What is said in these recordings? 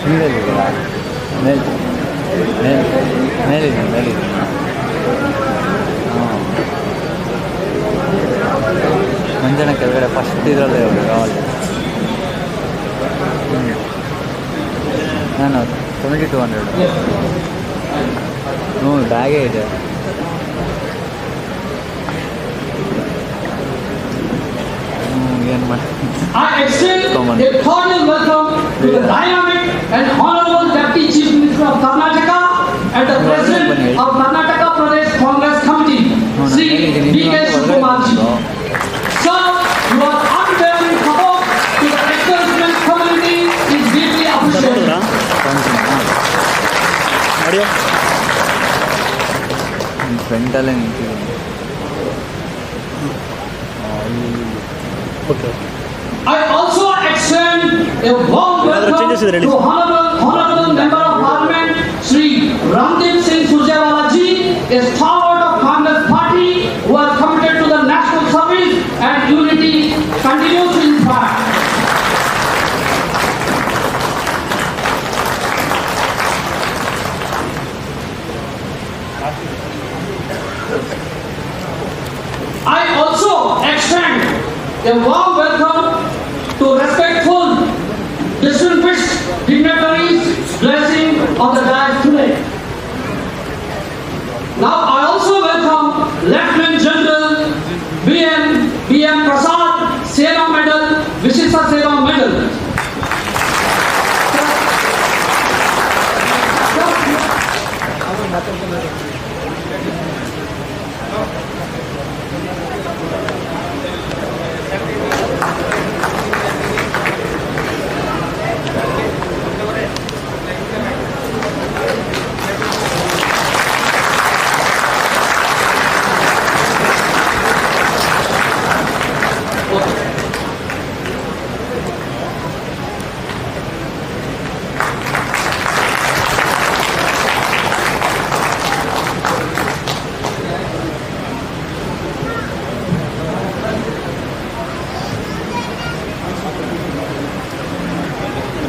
ನೀಡಲಿಲ್ಲ ಮೇಲಿದೆ ಹಾಂ ಮಂಜನ ಕೆಳಗಡೆ ಫಸ್ಟ್ ಇದರಲ್ಲೇ ಹೋಗಿ ಯಾವಾಗ ನಾನು 2200 ಹ್ಞೂ ಬ್ಯಾಗೇ ಇದೆ I extend a cordial welcome to the dynamic and honorable Deputy Chief Minister of Karnataka and the President of Karnataka Pradesh Congress Committee, Sri D.K. Shivakumarji. Sir, your unwavering support to the establishment community is deeply appreciated. ಫ್ರೆಂಟಲ್ಲೇ ನಿಂತಿದ್ದೀನಿ. Okay. I also extend a warm welcome to Honorable Member of Parliament Sri Ramdev Singh Surjewala ji, a stalwart of Congress Party who has committed to the national service and unity continues to inspire. I also extend a warm welcome to respectful, distinguished dignitaries blessing on the dais today. Now I also welcome Lieutenant General B.M. Prasad, Seva Medal, Vishishta Seva Medal.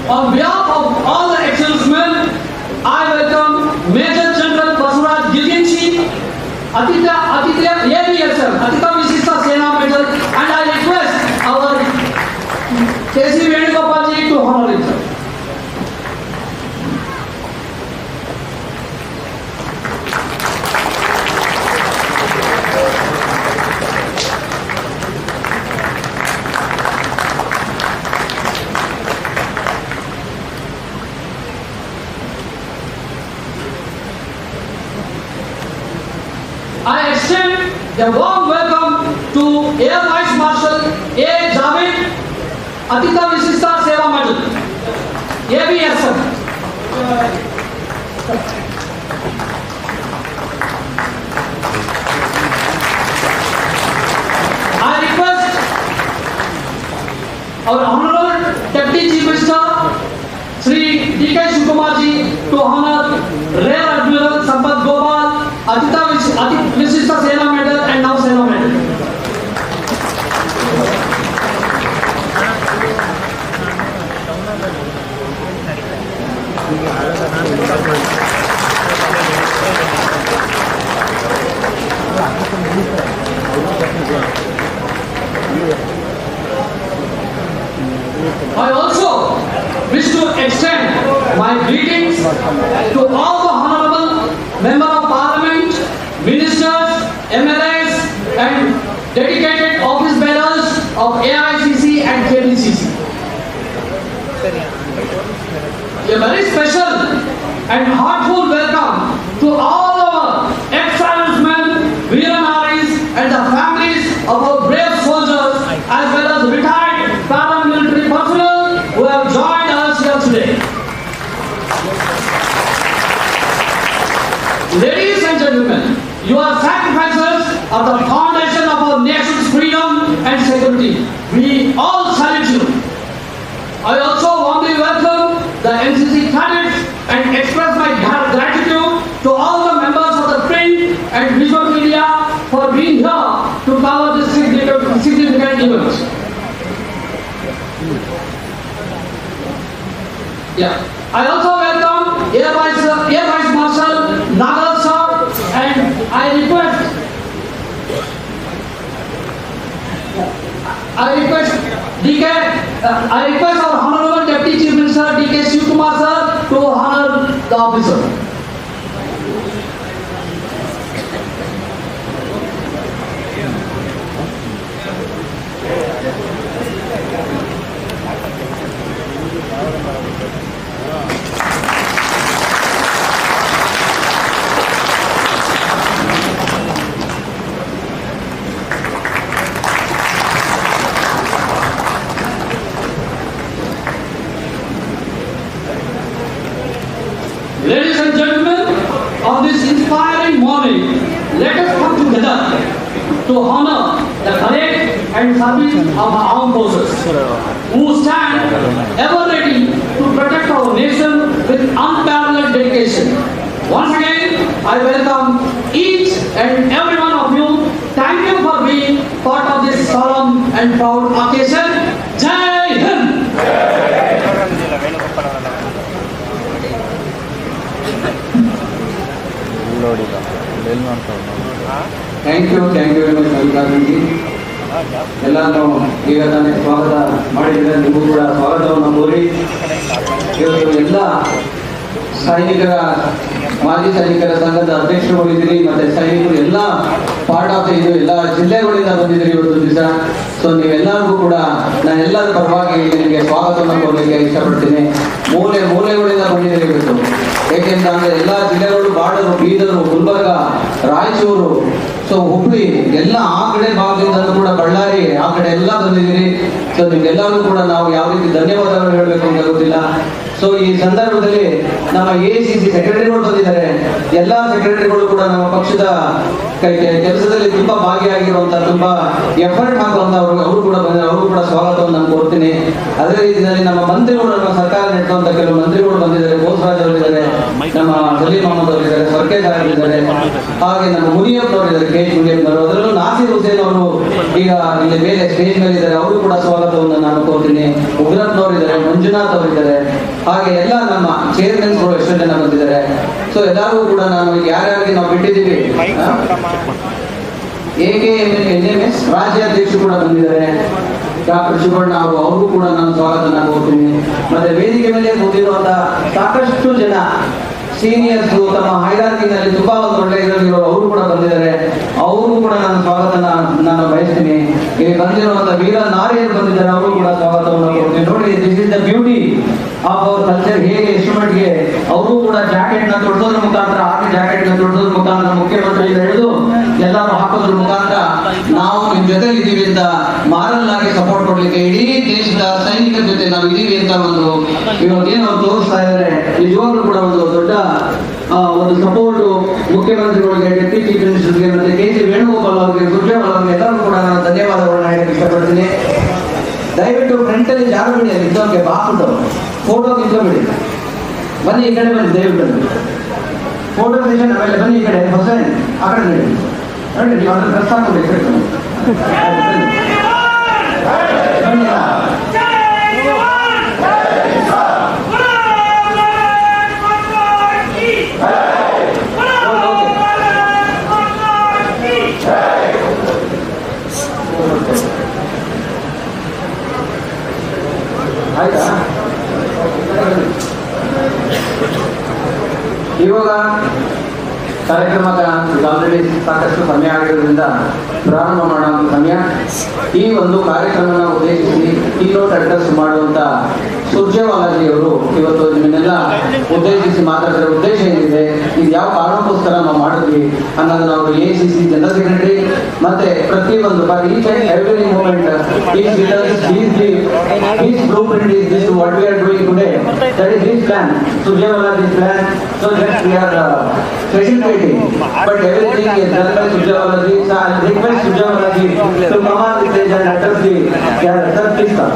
On behalf of all the ex-servicemen, I welcome Major General Basuraj Gilginchi, Atitya ABSM, Atitya Vishishta Sena Medal, and I request our K.C. Venugopalji to honor it. I extend a warm welcome to Air Vice Marshal A. Javed, Atitya Vishishta Seva Medal, ABSM. I request our Honorable Deputy Chief Minister Sri D.K. Shivakumarji to honor Rear Admiral Sampath Gopal, Atitya Vishishta Sena Medal and now Sena Medal. I also wish to extend my greetings to all the honorable Member of Parliament, ministers, MLAs and dedicated office bearers of AICC and KBCC. A very special and heartful welcome to all our ex-servicemen, Veeranaris and the families of our brave soldiers as well as retired paramilitary personnel who have joined us here today. Ladies and gentlemen, your sacrifices are the foundation of our nation's freedom and security. We all salute you. I also warmly welcome the NCC cadets and express my gratitude to all the members of the print and visual media for being here to cover this significant event. I also welcome Air Vice Marshal Nagal sir, and I request our Honorable Deputy Chief Minister DK Shivkumar sir to honor the officer. Ladies and gentlemen, on this inspiring morning, let us come together to honor the courage and service of our armed forces, who stand ever ready to protect our nation with unparalleled dedication. Once again, I welcome each and every one of you. Thank you for being part of this solemn and proud occasion. Jai Hind! Thank you very much Mallikarjunji. ಎಲ್ಲರೂ ಈಗ ತಾನೇ ಸ್ವಾಗತ ಮಾಡಿದರೆ ನಿಮಗೂ ಕೂಡ ಸ್ವಾಗತವನ್ನು ಕೋರಿ ಇವತ್ತು ಎಲ್ಲ ಸೈನಿಕರ ಮಾಜಿ ಸೈನಿಕರ ಸಂಘದ ಅಧ್ಯಕ್ಷರುಗಳಿದ್ದೀರಿ ಮತ್ತೆ ಸೈನಿಕರು ಎಲ್ಲ ಪಾರ್ಟ್ ಆಫ್ ಇದು ಎಲ್ಲ ಜಿಲ್ಲೆಗಳಿಂದ ಬಂದಿದ್ದೀರಿ ಇವತ್ತು ದಿವಸ. ಸೊ ನೀವೆಲ್ಲರಿಗೂ ಕೂಡ ನಾನು ಎಲ್ಲರ ಪರವಾಗಿ ನಿಮಗೆ ಸ್ವಾಗತವನ್ನು ಕೊಡಲಿಕ್ಕೆ ಇಷ್ಟಪಡ್ತೀನಿ. ಮೂಲೆಗಳಿಂದ ಬಂದಿದ್ದೀರಿ ಇವತ್ತು. ಏಕೆಂತಂದ್ರೆ ಎಲ್ಲ ಜಿಲ್ಲೆಗಳು ಬಾಡರು, ಬೀದರು, ಗುಲ್ಬರ್ಗ, ರಾಯಚೂರು, ಸೊ ಹುಬ್ಳಿ ಎಲ್ಲ ಆ ಕಡೆ ಭಾಗದಿಂದ ಕೂಡ ಬಳ್ಳಾರಿ ಆ ಕಡೆ ಎಲ್ಲ ಬಂದಿದ್ದೀರಿ. ಸೊ ನಿಮ್ಗೆಲ್ಲರೂ ಕೂಡ ನಾವು ಯಾವ ರೀತಿ ಧನ್ಯವಾದಗಳು ಹೇಳಬೇಕು ಅಂತ ಗೊತ್ತಿಲ್ಲ. ಸೊ ಈ ಸಂದರ್ಭದಲ್ಲಿ ನಮ್ಮ ACC ಸೆಕ್ರೆಟರಿಗಳು ಬಂದಿದ್ದಾರೆ. ಎಲ್ಲ ಸೆಕ್ರೆಟರಿಗಳು ಕೂಡ ನಮ್ಮ ಪಕ್ಷದ ಕೆಲಸದಲ್ಲಿ ತುಂಬಾ ಭಾಗಿಯಾಗಿರುವಂತ ತುಂಬಾ ಎಫರ್ಟ್ ಹಾಕುವಂತ ಅವರು ಕೂಡ ಬಂದಿದ್ದಾರೆ. ಅವರು ಕೂಡ ಸ್ವಾಗತವನ್ನು ನಾನು ಕೋರ್ತೀನಿ. ಅದೇ ರೀತಿಯಲ್ಲಿ ನಮ್ಮ ಮಂತ್ರಿಗಳು, ನಮ್ಮ ಸರ್ಕಾರ ನೆಟ್ಟುವಂತ ಕೆಲವು ಮಂತ್ರಿಗಳು ಬಂದಿದ್ದಾರೆ. ಬೋಸರಾಜ್ ಅವರಿದ್ದಾರೆ, ನಮ್ಮ ಸಲೀಂ ಅಹಮದ್ ಅವರಿದ್ದಾರೆ, ಸರ್ಕೇಜ್ ಅವರಿದ್ದಾರೆ, ಹಾಗೆ ನಮ್ಮ ಮುನಿಯಪ್ಪನವರಿದ್ದಾರೆ, KH ಮುನಿಯಪ್ಪನವರು, ಅದರಲ್ಲೂ ನಾಸೀರ್ ಹುಸೇನ್ ಅವರು ಈಗ ಇಲ್ಲಿ ಮೇಲೆ ಸ್ಟೇಜ್ ಮೇಲೆ ಇದ್ದಾರೆ. ಅವರು ಕೂಡ ಸ್ವಾಗತವನ್ನು ನಾನು ಕೋರ್ತೀನಿ. ಉಗ್ರಪ್ಪನವರಿದ್ದಾರೆ, ಮಂಜುನಾಥ್ ಅವರಿದ್ದಾರೆ, ಹಾಗೆ ಎಲ್ಲ ನಮ್ಮ ಚೇರ್ಮನ್ಸ್ ಎಷ್ಟೋ ಜನ ಬಂದಿದ್ದಾರೆ. ಸೊ ಎಲ್ಲರಿಗೂ ಕೂಡ ನಾನು ಯಾರ್ಯಾರಿಗೆ ನಾವು ಬಿಟ್ಟಿದ್ದೀವಿ, AKMNMS ರಾಜ್ಯಾಧ್ಯಕ್ಷರು ಕೂಡ ಬಂದಿದ್ದಾರೆ, ಡಾಕ್ಟರ್ ಶಿವಣ್ಣ ಅವರು, ಅವ್ರಿಗೂ ಕೂಡ ನಾನು ಸ್ವಾಗತ ಕೋರ್ತೀನಿ. ಮತ್ತೆ ವೇದಿಕೆ ಮೇಲೆ ಕೂತಿರುವಂತ ಸಾಕಷ್ಟು ಜನ ಸೀನಿಯರ್ಸ್ ತಮ್ಮ ಹೈರಾರ್ಕಿನಲ್ಲಿ ತುಂಬಾ ಒಂದು ಒಳ್ಳೆ ಇದರಲ್ಲಿರೋರು ಅವರು ಕೂಡ ಬಂದಿದ್ದಾರೆ. ಅವರು ಕೂಡ ನಾನು ಸ್ವಾಗತನ ನಾನು ಬಯಸ್ತೀನಿ. ಇಲ್ಲಿ ಬಂದಿರುವಂತ ವೀರ ನಾರಿಯರು ಬಂದಿದ್ದಾರೆ, ಅವರು ಕೂಡ ಸ್ವಾಗತವನ್ನು ಕೊಡ್ತೀನಿ. ನೋಡಿ, this is the beauty of our culture. ಹೇಗೆ ಎಷ್ಟು ಮಟ್ಟಿಗೆ ಅವರು ಕೂಡ ಜಾಕೆಟ್ ನ ತೊಡೋದ್ರ ಮುಖಾಂತರ, ಆರ್ಮಿ ಜಾಕೆಟ್ ನ ತೊಡೋದ್ರ ಮುಖಾಂತರ, ಮುಖ್ಯಮಂತ್ರಿ ಹಿಡಿದು ಎಲ್ಲರೂ ಹಾಕೋದ್ರ ಮುಖಾಂತರ ನಾವು ನಿಮ್ ಜೊತೆ ಇದೀವಿ ಅಂತ ಮಾರಲ್ ಆಗಿ ಸಪೋರ್ಟ್ ಕೊಡ್ಲಿಕ್ಕೆ ಇಡೀ ದೇಶದ ಸೈನಿಕರ ಜೊತೆ ನಾವು ಇದೀವಿ ಅಂತ ಇವಾಗ ಏನು ಅವ್ರು ತೋರಿಸ್ತಾ ಇದ್ದಾರೆ. ನಿಜವಾಗ್ಲೂ ಕೂಡ ಒಂದು ದೊಡ್ಡ ಒಂದು ಸಪೋರ್ಟ್ ಮುಖ್ಯಮಂತ್ರಿಗಳಿಗೆ, ಡೆಪ್ಟಿ ಚೀಫ್ ಮಿನಿಸ್ಟರ್ಗೆ, ಮತ್ತೆ KC ವೇಣುಗೋಪಾಲ್ ಅವರಿಗೆ, ಸುರ್ಜೇವಾಲ ಅವರಿಗೆ ಎಲ್ಲರೂ ಕೂಡ ನಾನು ಧನ್ಯವಾದಗಳನ್ನ ಹೇಳಕ್ಕೆ ಇಷ್ಟಪಡ್ತೀನಿ. ದಯವಿಟ್ಟು ಫ್ರಂಟ್ ಅಲ್ಲಿ ಜಾಗ ಬಿಡಿ, ಅಲ್ಲಿ ಇದ್ದವ್ರಿಗೆ ಬಾಕ್ಬಿಟ್ಟು ಫೋಟೋ ನಿಂತ್ಕೊಂಡ್ಬಿಡಿ. ಬನ್ನಿ ಈ ಕಡೆ ಬನ್ನಿ, ದಯವಿಟ್ಟು ಫೋಟೋ ಸೆಷನ್ ಆಮೇಲೆ ಬನ್ನಿ ಈ ಕಡೆ. ಹೊಸ ಆ ಕಡೆ ನೋಡಿ, ನೀವು ಅದ್ರ ಡ್ರೆಸ್ ಹಾಕೊಂಡು ಬನ್ನಿ. ಆಯ್ತಾ? ಇವಾಗ ಕಾರ್ಯಕ್ರಮದ ಆಲ್ರೆಡಿ ಸಾಕಷ್ಟು ಸಮಯ ಆಗಿರೋದ್ರಿಂದ ಪ್ರಾರಂಭ ಮಾಡುವಂಥ ಸಮಯ. ಈ ಒಂದು ಕಾರ್ಯಕ್ರಮನ ಉದ್ದೇಶಿಸಿ ಕೀನೋಟ್ ಅಡ್ರೆಸ್ ಮಾಡುವಂತ ಸುರ್ಜೇವಾಲಾಜಿ ಅವರು ಇವತ್ತು ನಿಮ್ಮನ್ನೆಲ್ಲ ಉದ್ದೇಶಿಸಿ ಮಾತಾಡಿರೋ ಉದ್ದೇಶ ಏನಿದೆ, ಇದು ಯಾವ ಕಾರಣಕ್ಕೋಸ್ಕರ ನಾವು ಮಾಡಿದ್ವಿ ಅನ್ನೋದನ್ನ ಅವರು ACC ಜನರಲ್ ಸೆಕ್ರೆಟರಿ ಮತ್ತೆ ಪ್ರತಿಯೊಂದು each and every moment his blueprint is this what we are doing today. That is his plan, Surjewalaji's plan. So that we are facilitating, but everything is done by Surjewalaji. So I request Surjewalaji to come on the stage and address the sir, please come.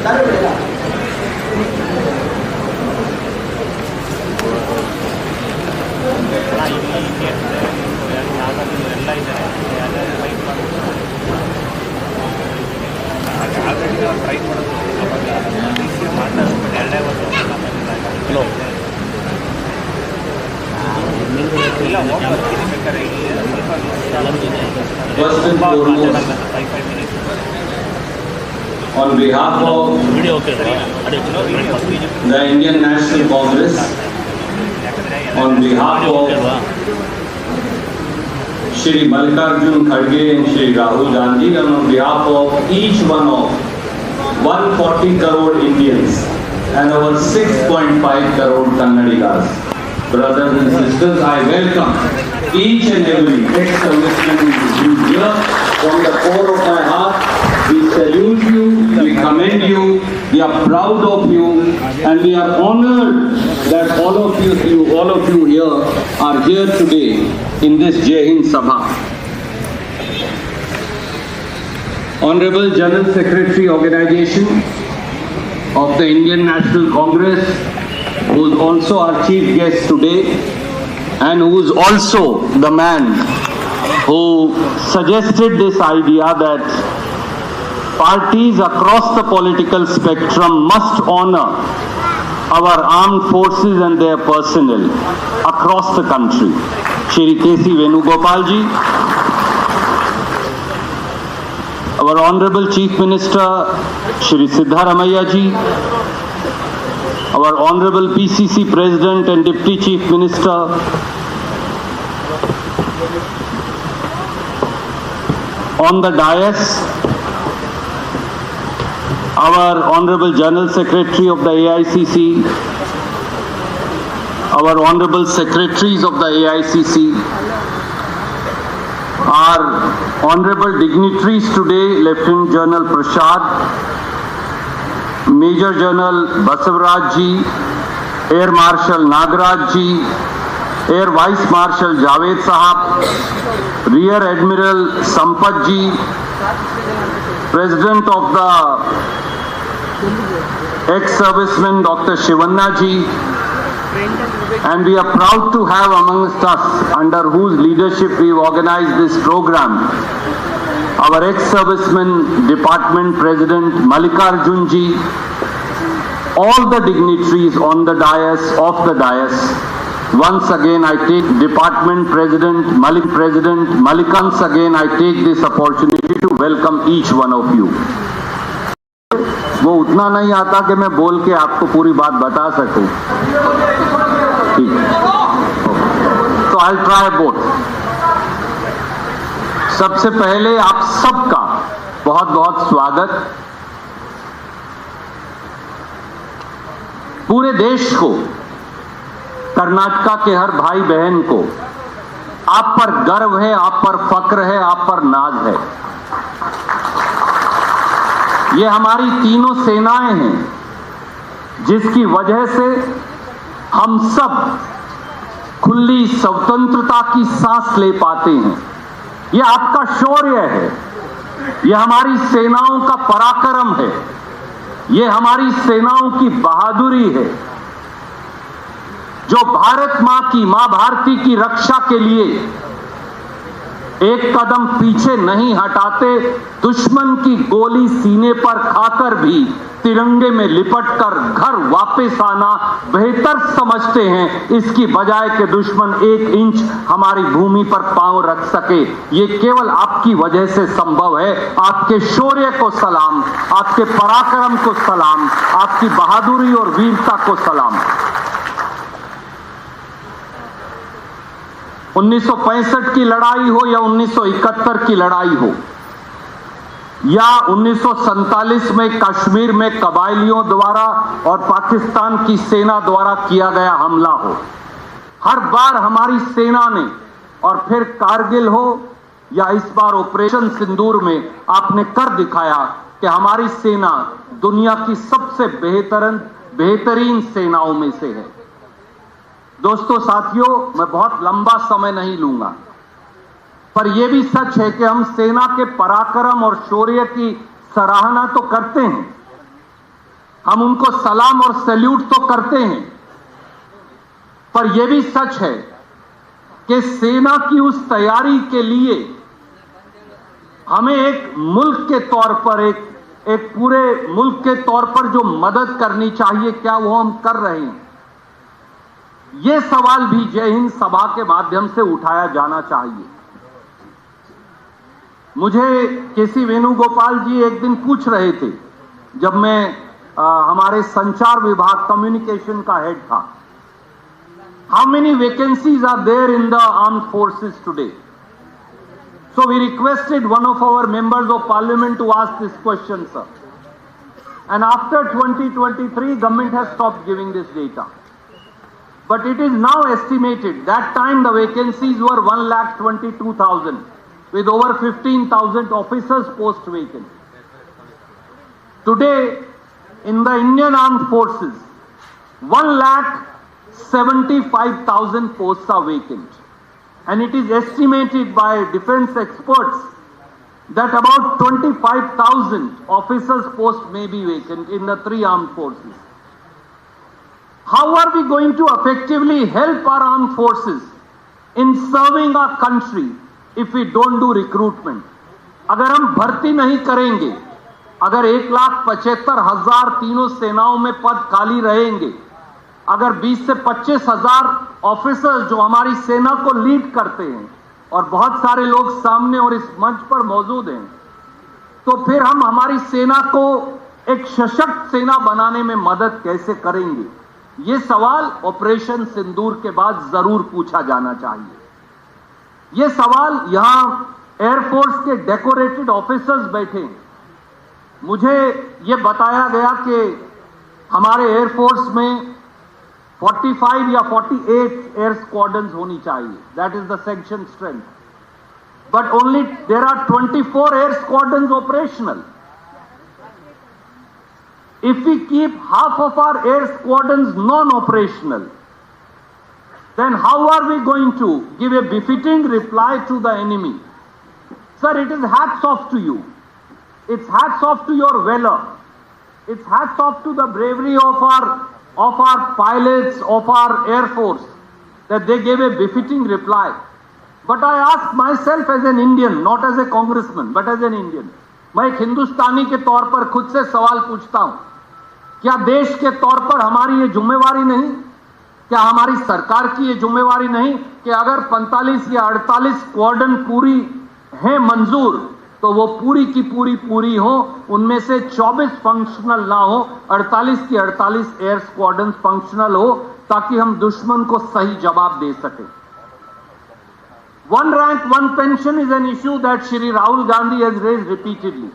ಎಲ್ಲ ಇದ್ದಾರೆ foremost, on behalf of the Indian National Congress, on behalf of Shri Mallikarjun Kharge and Shri Rahul Gandhi, and on behalf of each one of 140 crore Indians and our 6.5 crore Kannadigas, brothers and sisters, I welcome each and every ex-serviceman who here from the core of my heart. We salute you, we commend you, we are proud of you, and we are honored that all of you here are here today in this Hind Sabha. Honorable General Secretary Organization of the Indian National Congress, who is also our chief guest today, and who is also the man who suggested this idea that parties across the political spectrum must honor our armed forces and their personnel across the country. Shri K.C. Venugopal ji, our Honorable Chief Minister Shri Siddaramaiah ji, our Honorable PCC President and Deputy Chief Minister, on the dais, our Honorable General Secretary of the AICC, our Honorable Secretaries of the AICC, our Honorable dignitaries today, Lieutenant General Prashad, Major General Basavaraj ji, Air Marshal Nagaraj ji, Air Vice Marshal Javed Sahab, Rear Admiral Sampath ji, President of the ex-serviceman Dr. Shivanna ji, and we are proud to have amongst us, under whose leadership we organized this program, our ex-serviceman Department President Mallikarjun ji, all the dignitaries on the dais, off the dais. Once again I take Department President once again I take this opportunity to welcome each one of you. वो उतना नहीं आता कि मैं बोल के आपको पूरी बात बता सकूं, ठीक, तो I'll try both. सबसे पहले आप सबका बहुत बहुत स्वागत. पूरे देश को, कर्नाटका के हर भाई बहन को आप पर गर्व है, आप पर फक्र है, आप पर नाज है. ये हमारी तीनों सेनाएं हैं जिसकी वजह से हम सब खुली स्वतंत्रता की सांस ले पाते हैं. ये आपका शौर्य है, ये हमारी सेनाओं का पराक्रम है, ये हमारी सेनाओं की बहादुरी है, जो भारत मां की, मां भारती की रक्षा के लिए एक कदम पीछे नहीं हटाते, दुश्मन की गोली सीने पर खाकर भी तिरंगे में लिपटकर घर वापस आना बेहतर समझते हैं, इसकी बजाय कि दुश्मन 1 इंच हमारी भूमि पर पांव रख सके. ये केवल आपकी वजह से संभव है. आपके शौर्य को सलाम, आपके पराक्रम को सलाम, आपकी बहादुरी और वीरता को सलाम. 1965 की लड़ाई हो या 1971 की लड़ाई हो या 1947 में कश्मीर में कबायलियों द्वारा और पाकिस्तान की सेना द्वारा किया गया हमला हो, हर बार हमारी सेना ने, और फिर कारगिल हो या इस बार ऑपरेशन सिंदूर में, आपने कर दिखाया कि हमारी सेना दुनिया की सबसे बेहतरीन सेनाओं में से है. दोस्तों, साथियों, मैं बहुत लंबा समय नहीं लूंगा, पर यह भी सच है कि हम सेना के पराक्रम और शौर्य की सराहना तो करते हैं, हम उनको सलाम और सैल्यूट तो करते हैं, पर यह भी सच है कि सेना की उस तैयारी के लिए हमें एक मुल्क के तौर पर, एक पूरे मुल्क के तौर पर जो मदद करनी चाहिए, क्या वो हम कर रहे हैं? ये सवाल भी जय हिंद सभा के माध्यम से उठाया जाना चाहिए. मुझे केसी वेणुगोपाल जी एक दिन पूछ रहे थे, जब मैं हमारे संचार विभाग कम्युनिकेशन का हेड था, how many vacancies are there in the armed forces today? So we requested one of our members of parliament to ask this question, sir. And after 2023, government has stopped giving this data. But it is now estimated, that time the vacancies were 1,22,000 with over 15,000 officers post vacant. Today, in the Indian Armed Forces, 1,75,000 posts are vacant. And it is estimated by defense experts that about 25,000 officers posts may be vacant in the 3 armed forces. How are we going to effectively help our armed forces in serving our country if we don't do recruitment? अगर हम भर्ती नहीं करेंगे, अगर 1,75,000 तीनों सेनाओं में पद खाली रहेंगे, अगर 20 से 25,000 ऑफिसर्स जो हमारी सेना को लीड करते हैं और बहुत सारे लोग सामने और इस मंच पर मौजूद हैं, तो फिर हम हमारी सेना को एक सशक्त सेना बनाने में मदद कैसे करेंगे? ये सवाल ऑपरेशन सिंदूर के बाद जरूर पूछा जाना चाहिए। ये सवाल यहां एयरफोर्स के डेकोरेटेड ऑफिसर्स बैठे हैं। मुझे ये बताया गया कि हमारे एयरफोर्स में 45 या 48 एयर स्क्वाड्रन्स होनी चाहिए, that is the sanction strength, but only there are 24 air squadrons operational. If we keep half of our air squadrons non-operational, then how are we going to give a befitting reply to the enemy? Sir, it is hats off to you. It's hats off to your valor. It's hats off to the bravery of our pilots, of our air force, that they gave a befitting reply. But I ask myself as an Indian, not as a congressman, but as an Indian. मैं एक हिंदुस्तानी के तौर पर खुद से सवाल पूछता हूं, क्या देश के तौर पर हमारी ये जिम्मेवारी नहीं, क्या हमारी सरकार की ये जिम्मेवारी नहीं कि अगर 45 या 48 स्क्वाड्रन पूरी है मंजूर, तो वो पूरी की पूरी हो, उनमें से 24 फंक्शनल ना हो, 48 की 48 एयर स्क्वाड्रन फंक्शनल हो, ताकि हम दुश्मन को सही जवाब दे सकें. One rank, one pension is an issue that Shri Rahul Gandhi has raised repeatedly.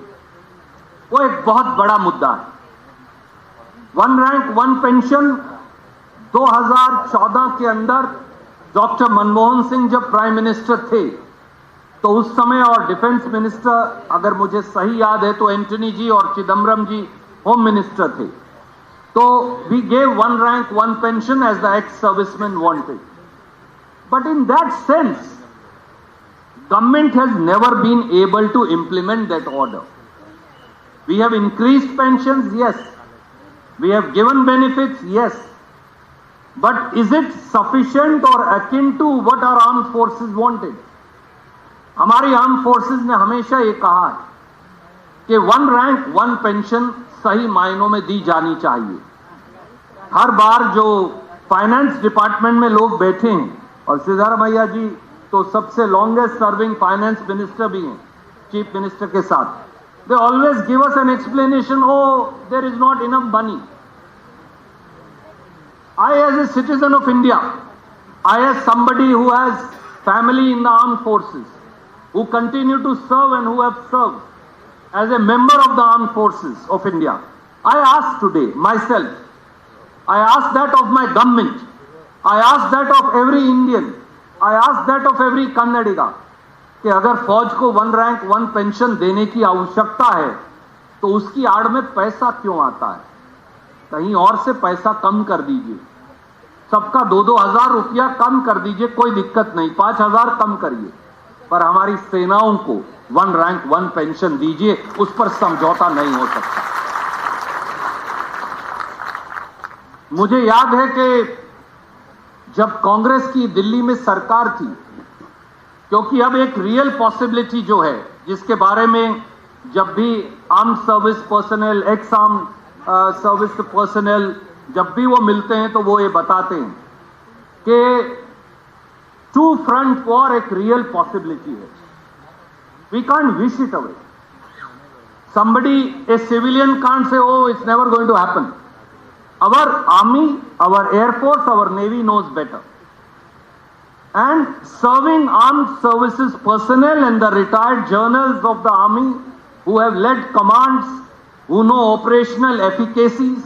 वो एक बहुत बड़ा मुद्दा है. One rank, one pension 2014 के अंदर डॉक्टर मनमोहन सिंह जब प्राइम मिनिस्टर थे, तो उस समय और डिफेंस मिनिस्टर, अगर मुझे सही याद है तो एंटनी जी और चिदम्बरम जी होम मिनिस्टर थे. तो we gave one rank one pension as the ex servicemen wanted. But in that sense government has never been able to implement that order. We have increased pensions, yes. We have given benefits, yes. But is it sufficient or akin to what our armed forces wanted? हमारी arm forces ने हमेशा ये कहा है कि one rank one pension सही मायनों में दी जानी चाहिए. हर बार जो फाइनेंस डिपार्टमेंट में लोग बैठे हैं, और सिद्धारमैया जी तो सबसे लॉन्गेस्ट सर्विंग फाइनेंस मिनिस्टर भी हैं चीफ मिनिस्टर के साथ, they always give us an explanation, oh there is not enough money. I as a citizen of India, I as somebody who has family in the armed forces, who continue to serve and who have served as a member of the armed forces of India, I ask today myself, I ask that of my government, I ask that of every Indian, I ask that of every Kannadiga, कि अगर फौज को one rank one pension देने की आवश्यकता है, तो उसकी आड़ में पैसा क्यों आता है? कहीं और से पैसा कम कर दीजिए, सबका 2-2 हजार रुपया कम कर दीजिए, कोई दिक्कत नहीं, 5,000 कम करिए, पर हमारी सेनाओं को वन रैंक वन पेंशन दीजिए, उस पर समझौता नहीं हो सकता. मुझे याद है कि जब कांग्रेस की दिल्ली में सरकार थी, क्योंकि अब एक रियल पॉसिबिलिटी जो है, जिसके बारे में जब भी arm service personal, x arm service personal जब भी वो मिलते हैं, तो वो ये बताते हैं कि टू फ्रंट वॉर एक रियल पॉसिबिलिटी है. We can't wish it away. Somebody, a civilian can't say, oh, it's never going to happen. Our army, our air force, our navy knows better. And serving armed services personnel and the retired journals of the army who have led commands, who know operational efficacies,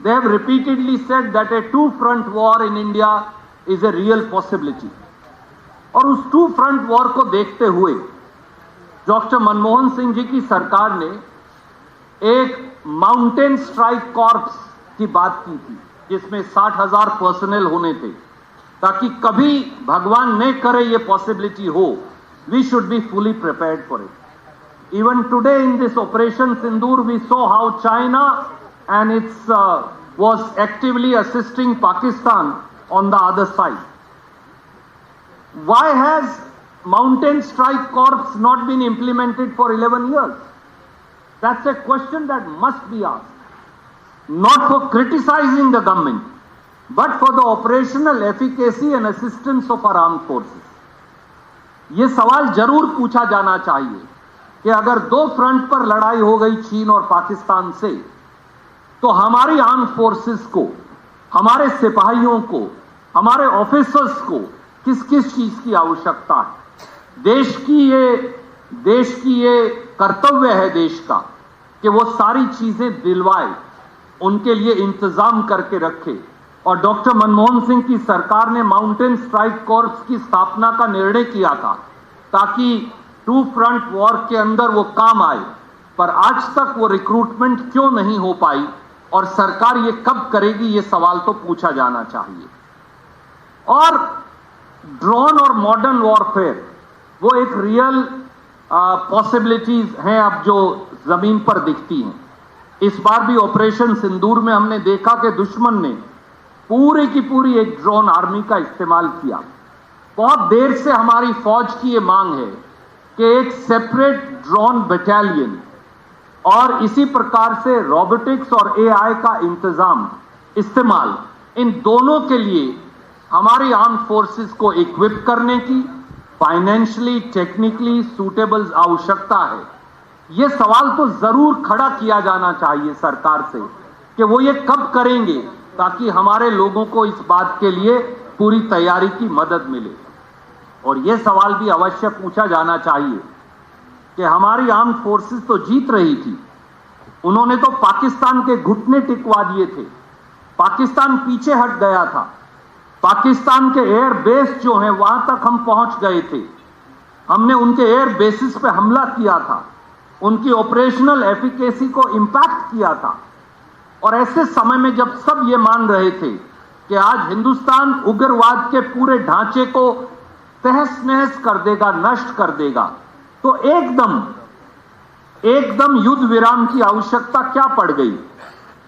they have repeatedly said that a two-front war in India is a real possibility. और उस to front war को देखते हुए doctor Manmohan Singh ji की सरकार ने एक mountain strike corps की बात की थी, जिसमें 60,000 पर्सनल होने थे, ताकि कभी भगवान न करे ये पॉसिबिलिटी हो, we should be fully prepared for it. Even today in this operation Sindoor we saw how China and it's was actively assisting Pakistan on the other side. Why has Mountain Strike Corps not been implemented for 11 years? That's a question that must be asked. Not for criticizing the government, but for the operational efficacy and assistance of our armed forces. ये सवाल जरूर पूछा जाना चाहिए कि अगर दो front पर लड़ाई हो गई चीन और पाकिस्तान से, तो हमारी आर्म फोर्सेस को, हमारे सिपाहियों को, हमारे ऑफिसर्स को किस किस चीज की आवश्यकता है. देश की ये कर्तव्य है देश का कि वो सारी चीजें दिलवाए, उनके लिए इंतजाम करके रखे. और डॉक्टर मनमोहन सिंह की सरकार ने माउंटेन स्ट्राइक कॉर्प्स की स्थापना का निर्णय किया था ताकि टू फ्रंट वॉर के अंदर वो काम आए. पर आज तक वो रिक्रूटमेंट क्यों नहीं हो पाई और सरकार ये कब करेगी, ये सवाल तो पूछा जाना चाहिए. और ड्रोन और मॉडर्न वॉरफेयर वो एक रियल पॉसिबिलिटीज हैं अब जो जमीन पर दिखती हैं. इस बार भी ऑपरेशन सिंदूर में हमने देखा कि दुश्मन ने पूरी की पूरी एक ड्रोन आर्मी का इस्तेमाल किया. बहुत देर से हमारी फौज की ये मांग है कि एक सेपरेट ड्रोन बटालियन और इसी प्रकार से रोबोटिक्स और एआई का इस्तेमाल, इन दोनों के लिए हमारी आर्म फोर्सेस को इक्विप करने की फाइनेंशियली टेक्निकली सूटेबल आवश्यकता है. यह सवाल तो जरूर खड़ा किया जाना चाहिए सरकार से कि वो ये कब करेंगे ताकि हमारे लोगों को इस बात के लिए पूरी तैयारी की मदद मिले. और यह सवाल भी अवश्य पूछा जाना चाहिए कि हमारी आर्म फोर्सेस तो जीत रही थी, उन्होंने तो पाकिस्तान के घुटने टिकवा दिए थे, पाकिस्तान पीछे हट गया था, पाकिस्तान के एयर बेस जो हैं वहां तक हम पहुंच गए थे, हमने उनके एयर बेसिस पे हमला किया था, उनकी ऑपरेशनल एफिकेसी को इंपैक्ट किया था. और ऐसे समय में जब सब ये मान रहे थे कि आज हिंदुस्तान उग्रवाद के पूरे ढांचे को तहस नहस कर देगा, नष्ट कर देगा, तो एकदम युद्ध विराम की आवश्यकता क्या पड़ गई.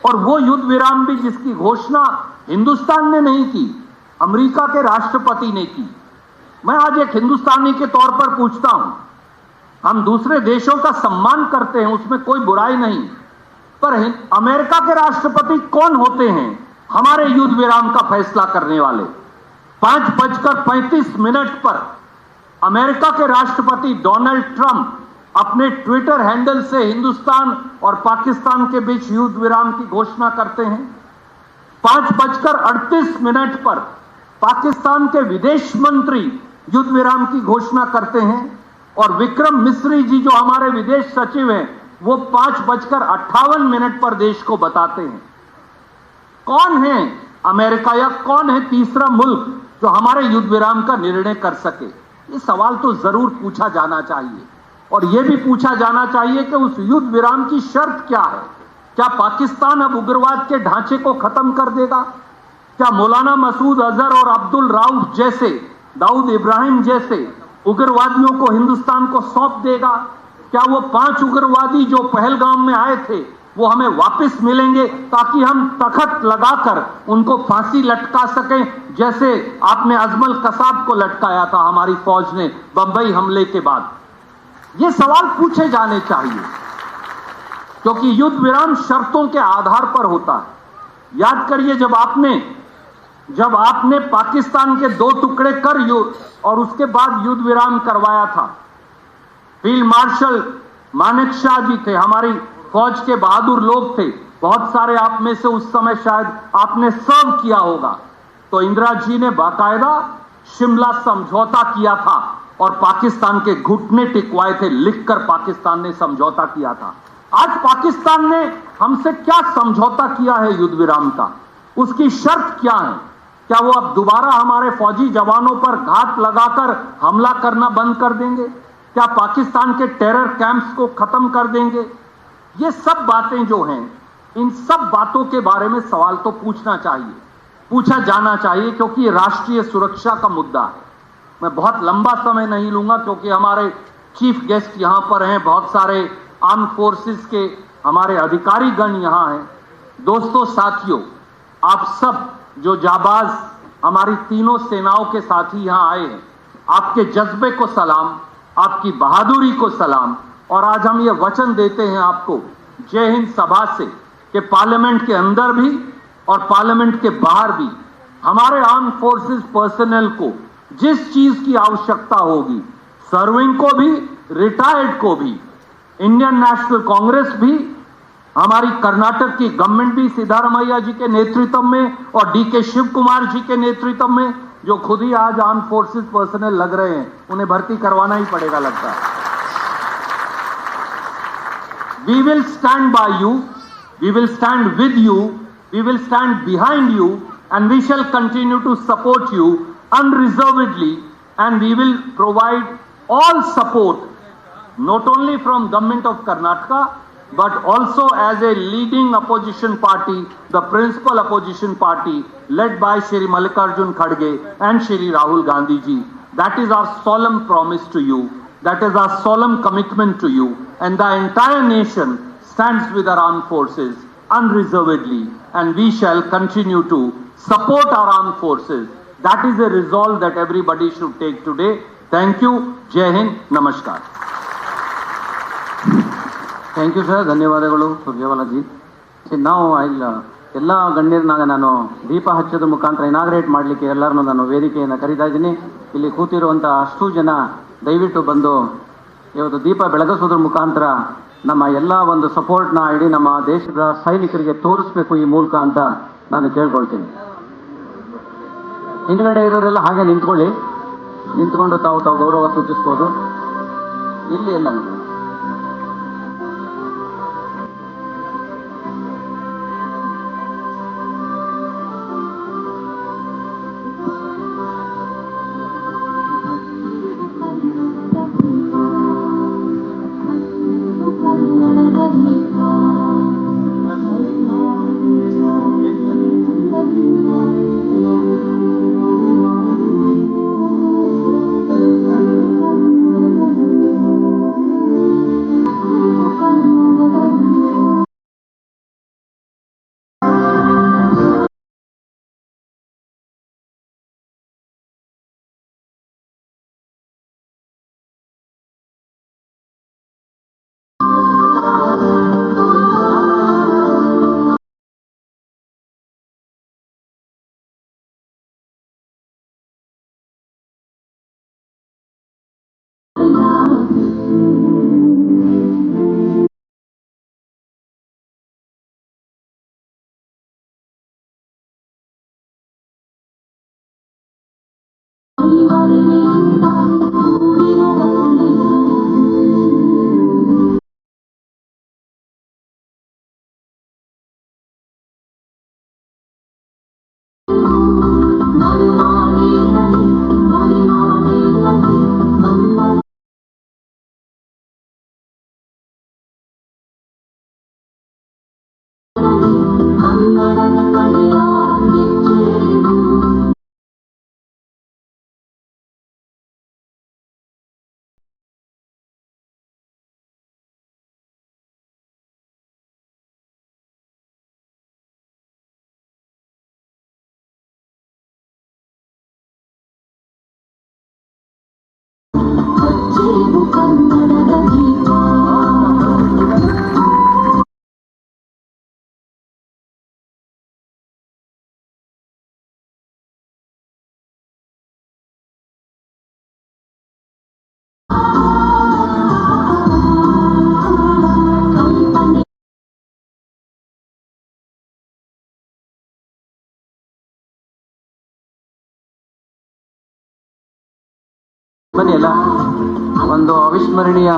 और वो युद्ध विराम भी जिसकी घोषणा हिंदुस्तान ने नहीं की, अमेरिका के राष्ट्रपति ने की. मैं आज एक हिंदुस्तानी के तौर पर पूछता हूं, हम दूसरे देशों का सम्मान करते हैं, उसमें कोई बुराई नहीं, पर अमेरिका के राष्ट्रपति कौन होते हैं हमारे युद्ध विराम का फैसला करने वाले. 5:35 पर अमेरिका के राष्ट्रपति डोनाल्ड ट्रंप अपने ट्विटर हैंडल से हिंदुस्तान और पाकिस्तान के बीच युद्ध विराम की घोषणा करते हैं. 5:38 पर पाकिस्तान के विदेश मंत्री युद्ध विराम की घोषणा करते हैं. और विक्रम मिस्री जी जो हमारे विदेश सचिव हैं, वो 5:58 पर देश को बताते हैं. कौन है अमेरिका या कौन है तीसरा मुल्क जो हमारे युद्ध विराम का निर्णय कर सके. ये सवाल तो जरूर पूछा जाना चाहिए. और यह भी पूछा जाना चाहिए कि उस युद्ध विराम की शर्त क्या है. क्या पाकिस्तान अब उग्रवाद के ढांचे को खत्म कर देगा? क्या मौलाना मसूद अजहर और अब्दुल राउफ जैसे, दाऊद इब्राहिम जैसे उग्रवादियों को हिंदुस्तान को सौंप देगा? क्या वो 5 उग्रवादी जो पहलगाम में आए थे वो हमें वापस मिलेंगे ताकि हम तख्त लगाकर उनको फांसी लटका सकें, जैसे आपने अजमल कसाब को लटकाया था हमारी फौज ने बंबई हमले के बाद? ये सवाल पूछे जाने चाहिए, क्योंकि युद्ध विराम शर्तों के आधार पर होता है. याद करिए जब आपने पाकिस्तान के 2 टुकड़े कर और उसके बाद युद्ध विराम करवाया था, फील्ड मार्शल मानेकशॉ जी थे, हमारी फौज के बहादुर लोग थे, बहुत सारे आप में से उस समय शायद आपने सर्व किया होगा। तो इंदिरा जी ने बाकायदा शिमला समझौता किया था और पाकिस्तान के घुटने टिकवाए थे, लिखकर पाकिस्तान ने समझौता किया था। आज पाकिस्तान ने हमसे क्या समझौता किया है युद्ध विराम का, उसकी शर्त क्या है? क्या वो अब दोबारा हमारे फौजी जवानों पर घात लगाकर हमला करना बंद कर देंगे? क्या पाकिस्तान के टेरर कैंप्स को खत्म कर देंगे? ये सब बातें जो हैं, इन सब बातों के बारे में सवाल तो पूछना चाहिए, पूछा जाना चाहिए, क्योंकि ये राष्ट्रीय सुरक्षा का मुद्दा है। मैं बहुत लंबा समय नहीं लूंगा क्योंकि हमारे चीफ गेस्ट यहां पर हैं, बहुत सारे आर्म फोर्सेस के हमारे अधिकारीगण यहां हैं। दोस्तों, साथियों, आप सब जो जाबाज हमारी तीनों सेनाओं के साथी यहां आए हैं, आपके जज्बे को सलाम, आपकी बहादुरी को सलाम। और आज हम ये वचन देते हैं आपको जय हिंद सभा से कि पार्लियामेंट के अंदर भी और पार्लियामेंट के बाहर भी हमारे आर्म फोर्सेस पर्सनल को जिस चीज की आवश्यकता होगी, सर्विंग को भी, रिटायर्ड को भी, इंडियन नेशनल कांग्रेस भी, हमारी कर्नाटक की गवर्नमेंट भी सिद्धारमैया जी के नेतृत्व में और डीके शिव कुमार जी के नेतृत्व में, जो खुद ही आज आर्म फोर्सेस पर्सनल लग रहे हैं, उन्हें भर्ती करवाना ही पड़ेगा लगता है। We will stand by you, we will stand with you, we will stand behind you, and we shall continue to support you unreservedly, and we will provide all support, not only from Government of Karnataka, but also as a leading opposition party, the principal opposition party led by Shri Mallikarjun Kharge and Shri Rahul Gandhi ji. That is our solemn promise to you. That is our solemn commitment to you. And the entire nation stands with our armed forces unreservedly, and we shall continue to support our armed forces. That is a resolve that everybody should take today. Thank you. Jai Hind. Namaskar. Thank you sir, ಧನ್ಯವಾದಗಳು Surjewala G. ನಾವು ಎಲ್ಲ ಗಣ್ಯರನ್ನಾಗ ನಾನು ದೀಪ ಹಚ್ಚೋದ ಮುಖಾಂತರ inaugurate ಮಾಡಲಿಕ್ಕೆ ಎಲ್ಲರನ್ನೂ ನಾನು ವೇದಿಕೆಯನ್ನು ಕರೀತಾ ಇದ್ದೀನಿ. ಇಲ್ಲಿ ಕೂತಿರುವಂಥ ಅಷ್ಟು ಜನ ದಯವಿಟ್ಟು ಬಂದು ಇವತ್ತು ದೀಪ ಬೆಳಗಿಸೋದ್ರ ಮುಖಾಂತರ ನಮ್ಮ ಎಲ್ಲ ಒಂದು ಸಪೋರ್ಟ್ನ ಇಡೀ ನಮ್ಮ ದೇಶದ ಸೈನಿಕರಿಗೆ ತೋರಿಸ್ಬೇಕು ಈ ಮೂಲಕ ಅಂತ ನಾನು ಕೇಳ್ಕೊಳ್ತೀನಿ. ಹಿಂದ್ಗಡೆ ಇರೋರೆಲ್ಲ ಹಾಗೆ ನಿಂತ್ಕೊಂಡು ತಾವು ಗೌರವ ಸೂಚಿಸ್ಬೋದು. ಇಲ್ಲಿ ಎಲ್ಲ ಬನ್ನಿ ಎಲ್ಲ ಒಂದು ಅವಿಸ್ಮರಣೀಯ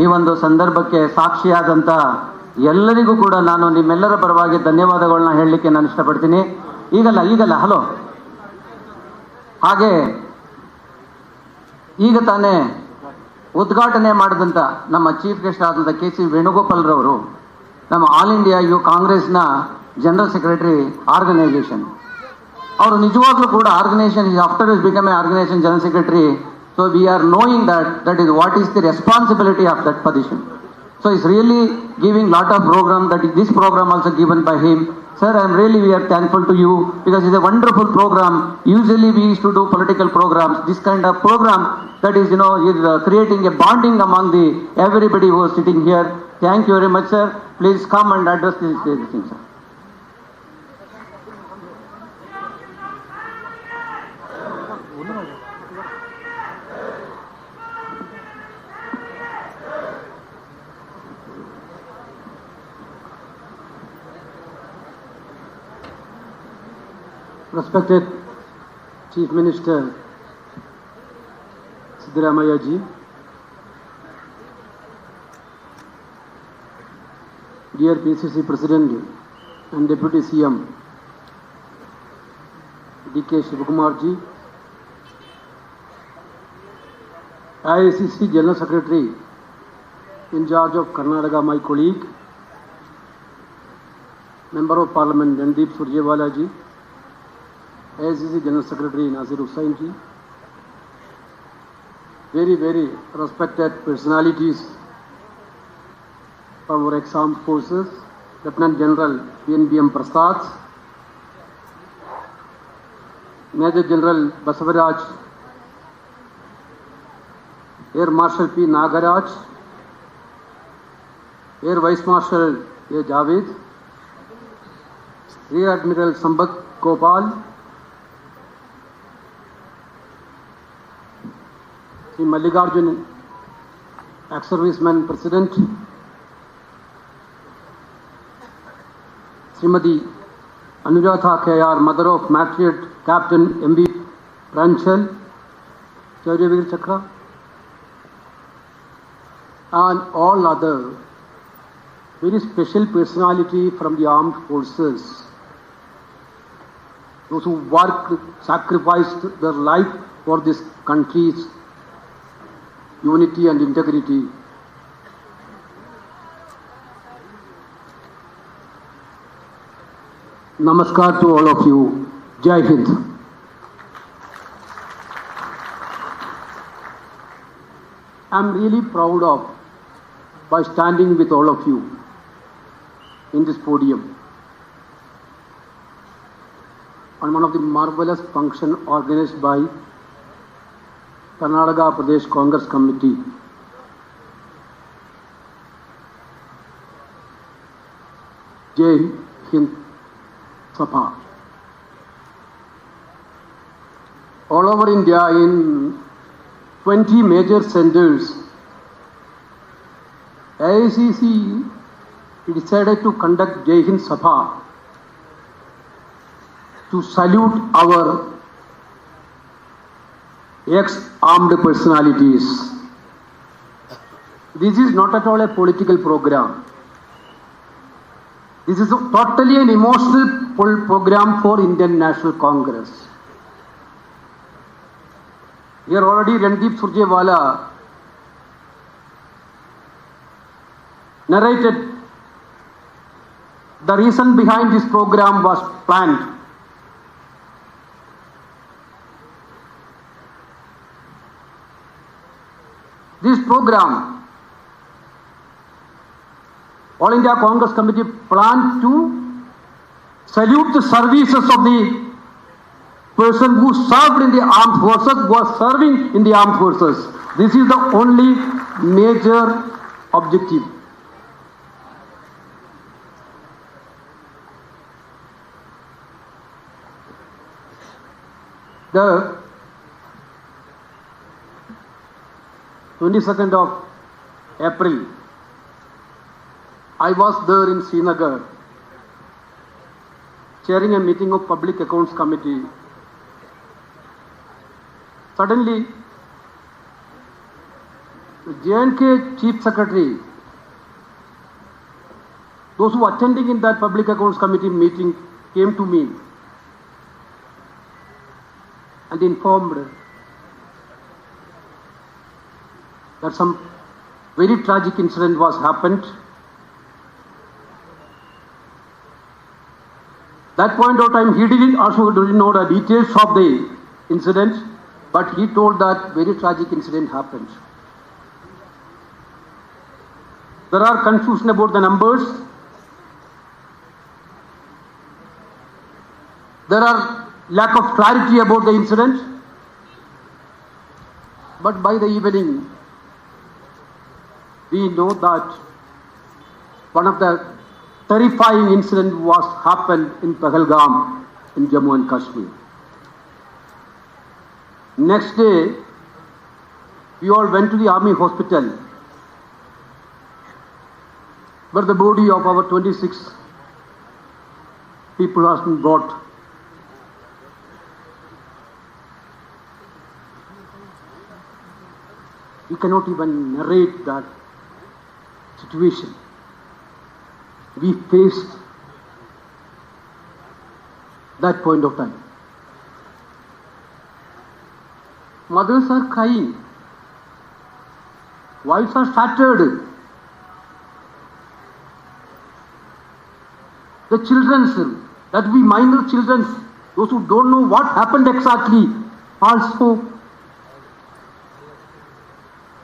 ಈ ಒಂದು ಸಂದರ್ಭಕ್ಕೆ ಸಾಕ್ಷಿಯಾದಂಥ ಎಲ್ಲರಿಗೂ ಕೂಡ ನಾನು ನಿಮ್ಮೆಲ್ಲರ ಪರವಾಗಿ ಧನ್ಯವಾದಗಳನ್ನ ಹೇಳಲಿಕ್ಕೆ ನಾನು ಇಷ್ಟಪಡ್ತೀನಿ. ಈಗಲ್ಲ ಹಲೋ. ಹಾಗೆ ಈಗ ತಾನೇ ಉದ್ಘಾಟನೆ ಮಾಡಿದಂಥ ನಮ್ಮ ಚೀಫ್ ಗೆಸ್ಟ್ ಆದಂಥ KC ವೇಣುಗೋಪಾಲ್ರವರು ನಮ್ಮ ಆಲ್ ಇಂಡಿಯಾ ಕಾಂಗ್ರೆಸ್ನ ಜನರಲ್ ಸೆಕ್ರೆಟರಿ ಆರ್ಗನೈಸೇಷನ್. ಅವರು ನಿಜವಾಗ್ಲೂ ಕೂಡ organisation after is become a organisation general secretary. So we are knowing that is what is the responsibility of that position. So it's really giving lot of program, that is this program also given by him. Sir, we are thankful to you because it's a wonderful program. Usually we used to do political programs. This kind of program that is, is creating a bonding among the everybody who is sitting here. Thank you very much, sir. Please come and address this thing, sir. Respected Chief Minister Siddaramaiah ji, dear PCC President and Deputy CM DK Shivakumar ji, IICC General Secretary in charge of Karnataka, my colleague, Member of Parliament Randeep Surjewala ji, IICC General Secretary Nasir Hussain ji, very, very respected personalities from our ex-armed forces, Lieutenant General PNBM Prasad, Major General Basavaraj, Air Marshal P. Nagaraj, Air Vice Marshal A. Javed, Rear Admiral Sambat Gopal, Sri Mallikarjun, ex-serviceman President, Srimati Anuratha K.R., Mother of Matriot Captain M.B. Pranchal, Chaudhary Chakra, and all other very special personality from the armed forces, those who worked, sacrificed their life for this country's unity and integrity. Namaskar to all of you. Jai Hind. I'm really proud of by standing with all of you in this podium on one of the marvelous function organized by Karnataka Pradesh Congress Committee. Jai Hind Sabha. All over India in 20 major centers, IICC decided to conduct Jai Hind Sabha to salute our ex-armed personalities. This is not at all a political program. This is totally an emotional program for Indian National Congress. Here already Randeep Surjewala narrated the reason behind this program was planned. This program, All India Congress Committee planned to salute the services of the person who served in the armed forces, was serving in the armed forces. This is the only major objective. The 22nd of April, I was there in Srinagar, chairing a meeting of Public Accounts Committee. Suddenly, J&K Chief Secretary, those who attending in that Public Accounts Committee meeting came to me and informed that some very tragic incident was happened. That point of time, he didn't know the details of the incident, but he told that very tragic incident happened. There are confusion about the numbers. There are lack of clarity about the incident. But by the evening, we know that one of the terrifying incident was happened in Pahalgam in Jammu and Kashmir. Next day, we all went to the army hospital where the body of our 26 people has been brought. We cannot even narrate that situation. We faced that point of time. Mothers are crying. Wives are shattered. The children, that we minor children, those who don't know what happened exactly, also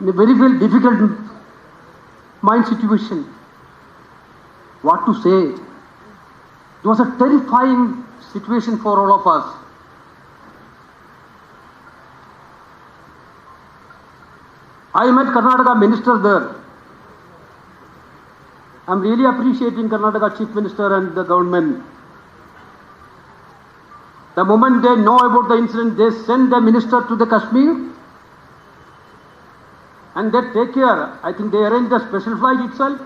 in a very, very difficult mind situation. What to say? It was a terrifying situation for all of us. I met Karnataka minister there. I'm really appreciating Karnataka Chief Minister and the government. The moment they know about the incident, they send the minister to the Kashmir and they take care. I think they arranged a special flight itself.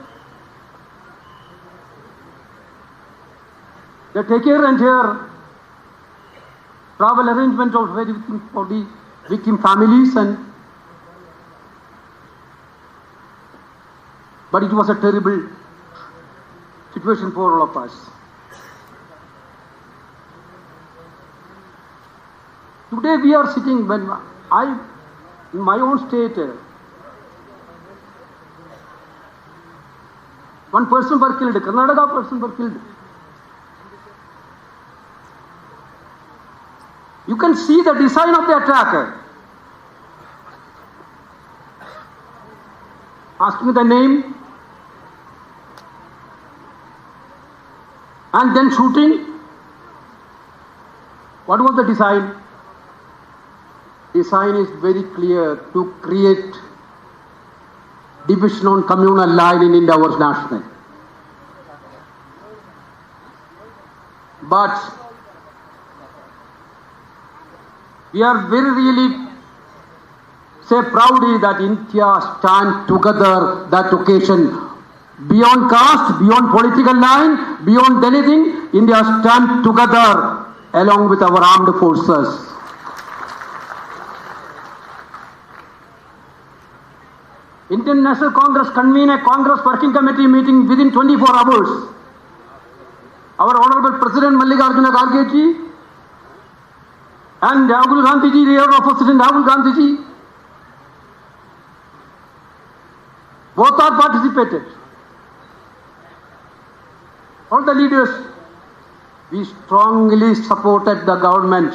They take care and here travel arrangement of everything for the victim families but it was a terrible situation for all of us. Today we are sitting in my own state, one person were killed, Karnataka person were killed. You can see the design of the attack. Ask me the name. And then shooting. What was the design? Design is very clear, to create division on communal line in India was national. But we are very really say proudly that India stand together that occasion. Beyond caste, beyond political line, beyond anything, India stand together along with our armed forces. Indian National Congress convened a Congress Working Committee meeting within 24 hours. Our Honorable President Mallikarjuna Kharge ji and Rahul Gandhi ji, Rear of President Rahul Gandhi ji, both are participated. All the leaders, we strongly supported the government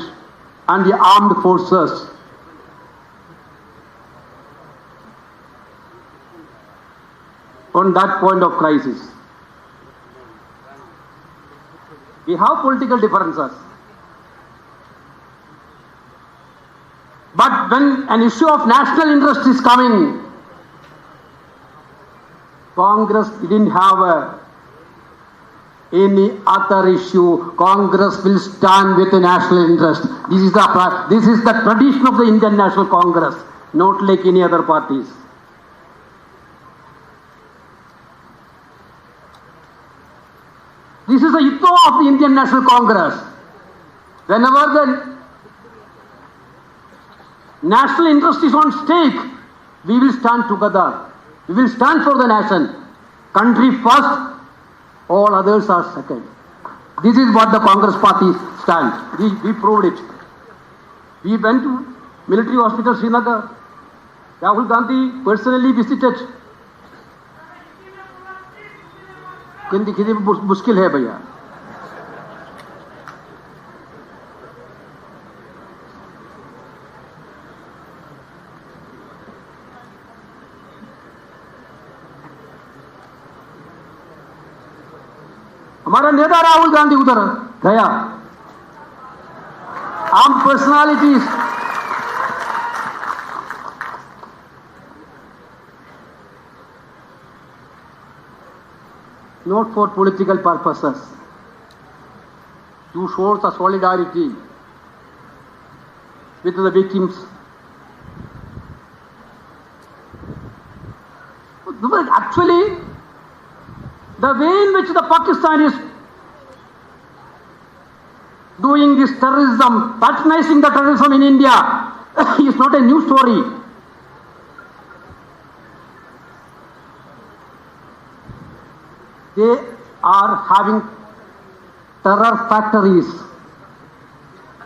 and the armed forces. On that point of crisis. We have political differences. But when an issue of national interest is coming, Congress didn't have any other issue. Congress will stand with the national interest. This is the tradition of the Indian National Congress, not like any other parties. This is the ethos of the Indian National Congress. Whenever the national interest is on stake, we will stand together. We will stand for the nation. Country first, all others are second. This is what the Congress party stands. We proved it. We went to military hospital Srinagar. Rahul Gandhi personally visited. मुश्किल है भैया. हमारा नेता राहुल गांधी उधर गया. Armed personalities not for political purposes, to show the solidarity with the victims. Actually, the way in which the Pakistan is doing this terrorism, patronizing the terrorism in India, is not a new story. They are having terror factories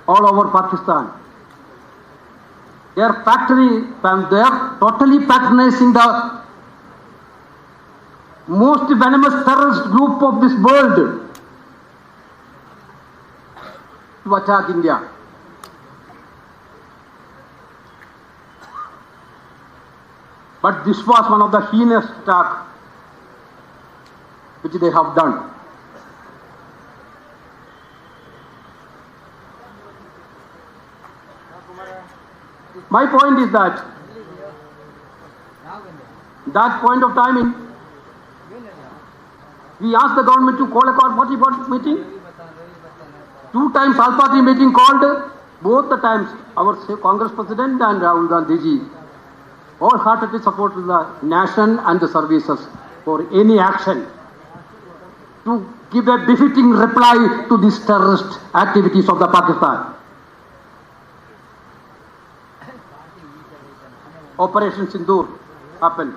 all over Pakistan. They are totally patronizing the most venomous terrorist group of this world to attack India. But this was one of the heinous attacks which they have done. My point is that point of time we asked the government to call a party meeting. 2 times all party meeting called. Both the times our Congress President and Rahul Gandhi ji wholeheartedly supported the nation and the services for any action to give a befitting reply to these terrorist activities of the Pakistan. Operation Sindoor happened.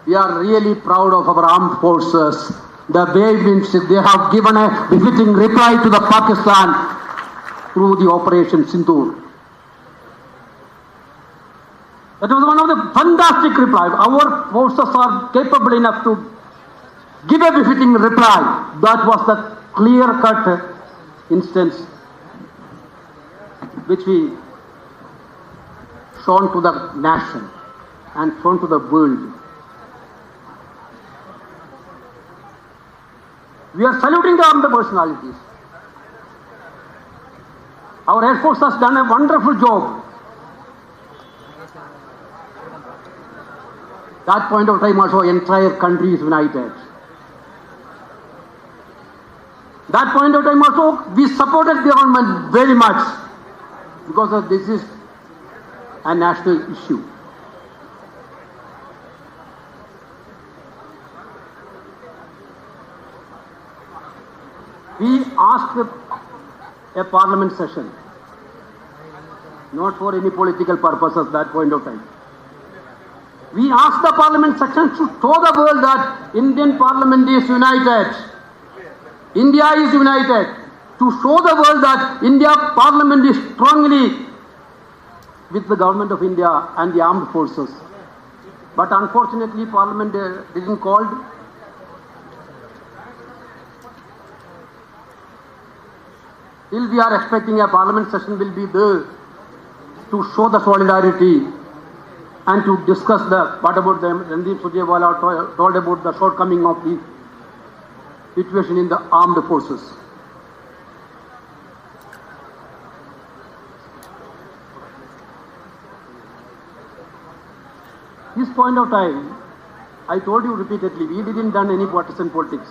We are really proud of our armed forces. The way in which they have given a befitting reply to the Pakistan through the Operation Sindoor. That was one of the fantastic replies. Our forces are capable enough to give a befitting reply. That was the clear-cut instance which we shown to the nation and shown to the world. We are saluting the armed personalities. Our Air Force has done a wonderful job. That point of time also entire country is united. That point of time also we supported the government very much because this is a national issue. We asked a parliament session, not for any political purposes that point of time. We asked the parliament session to show the world that Indian parliament is united. India is united. To show the world that India parliament is strongly with the government of India and the armed forces. But unfortunately parliament didn't called. Still we are expecting a parliament session will be there to show the solidarity and to discuss what about the Randeep Surjewala told about the shortcoming of the situation in the armed forces. This point of time, I told you repeatedly, we didn't done any partisan politics.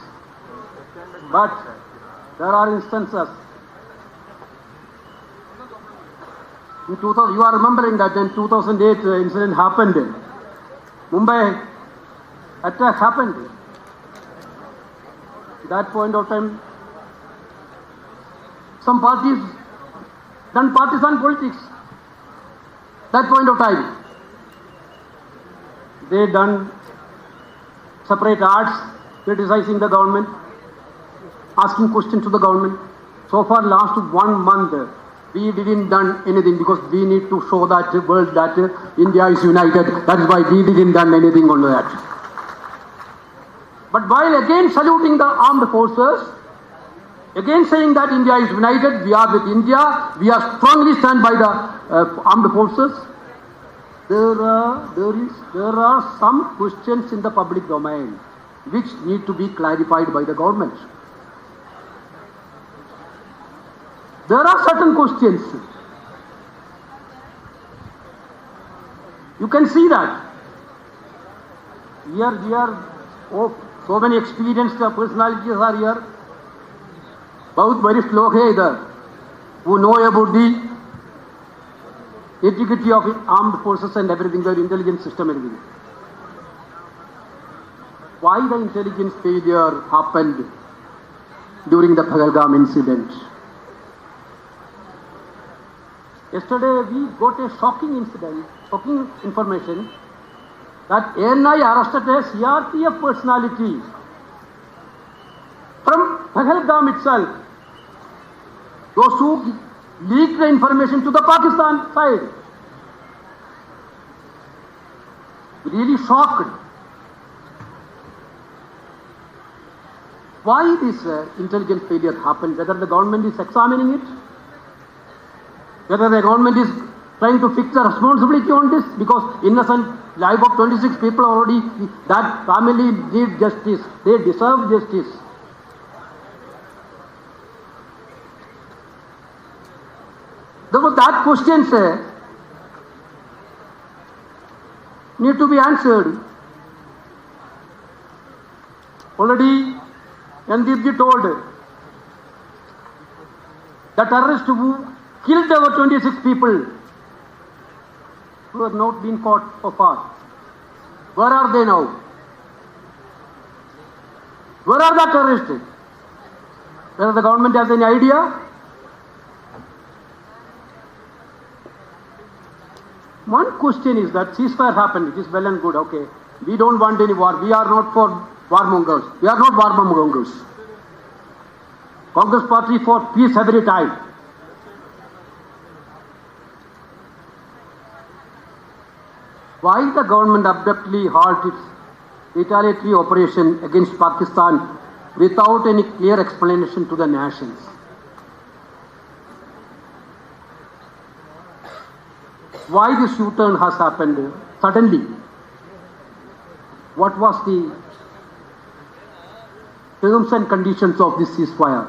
But there are instances. In 2000, you are remembering that in 2008 incident happened. Mumbai attack happened. That point of time, some parties done partisan politics. That point of time. they done separate ads criticizing the government, asking questions to the government. So far, last 1 month, we didn't done anything because we need to show that the world that India is united. That is why we didn't done anything on that. But while again saluting the armed forces, again saying that India is united, we are with India, we are strongly stand by the armed forces, there are some questions in the public domain which need to be clarified by the government. There are certain questions. You can see that. Here, so many experienced personalities are here. बहुत वरिष्ठ लोग हैं इधर, who know about the integrity of armed forces and everything, their intelligence system and everything. Why the intelligence failure happened during the Pahalgam incident? Yesterday we got a shocking information that ANI arrested a CRPF personality from Pahalgam itself. Those who leaked the information to the Pakistan side. Really shocked. Why this intelligence failure happened? Whether the government is examining it, whether the government is trying to fix the responsibility on this, because innocent life of 26 people already, that family need justice, they deserve justice. Therefore, that questions need to be answered. Already, Nandipji told the terrorists who killed over 26 people who have not been caught so far. Where are they now? Where are the terrorists? Whether the government has any idea? One question is that ceasefire happened, it is well and good, okay. We don't want any war, we are not for warmongers. We are not warmongers. Congress party for peace every time. Why the government abruptly halt its retaliatory operation against Pakistan without any clear explanation to the nations? Why this U-turn has happened suddenly? What was the terms and conditions of this ceasefire?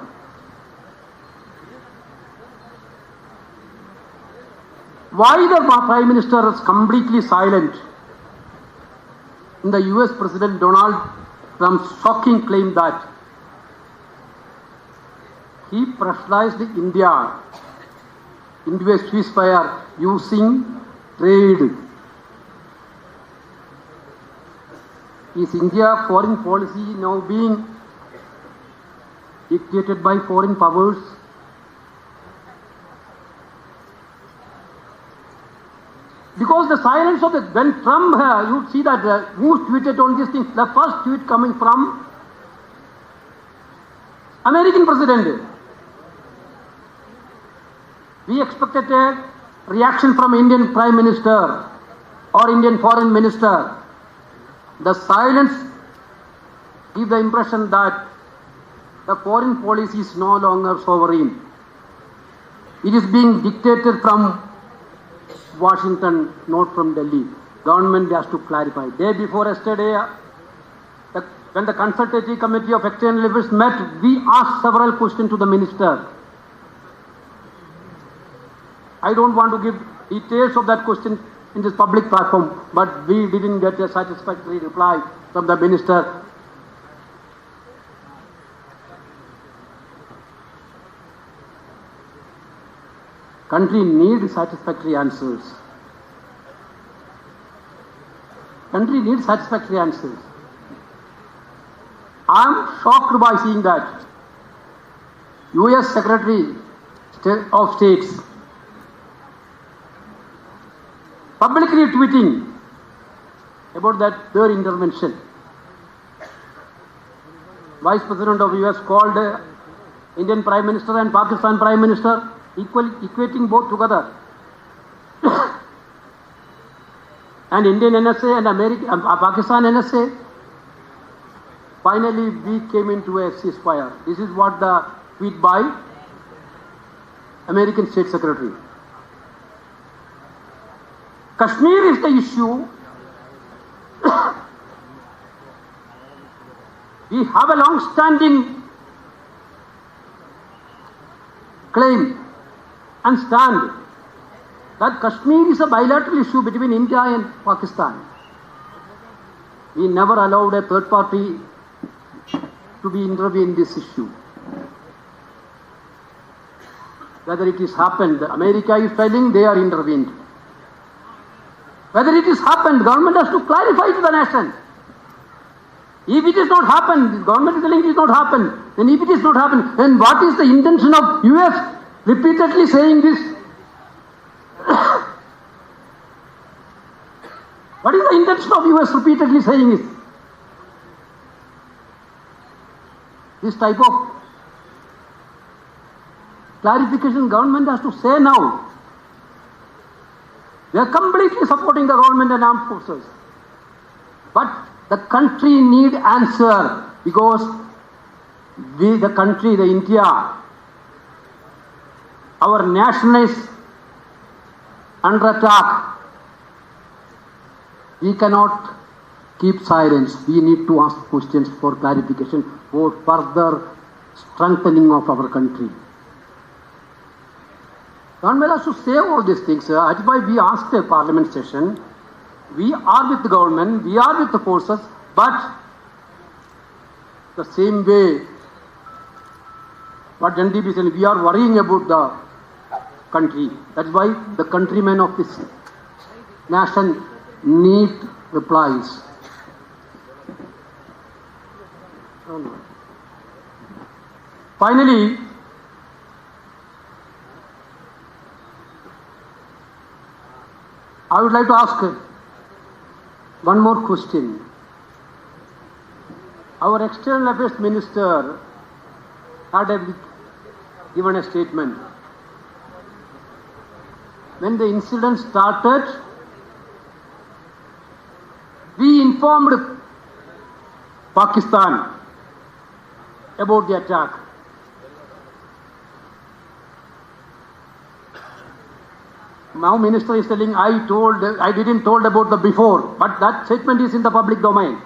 Why the Prime Minister is completely silent in the US President Donald Trump's shocking claim that he pressurized India into a ceasefire using trade? Is India foreign policy now being dictated by foreign powers? Because the silence of when Trump, you see that who tweeted on this thing, the first tweet coming from American president. We expected a reaction from Indian Prime Minister or Indian Foreign Minister. The silence gives the impression that the foreign policy is no longer sovereign. It is being dictated from Washington, not from Delhi. Government has to clarify. Day before yesterday, when the Consultative Committee of External Affairs met, we asked several questions to the minister. I don't want to give details of that question in this public platform, but we didn't get a satisfactory reply from the minister. Country needs satisfactory answers. Country needs satisfactory answers. I am shocked by seeing that US Secretary of States publicly tweeting about their intervention. Vice President of US called Indian Prime Minister and Pakistan Prime Minister, equating both together. And Indian NSA and Pakistan NSA. Finally, we came into a ceasefire. This is what the tweet by American State Secretary. Kashmir is the issue. We have a long-standing claim and stand that Kashmir is a bilateral issue between India and Pakistan. We never allowed a third party to be intervened in this issue. Whether it has happened, America is telling they are intervened. Whether it has happened, government has to clarify to the nation. If it is not happened, the government is telling it is not happened. Then if it is not happened, then what is the intention of US repeatedly saying this? What is the intention of US repeatedly saying this? This type of clarification government has to say now. They are completely supporting the government and armed forces. But the country need answer because the country, the India, our nationalists under attack. We cannot keep silence. We need to ask questions for clarification, for further strengthening of our country. Government has to say all these things. That's why we asked a parliament session. We are with the government, we are with the forces, but the same way, what NDP is saying, we are worrying about the country. That's why the countrymen of this nation need replies. Finally, I would like to ask one more question. Our External Affairs Minister had given a statement. When the incident started, we informed Pakistan about the attack. Now Minister is telling, I didn't told about the before, but that statement is in the public domain.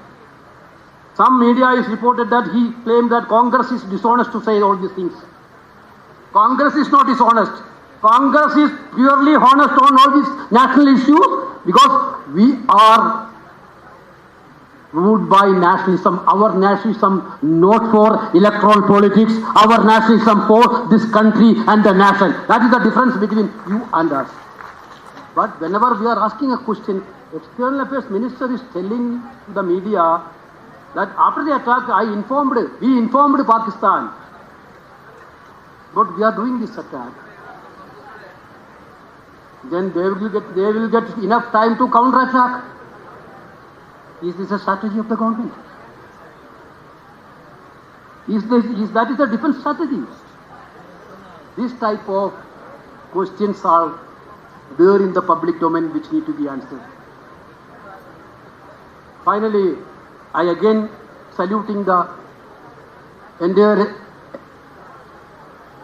Some media is reported that he claimed that Congress is dishonest to say all these things. Congress is not dishonest. Congress is purely honest on all these national issues because we are ruled by nationalism. Our nationalism not for electoral politics. Our nationalism for this country and the nation. That is the difference between you and us. But whenever we are asking a question, External Affairs Minister is telling the media that after the attack, we informed Pakistan. But we are doing this attack. Then they will get enough time to counter-attack. Is this a strategy of the government? That is a defense strategy. This type of questions are there in the public domain which need to be answered. Finally, I again saluting the entire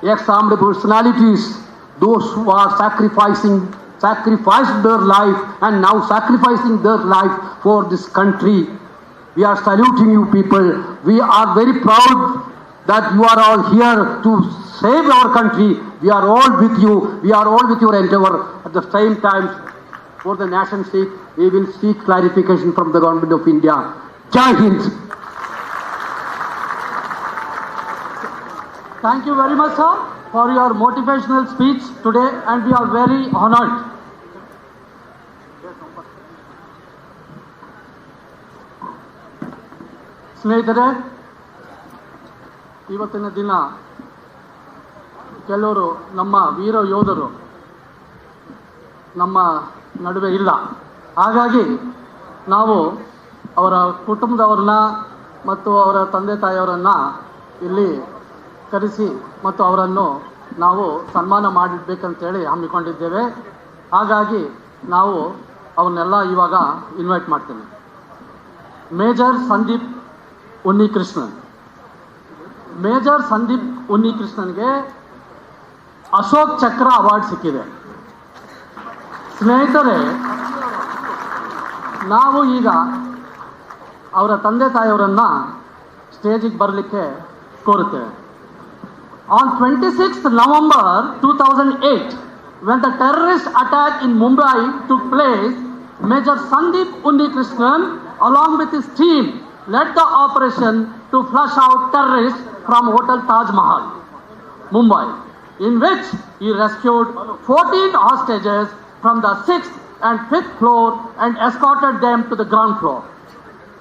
ex-armed personalities, those who are sacrificed their life and now sacrificing their life for this country. We are saluting you people. We are very proud that you are all here to save our country. We are all with you. We are all with your endeavor. At the same time, for the nation's sake, we will seek clarification from the Government of India. Jai Hind. Thank you very much, sir, for your motivational speech today, and we are very honored. ಸ್ನೇಹಿತರೆ, ಇವತ್ತಿನ ದಿನ ಕೆಲವರು ನಮ್ಮ ವೀರ ಯೋಧರು ನಮ್ಮ ನಡುವೆ ಇಲ್ಲ. ಹಾಗಾಗಿ ನಾವು ಅವರ ಕುಟುಂಬದವ್ರನ್ನ ಮತ್ತು ಅವರ ತಂದೆ ತಾಯಿಯವರನ್ನು ಇಲ್ಲಿ ಕರೆಸಿ ಮತ್ತು ಅವರನ್ನು ನಾವು ಸನ್ಮಾನ ಮಾಡಬೇಕಂತೇಳಿ ಹಮ್ಮಿಕೊಂಡಿದ್ದೇವೆ. ಹಾಗಾಗಿ ನಾವು ಅವನ್ನೆಲ್ಲ ಇವಾಗ ಇನ್ವೈಟ್ ಮಾಡ್ತೇನೆ. ಮೇಜರ್ ಸಂದೀಪ್ ಉನ್ನಿಕೃಷ್ಣನ್. ಮೇಜರ್ ಸಂದೀಪ್ ಉನ್ನಿಕೃಷ್ಣನ್ಗೆ ಅಶೋಕ್ ಚಕ್ರ ಅವಾರ್ಡ್ ಸಿಕ್ಕಿದೆ. ಸ್ನೇಹಿತರೆ, ನಾವು ಈಗ ಅವರ ತಂದೆ ತಾಯಿಯವರನ್ನು ಸ್ಟೇಜಿಗೆ ಬರಲಿಕ್ಕೆ ಕೋರುತ್ತೇವೆ. On 26th November 2008, when the terrorist attack in Mumbai took place, Major Sandeep Unnikrishnan, along with his team, led the operation to flush out terrorists from Hotel Taj Mahal, Mumbai, in which he rescued 14 hostages from the 6th and 5th floor and escorted them to the ground floor.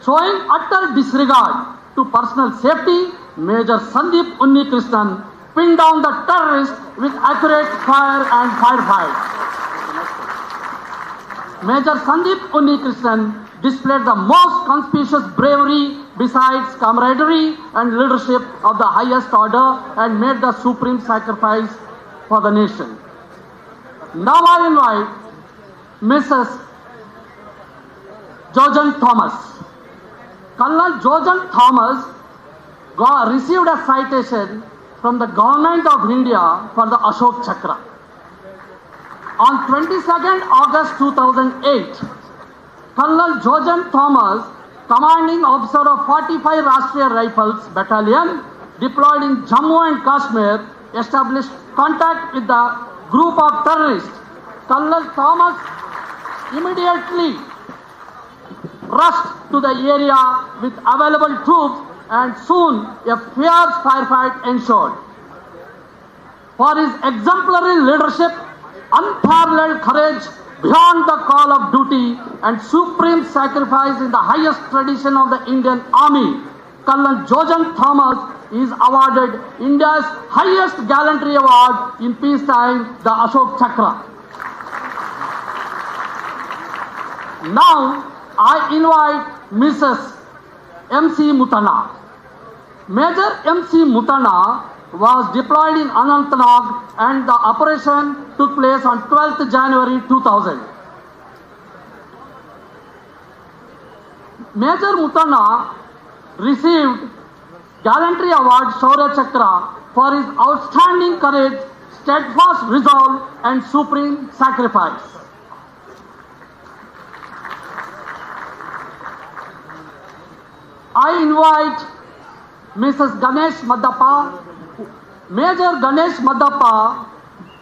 Showing utter disregard to personal safety, Major Sandeep Unnikrishnan pinned down the terrorists with accurate fire and firefight. Major Sandeep Unnikrishnan displayed the most conspicuous bravery besides camaraderie and leadership of the highest order and made the supreme sacrifice for the nation. Now I invite Mrs. Jojan Thomas. Colonel Jojan Thomas received a citation from the Government of India for the Ashok Chakra. On 22nd August 2008, Colonel Jojan Thomas, commanding officer of 45 Rashtriya Rifles Battalion, deployed in Jammu and Kashmir, established contact with the group of terrorists. Colonel Thomas immediately rushed to the area with available troops, and soon a fierce firefight ensued. For his exemplary leadership, unparalleled courage beyond the call of duty, and supreme sacrifice in the highest tradition of the Indian Army, Colonel Jojan Thomas is awarded India's highest gallantry award in peacetime, the Ashok Chakra. Now I invite Mrs. M.C. Mutana. Major M.C. Mutana was deployed in Anantnag and the operation took place on 12th January 2000. Major Mutana received Gallantry Award Shaurya Chakra for his outstanding courage, steadfast resolve and supreme sacrifice. I invite Mrs. Ganesh Madappa. Major Ganesh Madappa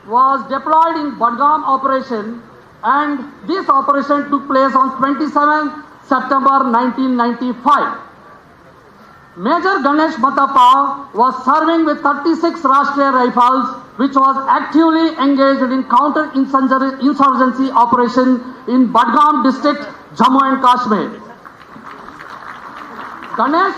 was deployed in Badgam operation, and this operation took place on 27th September 1995. Major Ganesh Madappa was serving with 36 Rashtriya Rifles, which was actively engaged in counter-insurgency operation in Badgam district, Jammu and Kashmir. Ganesh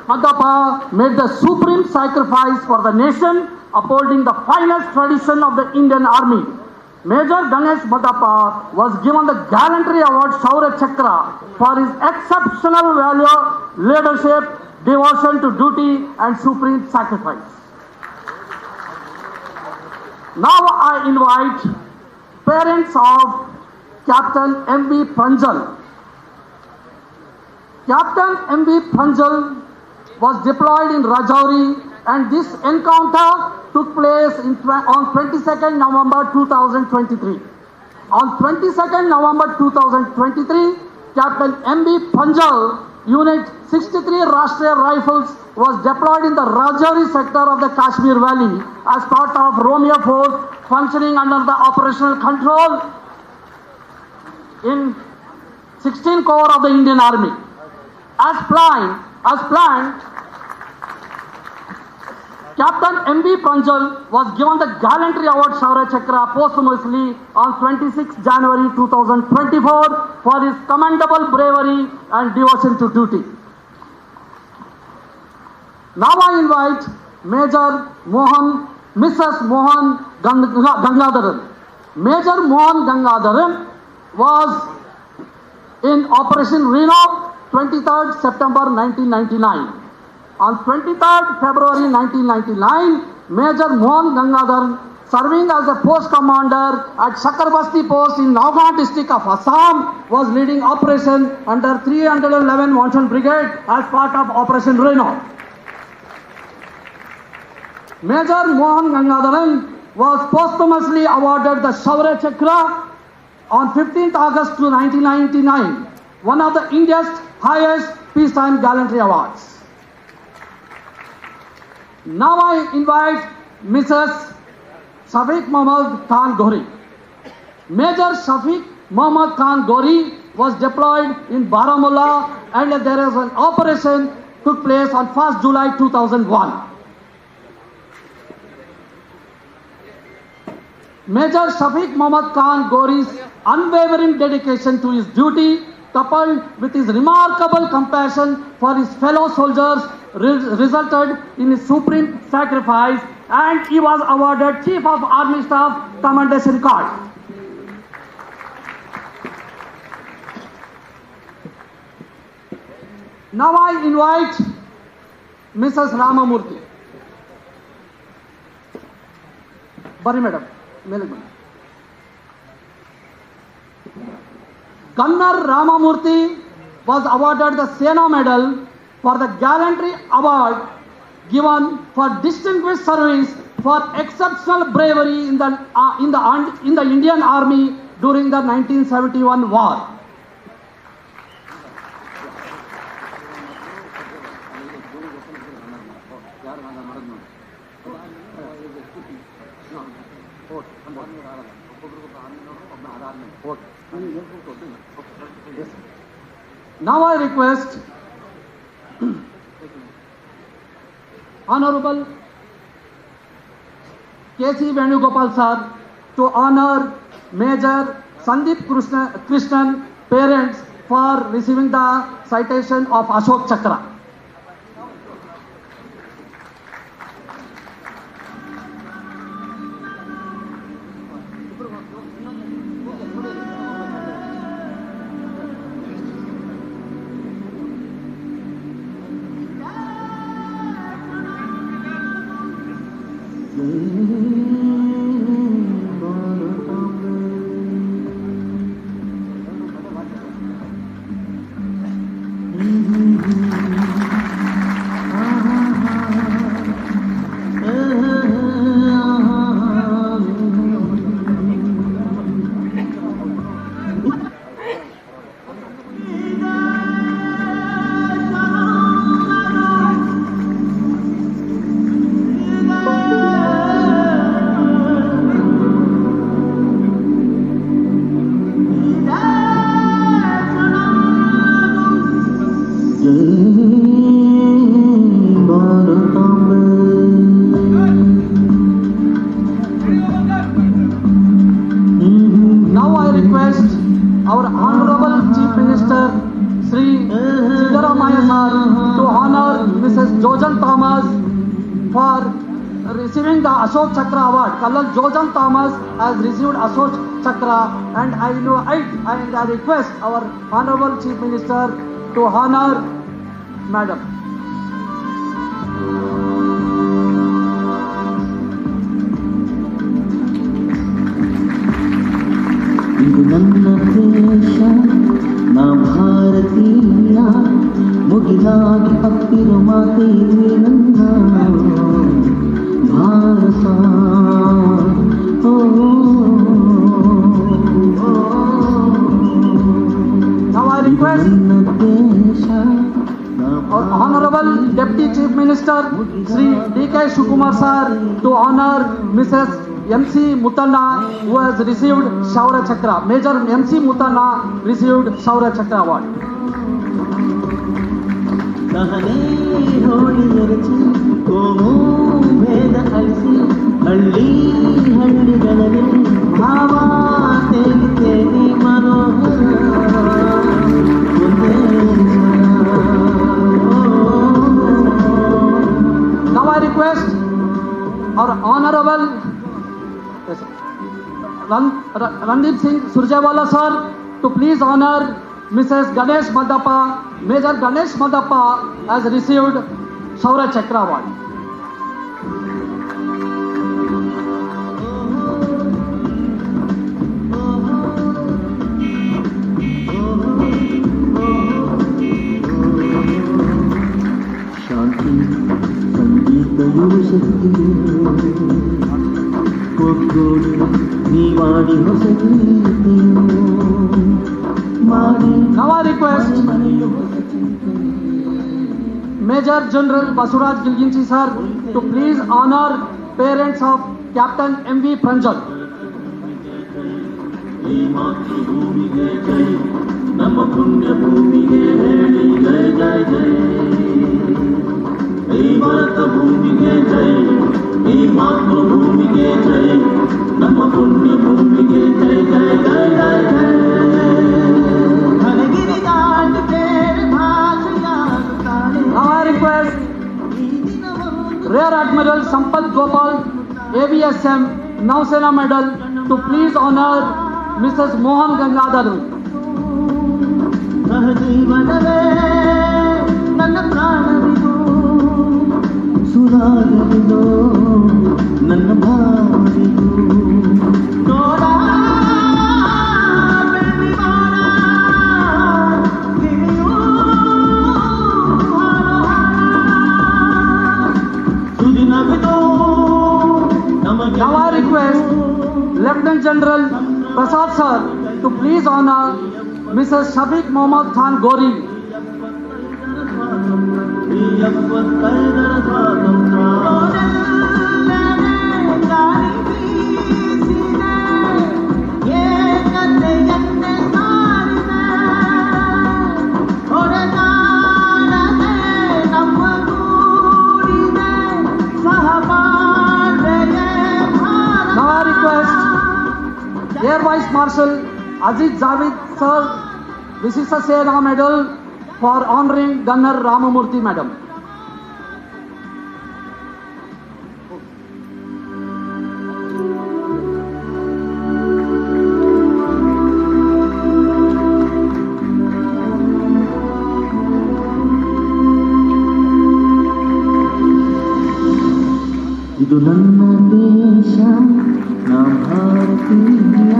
Madappa made the supreme sacrifice for the nation, upholding the finest tradition of the Indian Army. Major Ganesh Madappa was given the Gallantry Award Shaurya Chakra for his exceptional value, leadership, devotion to duty and supreme sacrifice. Now I invite parents of Captain M.V. Pranjal. Captain M.V. Pranjal was deployed in Rajouri, and this encounter took place on 22nd November 2023. On 22nd November 2023, Captain M.V. Pranjal, Unit 63 Rashtriya Rifles, was deployed in the Rajouri sector of the Kashmir Valley as part of Romeo Force functioning under the operational control in 16 Corps of the Indian Army. As planned, Captain M.V. Pranjal was given the Gallantry Award Shaurya Chakra posthumously on 26 January 2024 for his commendable bravery and devotion to duty. Now I invite Mrs. Mohan Gangadaran. Major Mohan Gangadaran was in Operation Reno, 23rd September 1999. On 23rd February 1999, Major Mohan Gangadhar, serving as a post commander at Shakarbasti post in Nagaon district of Assam, was leading operation under 311 Monsoon Brigade as part of Operation Reno. Major Mohan Gangadharan was posthumously awarded the Shaurya Chakra on 15th August 1999, one of the India's highest peacetime gallantry awards. Now I invite Mrs. Shafiq Mohammad Khan Gori. Major Shafiq Mohammad Khan Gori was deployed in Baramulla, and there is an operation took place on 1st July 2001. Major Shafiq Mohammad Khan Gori's unwavering dedication to his duty, coupled with his remarkable compassion for his fellow soldiers, resulted in his supreme sacrifice, and he was awarded Chief of Army Staff Commendation Card. Now I invite Mrs. Ramamurthy. Bari madam. Gunner Ramamurthy was awarded the Sena Medal for the Gallantry Award given for distinguished service for exceptional bravery in the Indian Army during the 1971 war. Now I request Honorable K.C. Venugopal sir to honor Major Sandeep Krishnan parents for receiving the citation of Ashok Chakra. Now I request our Honorable Chief Minister Sri Siddaramaiah sir to honor Mrs. Jojan Thomas for receiving the Ashok Chakra Award. Colonel Jojan Thomas has received Ashok Chakra, and I request our Honorable Chief Minister to honor Madam. ನನ್ನ ದೇಶ ನಾ ಭಾರತೀಯ ಮುಗಿಲಾಗಿ ಹತ್ತಿರ ಮಾತೆ ನನ್ನ Bharat Now I request our Honorable Deputy Chief Minister Sri D.K. Shukumar sir to honor Mrs. M.C. Mutanna, who has received Shaurya Chakra. Major M.C. Mutanna received Shaurya Chakra Award. Now I request our Honorable Randeep Singh Surjewala sir to please honor Mrs. Ganesh Madappa, Major Ganesh Madappa has received Shaurya Chakra Award. ಶಾಂತಿ ಸಂಗೀತಯೂ ಶಕ್ತಿಯು ಒಗ್ಗೂಡಿ ನೀವಾಡಿ ಹೊಸ ಗೀತೆಯು ಮಾಡಿ Now I request Major General Basuraj Gilginchi sir to please honor parents of Captain M.V. Pranjal. ಈ ಮಾತೃಭೂಮಿಗೆ ಜೈ ನಮ್ಮ ಪುಣ್ಯ ಭೂಮಿಗೆ ಹೇಳಿ ಜೈ ಜೈ ಜೈ ಈ ಭಾರತ ಭೂಮಿಗೆ ಜೈ ಈ ಮಾತೃಭೂಮಿಗೆ ಜೈ ನಮ್ಮ ಪುಣ್ಯ ಭೂಮಿಗೆ ಜೈ ಜೈ ಜೈ ಜೈ ಜೈ Now I request Rear Admiral Sampath Gopal, AVSM, Nausena Medal to please honor Mrs. Mohan Gangadharu. ಸಹಜೀವನವೇ ನನ್ನ ಪ್ರಾಣವಿದು ಸುರಾಗವಿದು ನನ್ನ ಭಾವಿದು ನೋಡ ಬೆಳ್ಳಿವಾಣ ಗಿರಿಯೂ ಸುದಿನವಿದು ನಮಗೆ Now I request Lieutenant General Prasad sir to please honor Mrs. Shafiq Mohammad Khan Gori. Now I request Air Vice Marshal Ajit Javid sir, Visisa Sena Medal for honoring Gunner Ramamurthy Madam. ಇದು ನನ್ನ ದೇಶ ನಾ ಭಾರತೀಯ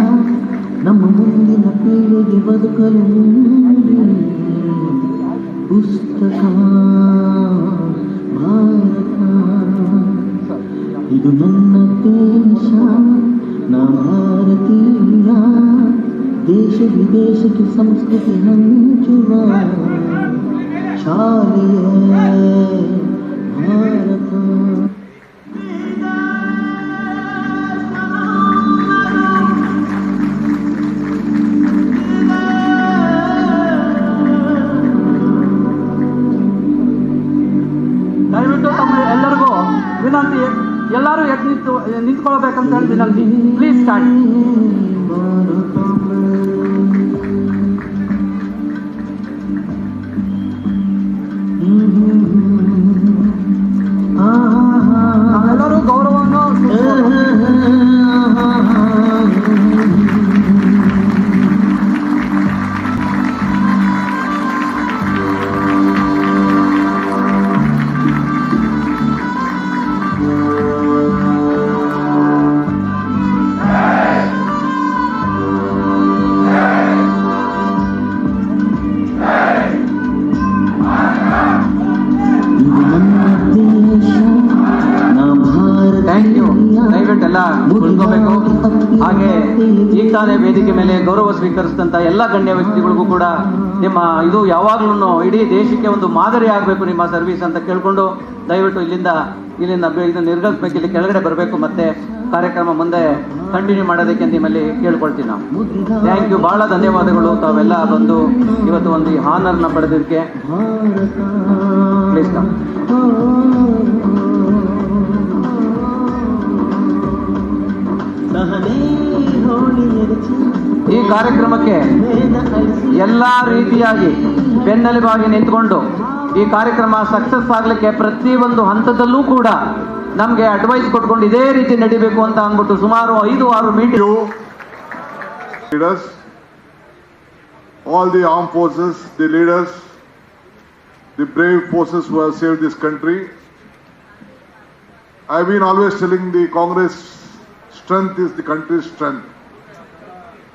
ನಮ್ಮ ಮುಂದಿನ ಪೀಳಿಗೆ ಬದುಕಲು ನೀಡಿ ಪುಸ್ತಕ ಭಾರತ ಇದು ನನ್ನ ದೇಶ ನಾ ಭಾರತೀಯ ದೇಶ ವಿದೇಶಕ್ಕೆ ಸಂಸ್ಕೃತಿ ಹಂಚುವ ಶಾಲೆಯೇ ಭಾರತ ದಯವಿಟ್ಟು ತಮ್ಮ ಎಲ್ಲರಿಗೂ ವಿನಂತಿ, ಎಲ್ಲರೂ ನಿಂತ್ಕೊಳ್ಬೇಕಂತ ಹೇಳಿ ವಿನಂತಿ. Please start. ನಾವೆಲ್ಲರೂ ಗೌರವವನ್ನು ದಯವಿಟ್ಟೆಲ್ಲ ಕುಳ್ಕೋಬೇಕು. ಹಾಗೆ ಈಗ ತಾನೇ ವೇದಿಕೆ ಮೇಲೆ ಗೌರವ ಸ್ವೀಕರಿಸಿದಂತ ಎಲ್ಲ ಗಣ್ಯ ವ್ಯಕ್ತಿಗಳಿಗೂ ಕೂಡ ನಿಮ್ಮ ಇದು ಯಾವಾಗ್ಲೂ ಇಡೀ ದೇಶಕ್ಕೆ ಒಂದು ಮಾದರಿ ಆಗಬೇಕು ನಿಮ್ಮ ಸರ್ವಿಸ್ ಅಂತ ಕೇಳ್ಕೊಂಡು ದಯವಿಟ್ಟು ಇಲ್ಲಿಂದ ಇದನ್ನು ನಿರ್ಗಮಿಸಬೇಕು, ಇಲ್ಲಿ ಕೆಳಗಡೆ ಬರಬೇಕು, ಮತ್ತೆ ಕಾರ್ಯಕ್ರಮ ಮುಂದೆ ಕಂಟಿನ್ಯೂ ಮಾಡೋದಕ್ಕೆ ನಿಮ್ಮಲ್ಲಿ ಕೇಳ್ಕೊಳ್ತೀವಿ ನಾವು. ಥ್ಯಾಂಕ್ ಯು, ಬಹಳ ಧನ್ಯವಾದಗಳು ತಾವೆಲ್ಲ ಬಂದು ಇವತ್ತು ಒಂದು ಈ ಹಾನರ್ನ ಪಡೆದಿದ್ದಕ್ಕೆ. ಪ್ಲೀಸ್ ಈ ಕಾರ್ಯಕ್ರಮಕ್ಕೆ ಎಲ್ಲ ರೀತಿಯಾಗಿ ಬೆನ್ನೆಲುಬಾಗಿ ನಿಂತ್ಕೊಂಡು ಈ ಕಾರ್ಯಕ್ರಮ ಸಕ್ಸಸ್ ಆಗ್ಲಿಕ್ಕೆ ಪ್ರತಿಯೊಂದು ಹಂತದಲ್ಲೂ ಕೂಡ ನಮಗೆ ಅಡ್ವೈಸ್ ಕೊಟ್ಕೊಂಡು ಇದೇ ರೀತಿ ನಡಿಬೇಕು ಅಂತ ಅಂದ್ಬಿಟ್ಟು ಸುಮಾರು 5-6 meeting all the armed forces, the leaders, the brave forces who have saved this country. I've been always telling the Congress strength is the country's strength.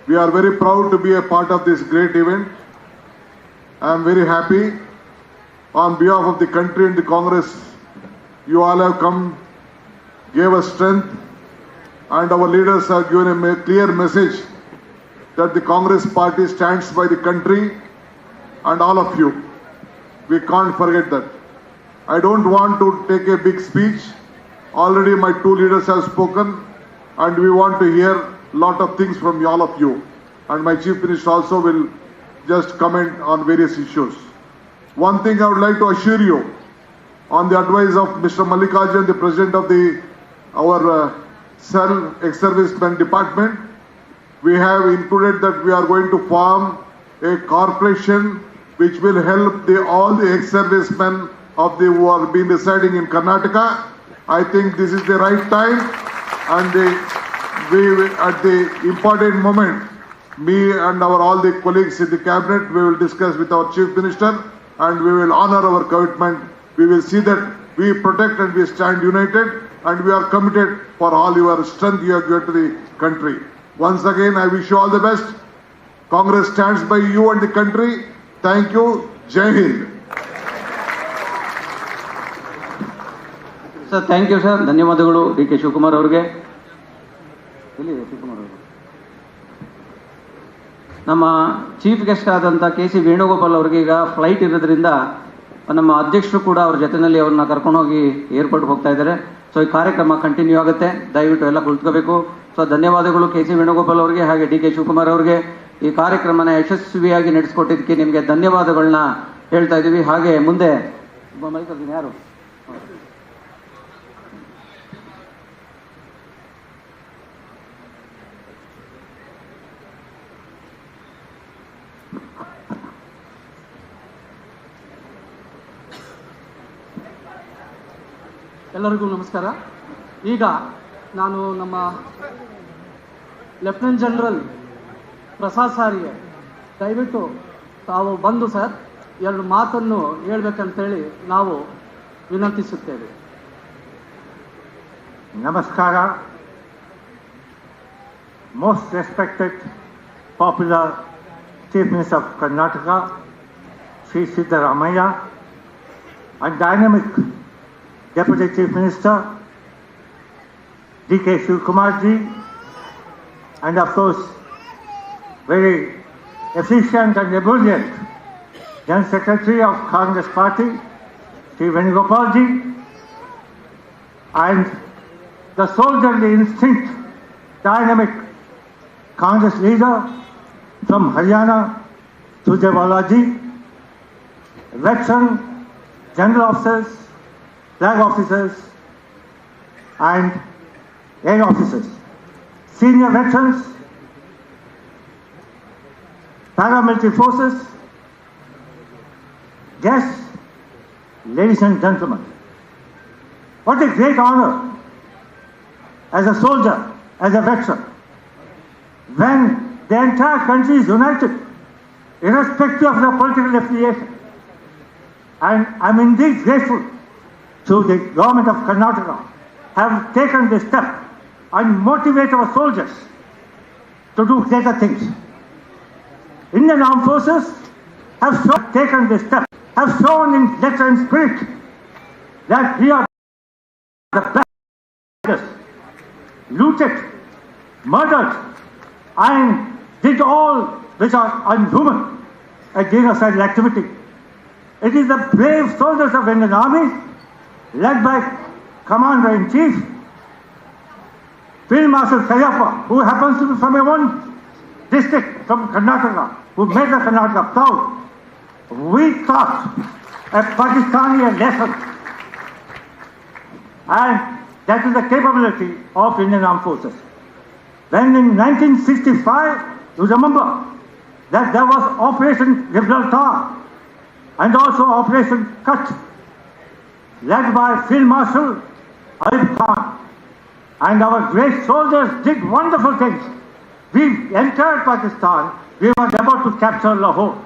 We are very proud to be a part of this great event. I am very happy on behalf of the country and the Congress. You all have come, gave us strength, and our leaders have given a clear message that the Congress party stands by the country and all of you. We can't forget that. I don't want to take a big speech. Already my two leaders have spoken, and we want to hear a lot of things from all of you. And my Chief Minister also will just comment on various issues. One thing I would like to assure you, on the advice of Mr. Mallikarjun, the President of our cell ex-servicemen department, we have included that we are going to form a corporation which will help all the ex-servicemen who are been residing in Karnataka. I think this is the right time, and at the important moment, me and all the colleagues in the cabinet, we will discuss with our Chief Minister, and we will honor our commitment. We will see that we protect and we stand united, and we are committed for all your strength you have given to the country. Once again, I wish you all the best. Congress stands by you and the country. Thank you. Jai Hind. Sir thank you sir, ಧನ್ಯವಾದಗಳು D K Shivakumar ಅವರಿಗೆ. ನಮ್ಮ chief guest ಆದಂಥ K C Venugopal ಅವರಿಗೆ ಈಗ flight ಇರೋದ್ರಿಂದ ನಮ್ಮ ಅಧ್ಯಕ್ಷರು ಕೂಡ ಅವ್ರ ಜೊತೆಯಲ್ಲಿ ಅವ್ರನ್ನ ಕರ್ಕೊಂಡೋಗಿ ಏರ್ಪೋರ್ಟ್ಗೆ ಹೋಗ್ತಾ ಇದ್ದಾರೆ. ಸೊ ಈ ಕಾರ್ಯಕ್ರಮ ಕಂಟಿನ್ಯೂ ಆಗುತ್ತೆ, ದಯವಿಟ್ಟು ಎಲ್ಲ ಕುಳಿತುಕೋಬೇಕು. ಸೊ ಧನ್ಯವಾದಗಳು ಕೆ ಸಿ ವೇಣುಗೋಪಾಲ್ ಅವರಿಗೆ ಹಾಗೆ ಡಿ ಕೆ ಶಿವಕುಮಾರ್ ಅವರಿಗೆ. ಈ ಕಾರ್ಯಕ್ರಮನ ಯಶಸ್ವಿಯಾಗಿ ನಡೆಸ್ಕೊಟ್ಟಿದ್ದಕ್ಕೆ ನಿಮಗೆ ಧನ್ಯವಾದಗಳನ್ನ ಹೇಳ್ತಾ ಇದ್ದೀವಿ. ಹಾಗೆ ಮುಂದೆ ಯಾರು ಎಲ್ಲರಿಗೂ ನಮಸ್ಕಾರ. ಈಗ ನಾನು ನಮ್ಮ ಲೆಫ್ಟಿನೆಂಟ್ ಜನರಲ್ ಪ್ರಸಾದ್ ಸಾರಿಗೆ ದಯವಿಟ್ಟು ತಾವು ಬಂದು ಸರ್ ಎರಡು ಮಾತನ್ನು ಹೇಳಬೇಕಂತೇಳಿ ನಾವು ವಿನಂತಿಸುತ್ತೇವೆ. ನಮಸ್ಕಾರ. Most respected popular Chief Minister of Karnataka, Sri Siddaramaiah, and dynamic Deputy Chief Minister D.K. Shivakumarji, and of course very efficient and ebullient General Secretary of Congress Party, Sri Venugopalji, and the soldierly instinct, dynamic Congress leader from Haryana, Surjewalaji, veteran general officers, flag officers, and air officers, senior veterans, paramilitary forces, guests, ladies and gentlemen. What a great honor as a soldier, as a veteran, when the entire country is united, irrespective of their political affiliation. And I'm indeed grateful to the government of Karnataka have taken this step and motivate our soldiers to do greater things. Indian armed forces have taken this step, have shown in letter and spirit that we are the best, looted, murdered, and did all which are unhuman, a genocidal activity. It is the brave soldiers of Indian Army, led by Commander-in-Chief, Field Marshal Sayappa, who happens to be from my own district, from Karnataka, who made the Karnataka proud. We taught a Pakistani lesson, and that is the capability of Indian Armed Forces. When in 1965, you remember that there was Operation Gibraltar and also Operation Cut, led by Field Marshal Ayub Khan. And our great soldiers did wonderful things. We entered Pakistan we were about to capture Lahore.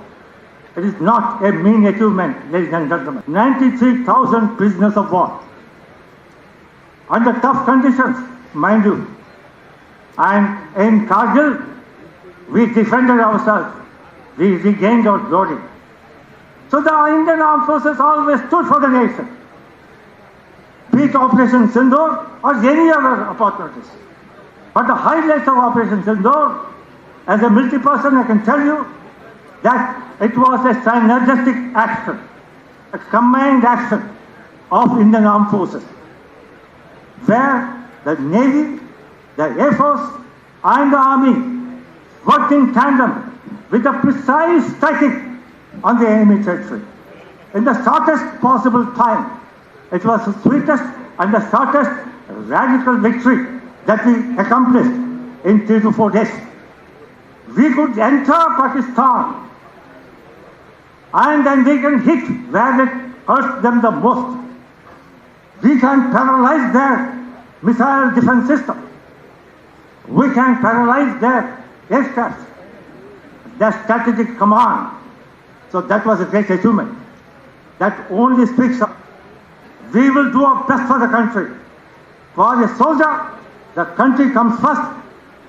It is not a mean achievement, ladies and gentlemen. 93,000 prisoners of war. Under tough conditions, mind you. And in Kargil, we defended ourselves. We regained our glory. So the Indian Armed Forces always stood for the nation. Be it Operation Sindoor or any other opportunities. But the highlights of Operation Sindoor, as a military person, I can tell you that it was a synergistic action, a combined action of Indian Armed Forces, where the Navy, the Air Force and the Army worked in tandem with a precise striking on the enemy territory. In the shortest possible time, it was the sweetest and the shortest radical victory that we accomplished in 3 to 4 days. We could enter Pakistan and then we can hit where it hurts them the most. We can paralyze their missile defense system. We can paralyze their aircraft, their strategic command. So that was a great achievement. That only speaks of we will do our best for the country. For a soldier, the country comes first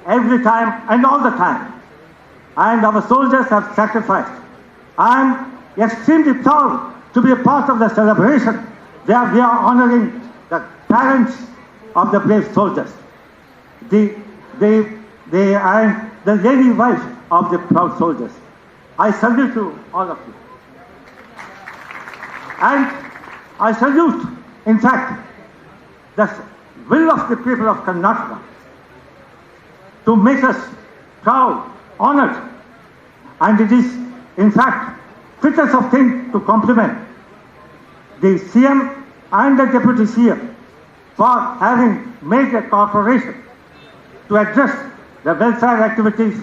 every time and all the time. And our soldiers have sacrificed. I am extremely proud to be a part of the celebration where we are honoring the parents of the brave soldiers, the lady wife of the proud soldiers. I salute to all of you. And I salute, in fact, the will of the people of Karnataka to make us proud, honored. And it is, in fact, fittest of thing to compliment the CM and the Deputy CM for having made a corporation to address the welfare activities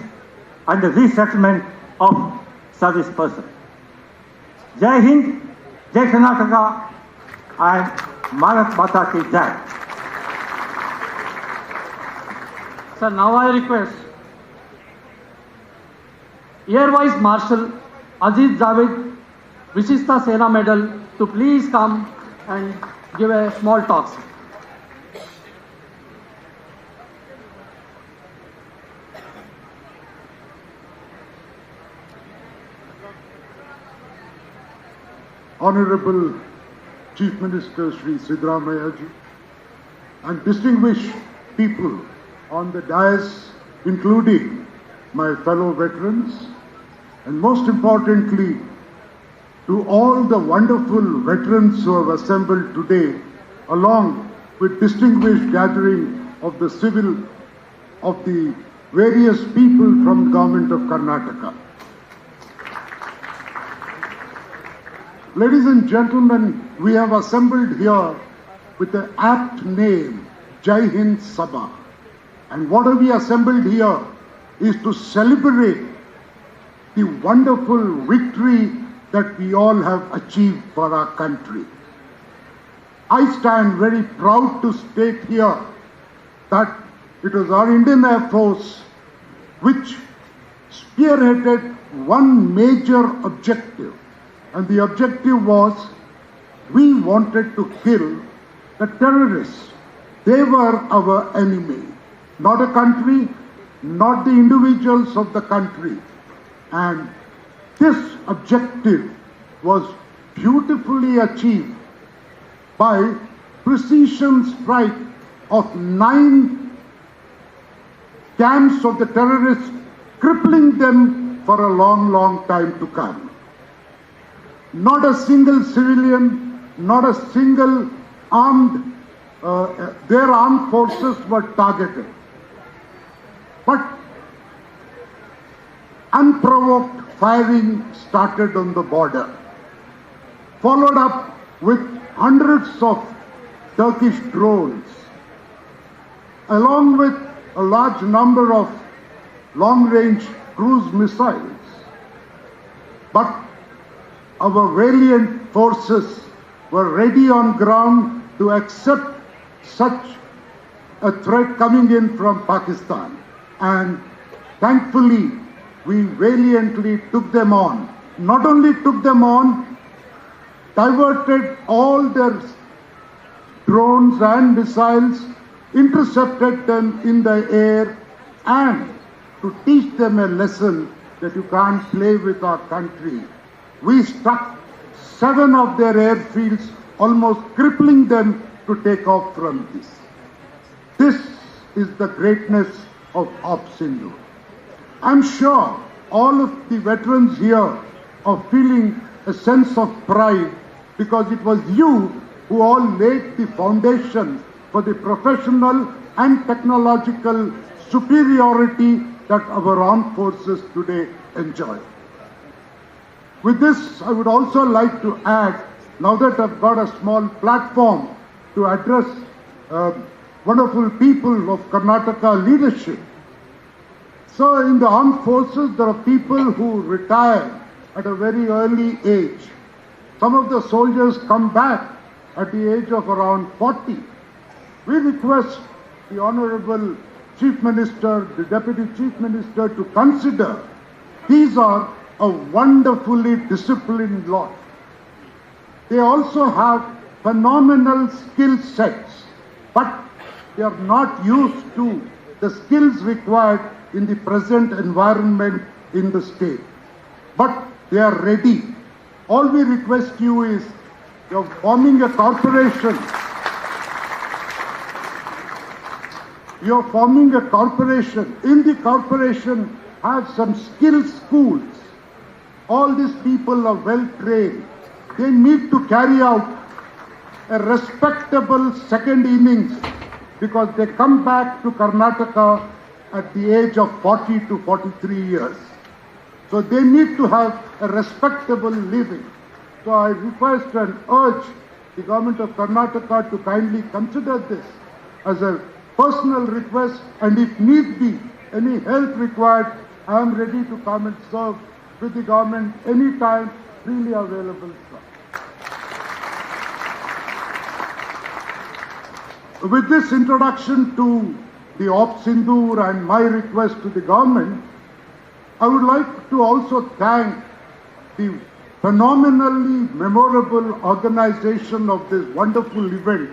and the resettlement of service persons. Jai Hind, Jai Karnataka, and Bharat Mata Ki Jai. Sir, now I request Air Vice Marshal Aziz Javed, Vishishta Sena Medal, to please come and give a small talk. Honorable Chief Minister Sri Siddaramaiah ji, and distinguished people on the dais, including my fellow veterans, and most importantly, to all the wonderful veterans who have assembled today, along with distinguished gathering of the various people from the government of Karnataka. Ladies and gentlemen, we have assembled here with the apt name, Jai Hind Sabha. And what have we assembled here is to celebrate the wonderful victory that we all have achieved for our country. I stand very proud to state here that it was our Indian Air Force which spearheaded one major objective. And the objective was, we wanted to kill the terrorists. They were our enemy, not a country, not the individuals of the country. And this objective was beautifully achieved by precision strike of 9 camps of the terrorists, crippling them for a long, long time to come. Not a single civilian, not a single armed, their armed forces were targeted. But unprovoked firing started on the border, followed up with hundreds of Turkish drones, along with a large number of long-range cruise missiles. But our valiant forces were ready on ground to accept such a threat coming in from Pakistan. And thankfully, we valiantly took them on. Not only took them on, diverted all their drones and missiles, intercepted them in the air, and to teach them a lesson that you can't play with our country. We struck 7 of their airfields, almost crippling them to take off from this. This is the greatness of Sindhu. I'm sure all of the veterans here are feeling a sense of pride because it was you who all laid the foundation for the professional and technological superiority that our armed forces today enjoy. With this, I would also like to add, now that I've got a small platform to address wonderful people of Karnataka leadership. So in the armed forces, there are people who retire at a very early age. Some of the soldiers come back at the age of around 40. We request the Honorable Chief Minister, the Deputy Chief Minister to consider these are a wonderfully disciplined lot. They also have phenomenal skill sets, but they are not used to the skills required in the present environment in the state. But they are ready. All we request you is, you're forming a corporation. You're forming a corporation. In the corporation, have some skill schools. All these people are well trained. They need to carry out a respectable second innings because they come back to Karnataka at the age of 40 to 43 years. So they need to have a respectable living. So I request and urge the government of Karnataka to kindly consider this as a personal request, and if need be, any help required, I am ready to come and serve with the government anytime, freely available, sir. With this introduction to the Sindoor and my request to the government, I would like to also thank the phenomenally memorable organization of this wonderful event.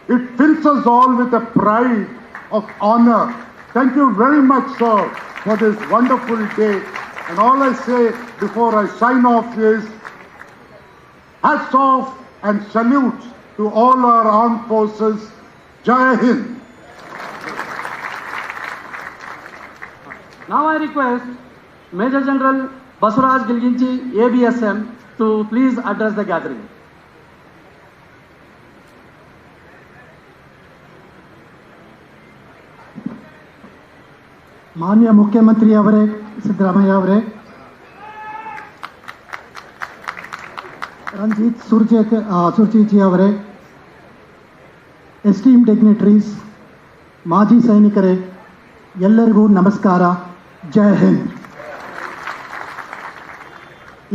It fills us all with a pride of honor. Thank you very much, sir, for this wonderful day. And all I say before I sign off is, hats off and salutes to all our armed forces. Jai Hind. Now I request Major General Basuraj Gilginchi, ABSM, to please address the gathering. ಮಾನ್ಯ ಮುಖ್ಯಮಂತ್ರಿ ಅವರೇ, ಸಿದ್ದರಾಮಯ್ಯ ಅವರೇ, ರಣಜಿತ್ ಸುರ್ಜೇತಿ ಅವರೇ, esteem dignitaries, ಮಾಜಿ ಸೈನಿಕರೇ, ಎಲ್ಲರಿಗೂ ನಮಸ್ಕಾರ. ಜೈ ಹಿಂದ್.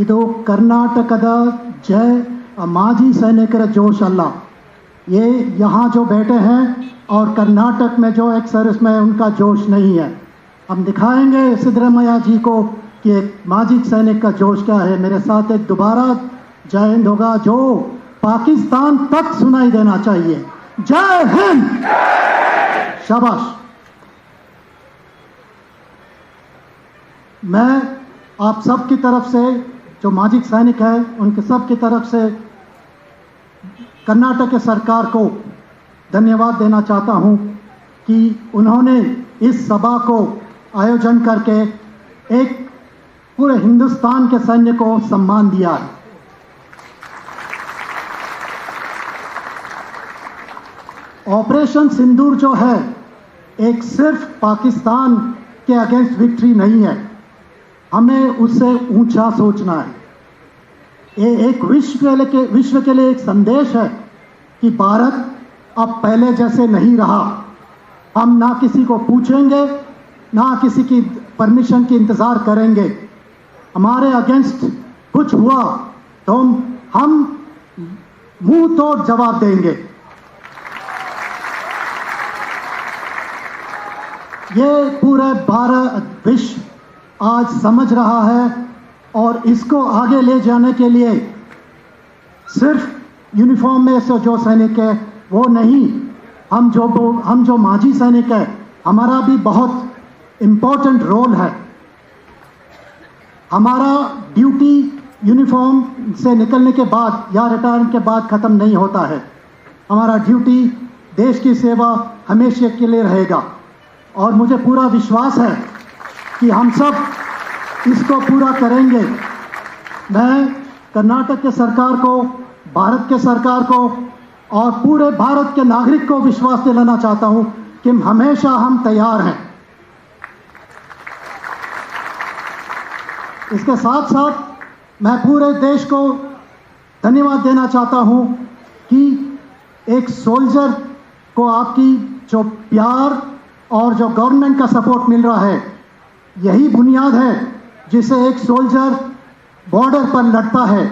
ಇದು ಕರ್ನಾಟಕದ माजी सैनिकर जोश अल्लाह, ये यहाँ जो बैठे हैं और कर्नाटक में जो एक सर्विस में उनका जोश नहीं है. हम दिखाएंगे सिद्धरामैया जी को कि एक माजी सैनिक का जोश क्या है. मेरे साथ एक दोबारा जय हिंद होगा जो पाकिस्तान तक सुनाई देना चाहिए. जय हिंद. शाबाश. मैं आप सब की तरफ से, जो माजी सैनिक है उनके सब की तरफ से कर्नाटक के सरकार को धन्यवाद देना चाहता हूं कि उन्होंने इस सभा को आयोजन करके एक पूरे हिंदुस्तान के सैन्य को सम्मान दिया है. ऑपरेशन सिंदूर जो है एक सिर्फ पाकिस्तान के अगेंस्ट विक्ट्री नहीं है, हमें उससे ऊंचा सोचना है. ये एक विश्व के लिए एक संदेश है कि भारत अब पहले जैसे नहीं रहा. हम ना किसी को पूछेंगे, ना किसी की परमिशन की इंतजार करेंगे. हमारे अगेंस्ट कुछ हुआ तो हम मुंह तोड़ जवाब देंगे. ये पूरे भारत विश्व आज समझ रहा है और इसको आगे ले जाने के लिए सिर्फ यूनिफॉर्म में से जो सैनिक है वो नहीं, हम जो माजी सैनिक है हमारा भी बहुत इम्पोर्टेंट रोल है। हमारा ड्यूटी यूनिफॉर्म से निकलने के बाद या रिटायरमेंट के बाद ख़त्म नहीं होता है। हमारा ड्यूटी देश की सेवा हमेशा के लिए रहेगा और मुझे पूरा विश्वास है कि हम सब इसको पूरा करेंगे। मैं कर्नाटक के सरकार को, भारत के सरकार को और पूरे भारत के नागरिक को विश्वास दिलाना चाहता हूं कि हमेशा हम तैयार हैं। इसके साथ साथ मैं पूरे देश को धन्यवाद देना चाहता हूं कि एक सोल्जर को आपकी जो प्यार और जो गवर्नमेंट का सपोर्ट मिल रहा है, यही बुनियाद है जिसे एक सोल्जर बॉर्डर पर लड़ता है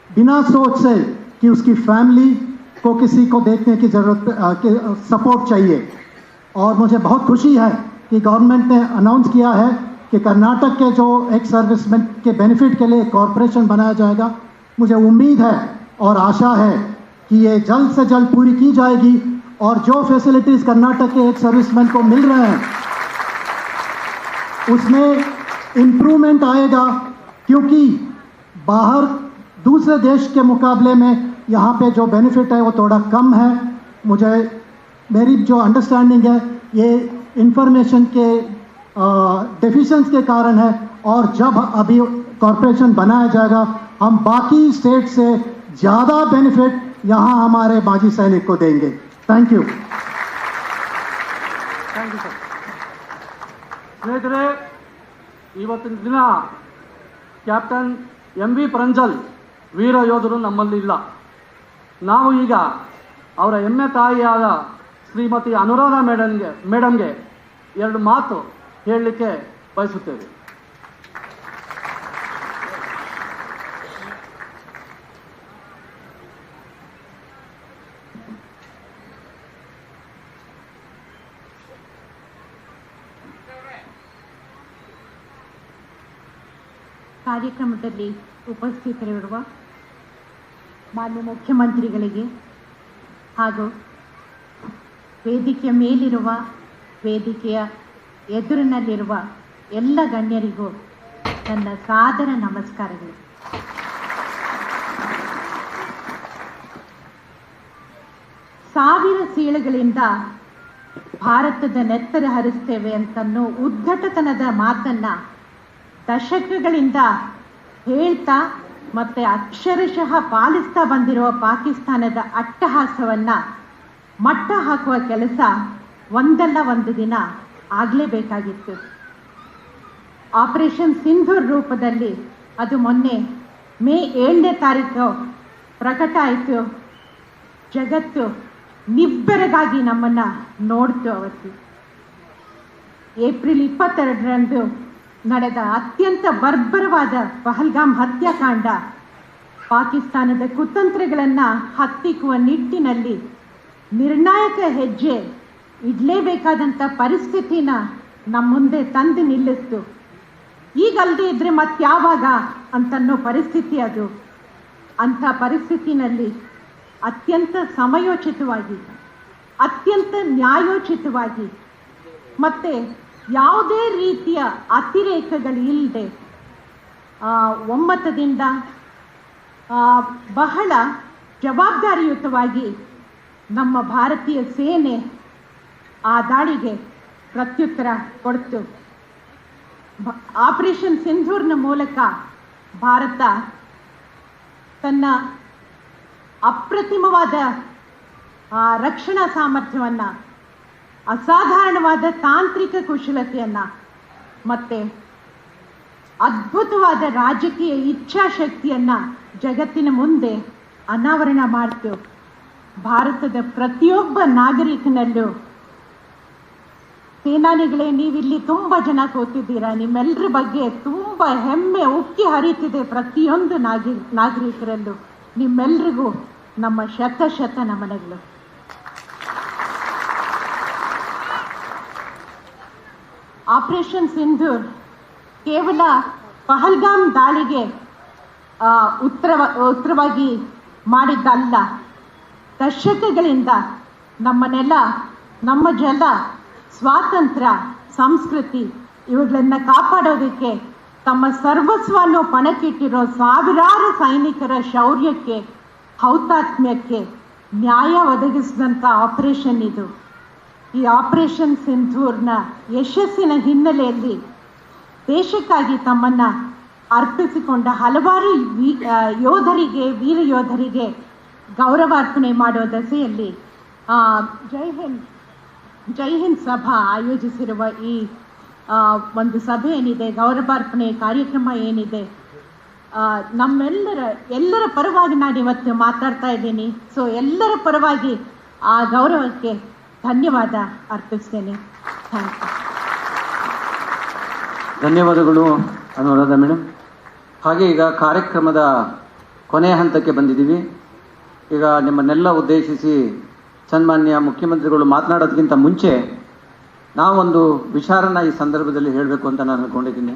बिना सोच से कि उसकी फैमिली को किसी को देखने की ज़रूरत, सपोर्ट चाहिए। और मुझे बहुत खुशी है कि गवर्नमेंट ने अनाउंस किया है कि कर्नाटक के जो एक्स सर्विसमैन के बेनिफिट के लिए कॉरपोरेशन बनाया जाएगा। मुझे उम्मीद है और आशा है कि ये जल्द से जल्द पूरी की जाएगी और जो फैसिलिटीज़ कर्नाटक के एक्स सर्विसमैन को मिल रहे हैं उसमें इम्प्रूवमेंट आएगा, क्योंकि बाहर दूसरे देश के मुकाबले में यहाँ पे जो बेनिफिट है वो थोड़ा कम है। मेरी जो अंडरस्टैंडिंग है ये इंफॉर्मेशन के डेफिशिएंसी के कारण है और जब अभी कॉरपोरेशन बनाया जाएगा हम बाकी स्टेट से ज़्यादा बेनिफिट यहाँ हमारे माजी सैनिक को देंगे। Thank you. Thank you sir. ಸ್ನೇಹಿತರೆ, ಇವತ್ತಿನ ದಿನ ಕ್ಯಾಪ್ಟನ್ MV ಪ್ರಂಜಲ್ ವೀರ ಯೋಧರು ನಮ್ಮಲ್ಲಿ ಇಲ್ಲ. ನಾವು ಈಗ ಅವರ ಹೆಮ್ಮೆ ತಾಯಿಯಾದ ಶ್ರೀಮತಿ ಅನುರಾಧ ಮೇಡಮ್ಗೆ ಎರಡು ಮಾತು ಹೇಳಲಿಕ್ಕೆ ಬಯಸುತ್ತೇವೆ. ಕಾರ್ಯಕ್ರಮದಲ್ಲಿ ಉಪಸ್ಥಿತರಿರುವ ಮಾನ್ಯ ಮುಖ್ಯಮಂತ್ರಿಗಳಿಗೆ ಹಾಗೂ ವೇದಿಕೆಯ ಮೇಲಿರುವ, ವೇದಿಕೆಯ ಎದುರಿನಲ್ಲಿರುವ ಎಲ್ಲ ಗಣ್ಯರಿಗೂ ನನ್ನ ಸಾದರ ನಮಸ್ಕಾರಗಳು. ಸಾವಿರ ಸೀಳುಗಳಿಂದ ಭಾರತದ ನೆತ್ತರ ಹರಿಸ್ತೇವೆ ಅಂತನ್ನೋ ಉದ್ಧಟತನದ ಮಾತನ್ನ ದಶಕಗಳಿಂದ ಹೇಳ್ತಾ ಮತ್ತೆ ಅಕ್ಷರಶಃ ಪಾಲಿಸ್ತಾ ಬಂದಿರುವ ಪಾಕಿಸ್ತಾನದ ಅಟ್ಟಹಾಸವನ್ನ ಮಟ್ಟ ಹಾಕುವ ಕೆಲಸ ಒಂದಲ್ಲ ಒಂದು ದಿನ ಆಗಲೇಬೇಕಾಗಿತ್ತು. ಆಪರೇಷನ್ ಸಿಂಧೂರ್ ರೂಪದಲ್ಲಿ ಅದು ಮೊನ್ನೆ ಮೇ 7ನೇ ತಾರೀಕು ಪ್ರಕಟ ಆಯಿತು. ಜಗತ್ತು ನಿಬ್ಬೆರಗಾಗಿ ನಮ್ಮನ್ನ ನೋಡ್ತು. ಅವತ್ತು ಏಪ್ರಿಲ್ 22ರಂದು ನಡೆದ ಅತ್ಯಂತ ಬರ್ಬರವಾದ ಪಹಲ್ಗಾಮ್ ಹತ್ಯಾಕಾಂಡ ಪಾಕಿಸ್ತಾನದ ಕುತಂತ್ರಗಳನ್ನು ಹತ್ತಿಕ್ಕುವ ನಿಟ್ಟಿನಲ್ಲಿ ನಿರ್ಣಾಯಕ ಹೆಜ್ಜೆ ಇಡಲೇಬೇಕಾದಂಥ ಪರಿಸ್ಥಿತಿನ ನಮ್ಮ ಮುಂದೆ ತಂದು ನಿಲ್ಲಿಸ್ತು. ಈಗಲ್ಲದೆ ಇದ್ರೆ ಮತ್ಯಾವಾಗ ಅಂತನ್ನೋ ಪರಿಸ್ಥಿತಿ ಅದು. ಅಂಥ ಪರಿಸ್ಥಿತಿನಲ್ಲಿ ಅತ್ಯಂತ ಸಮಯೋಚಿತವಾಗಿ, ಅತ್ಯಂತ ನ್ಯಾಯೋಚಿತವಾಗಿ ಮತ್ತೆ ಯಾವುದೇ ರೀತಿಯ ಅತಿರೇಕಗಳಿಲ್ಲದೆ ಒಮ್ಮತದಿಂದ ಬಹಳ ಜವಾಬ್ದಾರಿಯುತವಾಗಿ ನಮ್ಮ ಭಾರತೀಯ ಸೇನೆ ಆ ದಾಳಿಗೆ ಪ್ರತ್ಯುತ್ತರ ಕೊಡ್ತು. ಆಪರೇಷನ್ ಸಿಂಧೂರ್ನ ಮೂಲಕ ಭಾರತ ತನ್ನ ಅಪ್ರತಿಮವಾದ ರಕ್ಷಣಾ ಸಾಮರ್ಥ್ಯವನ್ನು, ಅಸಾಧಾರಣವಾದ ತಾಂತ್ರಿಕ ಕುಶಲತೆಯನ್ನು ಮತ್ತೆ ಅದ್ಭುತವಾದ ರಾಜಕೀಯ ಇಚ್ಛಾಶಕ್ತಿಯನ್ನು ಜಗತ್ತಿನ ಮುಂದೆ ಅನಾವರಣ ಮಾಡ್ತು. ಭಾರತದ ಪ್ರತಿಯೊಬ್ಬ ನಾಗರಿಕನಲ್ಲೂ, ಸೇನಾನಿಗಳೇ ನೀವಿಲ್ಲಿ ತುಂಬ ಜನ ಕೂತಿದ್ದೀರಾ, ನಿಮ್ಮೆಲ್ಲರ ಬಗ್ಗೆ ತುಂಬ ಹೆಮ್ಮೆ ಉಕ್ಕಿ ಹರಿತಿದೆ ಪ್ರತಿಯೊಂದು ನಾಗರಿಕರಲ್ಲೂ. ನಿಮ್ಮೆಲ್ರಿಗೂ ನಮ್ಮ ಶತ ನಮನಗಳು. ಆಪರೇಷನ್ ಸಿಂಧೂರ್ ಕೇವಲ ಪಹಲ್ಗಾಮ್ ದಾಳಿಗೆ ಉತ್ತರವಾಗಿ ಮಾಡಿದ್ದಲ್ಲ. ದಶಕಗಳಿಂದ ನಮ್ಮ ನೆಲ, ನಮ್ಮ ಜಲ, ಸ್ವಾತಂತ್ರ್ಯ, ಸಂಸ್ಕೃತಿ ಇವುಗಳನ್ನು ಕಾಪಾಡೋದಕ್ಕೆ ತಮ್ಮ ಸರ್ವಸ್ವವನ್ನು ಪಣಕ್ಕಿಟ್ಟಿರೋ ಸಾವಿರಾರು ಸೈನಿಕರ ಶೌರ್ಯಕ್ಕೆ, ಹೌತಾತ್ಮ್ಯಕ್ಕೆ ನ್ಯಾಯ ಒದಗಿಸಿದಂಥ ಆಪರೇಷನ್ ಇದು. ಈ ಆಪರೇಷನ್ ಸಿಂಧೂರ್ನ ಯಶಸ್ಸಿನ ಹಿನ್ನೆಲೆಯಲ್ಲಿ ದೇಶಕ್ಕಾಗಿ ತಮ್ಮನ್ನು ಅರ್ಪಿಸಿಕೊಂಡ ಹಲವಾರು ಯೋಧರಿಗೆ, ವೀರ ಯೋಧರಿಗೆ ಗೌರವಾರ್ಪಣೆ ಮಾಡೋ ದಸೆಯಲ್ಲಿ ಜೈ ಹಿಂದ್ ಸಭಾ ಆಯೋಜಿಸಿರುವ ಈ ಒಂದು ಸಭೆ ಏನಿದೆ, ಗೌರವಾರ್ಪಣೆ ಕಾರ್ಯಕ್ರಮ ಏನಿದೆ, ಎಲ್ಲರ ಪರವಾಗಿ ನಾನು ಇವತ್ತು ಮಾತಾಡ್ತಾ ಇದ್ದೀನಿ. ಸೊ ಎಲ್ಲರ ಪರವಾಗಿ ಆ ಗೌರವಕ್ಕೆ ಧನ್ಯವಾದ ಅರ್ಪಿಸ್ತೇನೆ. Thank you. ಧನ್ಯವಾದಗಳು ಅನುರಾಧ ಮೇಡಮ್. ಹಾಗೆ ಈಗ ಕಾರ್ಯಕ್ರಮದ ಕೊನೆಯ ಹಂತಕ್ಕೆ ಬಂದಿದ್ದೀವಿ. ಈಗ ನಿಮ್ಮನ್ನೆಲ್ಲ ಉದ್ದೇಶಿಸಿ ಸನ್ಮಾನ್ಯ ಮುಖ್ಯಮಂತ್ರಿಗಳು ಮಾತನಾಡೋದಕ್ಕಿಂತ ಮುಂಚೆ ನಾವೊಂದು ವಿಚಾರನ ಈ ಸಂದರ್ಭದಲ್ಲಿ ಹೇಳಬೇಕು ಅಂತ ನಾನು ಅಂದ್ಕೊಂಡಿದ್ದೀನಿ.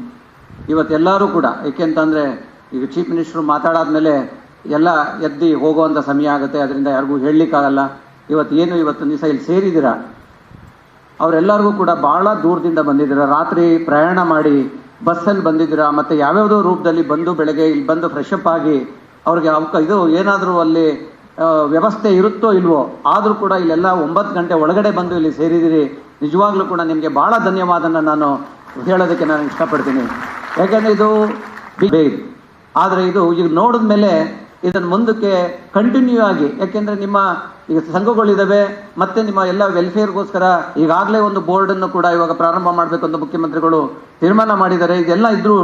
ಇವತ್ತೆಲ್ಲರೂ ಕೂಡ, ಏಕೆಂತಂದರೆ ಈಗ ಚೀಫ್ ಮಿನಿಸ್ಟ್ರು ಮಾತಾಡಾದ್ಮೇಲೆ ಎಲ್ಲ ಎದ್ದು ಹೋಗುವಂಥ ಸಮಯ ಆಗುತ್ತೆ, ಅದರಿಂದ ಯಾರಿಗೂ ಹೇಳಲಿಕ್ಕಾಗಲ್ಲ. ಇವತ್ತು ದಿವಸ ಇಲ್ಲಿ ಸೇರಿದ್ದೀರಾ, ಅವರೆಲ್ಲರಿಗೂ ಕೂಡ ಭಾಳ ದೂರದಿಂದ ಬಂದಿದ್ದೀರಾ, ರಾತ್ರಿ ಪ್ರಯಾಣ ಮಾಡಿ ಬಸ್ಸಲ್ಲಿ ಬಂದಿದ್ದೀರಾ, ಮತ್ತು ಯಾವ್ಯಾವುದೋ ರೂಪದಲ್ಲಿ ಬಂದು ಬೆಳಗ್ಗೆ ಇಲ್ಲಿ ಬಂದು ಫ್ರೆಶ್ ಅಪ್ ಆಗಿ ಅವ್ರಿಗೆ ಇದು ಏನಾದರೂ ಅಲ್ಲಿ ವ್ಯವಸ್ಥೆ ಇರುತ್ತೋ ಇಲ್ವೋ, ಆದರೂ ಕೂಡ ಇಲ್ಲೆಲ್ಲ 9 ಗಂಟೆ ಒಳಗಡೆ ಬಂದು ಇಲ್ಲಿ ಸೇರಿದ್ದೀರಿ. ನಿಜವಾಗ್ಲೂ ಕೂಡ ನಿಮಗೆ ಭಾಳ ಧನ್ಯವಾದನ ನಾನು ಹೇಳೋದಕ್ಕೆ ನಾನು ಇಷ್ಟಪಡ್ತೀನಿ. ಯಾಕೆಂದರೆ ಇದು ಬಿಗ್, ಆದರೆ ಇದು ಈಗ ನೋಡಿದ ಮೇಲೆ ಇದನ್ನು ಮುಂದಕ್ಕೆ ಕಂಟಿನ್ಯೂ ಆಗಿ, ಯಾಕೆಂದರೆ ನಿಮ್ಮ ಈಗ ಸಂಘಗಳಿದ್ದಾವೆ ಮತ್ತು ನಿಮ್ಮ ಎಲ್ಲ ವೆಲ್ಫೇರ್ಗೋಸ್ಕರ ಈಗಾಗಲೇ ಒಂದು ಬೋರ್ಡನ್ನು ಕೂಡ ಇವಾಗ ಪ್ರಾರಂಭ ಮಾಡಬೇಕು ಅಂತ ಮುಖ್ಯಮಂತ್ರಿಗಳು ತೀರ್ಮಾನ ಮಾಡಿದ್ದಾರೆ. ಇದೆಲ್ಲ ಇದ್ದರೂ